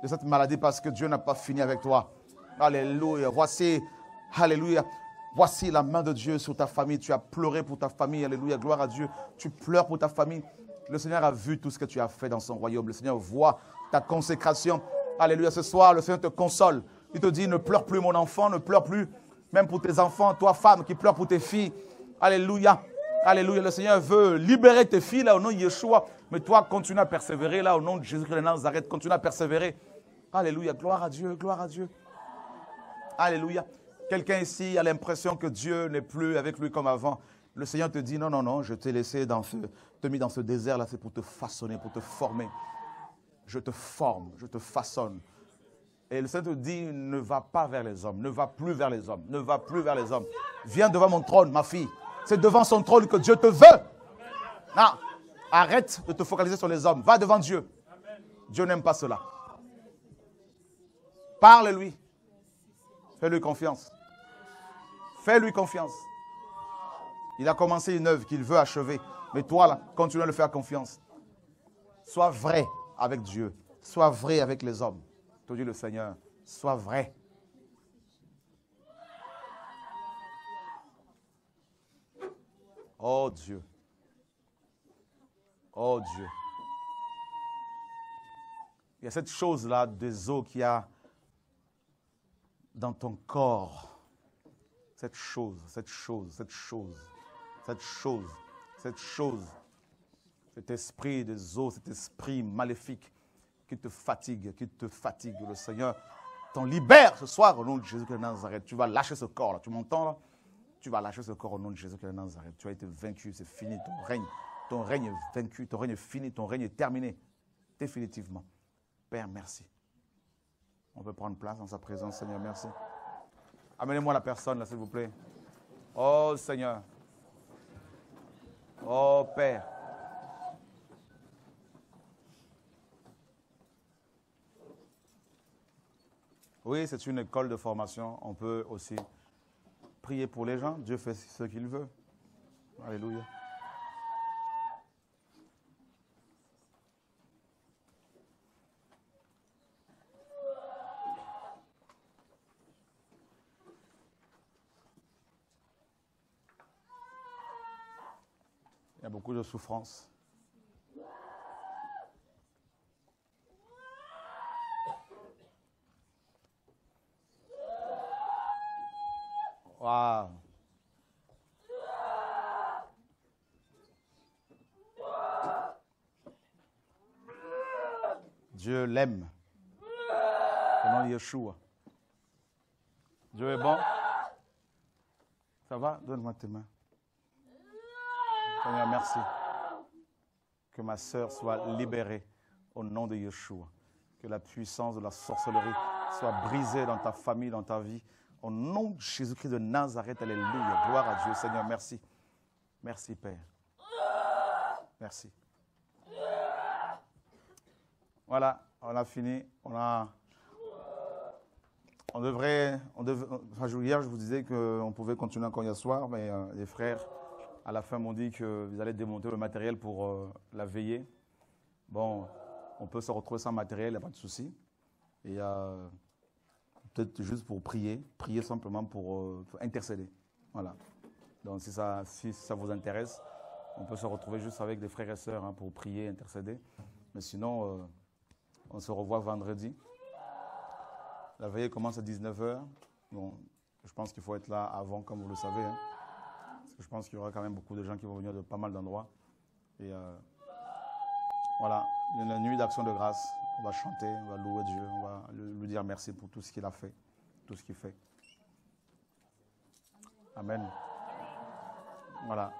de cette maladie parce que Dieu n'a pas fini avec toi. Alléluia. Voici, alléluia. Voici la main de Dieu sur ta famille. Tu as pleuré pour ta famille. Alléluia. Gloire à Dieu. Tu pleures pour ta famille. Le Seigneur a vu tout ce que tu as fait dans son royaume. Le Seigneur voit ta consécration. Alléluia. Ce soir, le Seigneur te console. Il te dit, ne pleure plus mon enfant, ne pleure plus. Même pour tes enfants, toi femme qui pleure pour tes filles. Alléluia. Alléluia. Le Seigneur veut libérer tes filles là au nom de Yeshua. Mais toi, continue à persévérer là au nom de Jésus-Christ de Nazareth. Continue à persévérer. Alléluia. Gloire à Dieu. Gloire à Dieu. Alléluia. Quelqu'un ici a l'impression que Dieu n'est plus avec lui comme avant. Le Seigneur te dit, non, non, non, je t'ai laissé te mis dans ce désert-là, c'est pour te façonner, pour te former. Je te forme, je te façonne. Et le Seigneur te dit, ne va pas vers les hommes, ne va plus vers les hommes, ne va plus vers les hommes. Viens devant mon trône, ma fille. C'est devant son trône que Dieu te veut. Non, arrête de te focaliser sur les hommes. Va devant Dieu. Dieu n'aime pas cela. Parle-lui. Fais-lui confiance. Fais-lui confiance. Il a commencé une œuvre qu'il veut achever. Mais toi, là, continue à le faire confiance. Sois vrai avec Dieu. Sois vrai avec les hommes. Te dit le Seigneur, sois vrai. Oh Dieu. Oh Dieu. Il y a cette chose-là des eaux qu'il y a dans ton corps. Cette chose, cette chose, cette chose, cette chose, cette chose. Cet esprit des eaux, cet esprit maléfique qui te fatigue, le Seigneur t'en libère ce soir au nom de Jésus de Nazareth. Tu vas lâcher ce corps-là, tu m'entends là? Tu vas lâcher ce corps au nom de Jésus de Nazareth. Tu as été vaincu, c'est fini, ton règne est vaincu, ton règne est fini, ton règne est terminé, définitivement. Père, merci. On peut prendre place dans sa présence, Seigneur, merci. Amenez-moi la personne là, s'il vous plaît. Oh Seigneur. Oh Père. Oui, c'est une école de formation. On peut aussi prier pour les gens. Dieu fait ce qu'il veut. Alléluia. Il y a beaucoup de souffrance. Wow. Dieu l'aime. Au nom de Yeshua. Dieu est bon. Ça va? Donne-moi tes mains. Seigneur, merci. Que ma sœur soit libérée au nom de Yeshua. Que la puissance de la sorcellerie soit brisée dans ta famille, dans ta vie. Au nom de Jésus-Christ de Nazareth, alléluia. Gloire à Dieu, Seigneur, merci. Merci, Père. Merci. Voilà, on a fini. Hier, je vous disais qu'on pouvait continuer encore hier soir, mais les frères, à la fin, m'ont dit qu'ils allaient démonter le matériel pour la veillée. Bon, on peut se retrouver sans matériel, il n'y a pas de souci. Et peut-être juste pour prier simplement pour intercéder. Voilà. Donc si ça vous intéresse, on peut se retrouver juste avec des frères et sœurs pour prier, intercéder. Mais sinon, on se revoit vendredi. La veillée commence à 19h. Bon, je pense qu'il faut être là avant, comme vous le savez. Parce que je pense qu'il y aura quand même beaucoup de gens qui vont venir de pas mal d'endroits. Et voilà, la nuit d'action de grâce. On va chanter, on va louer Dieu, on va lui dire merci pour tout ce qu'il a fait, tout ce qu'il fait. Amen. Voilà.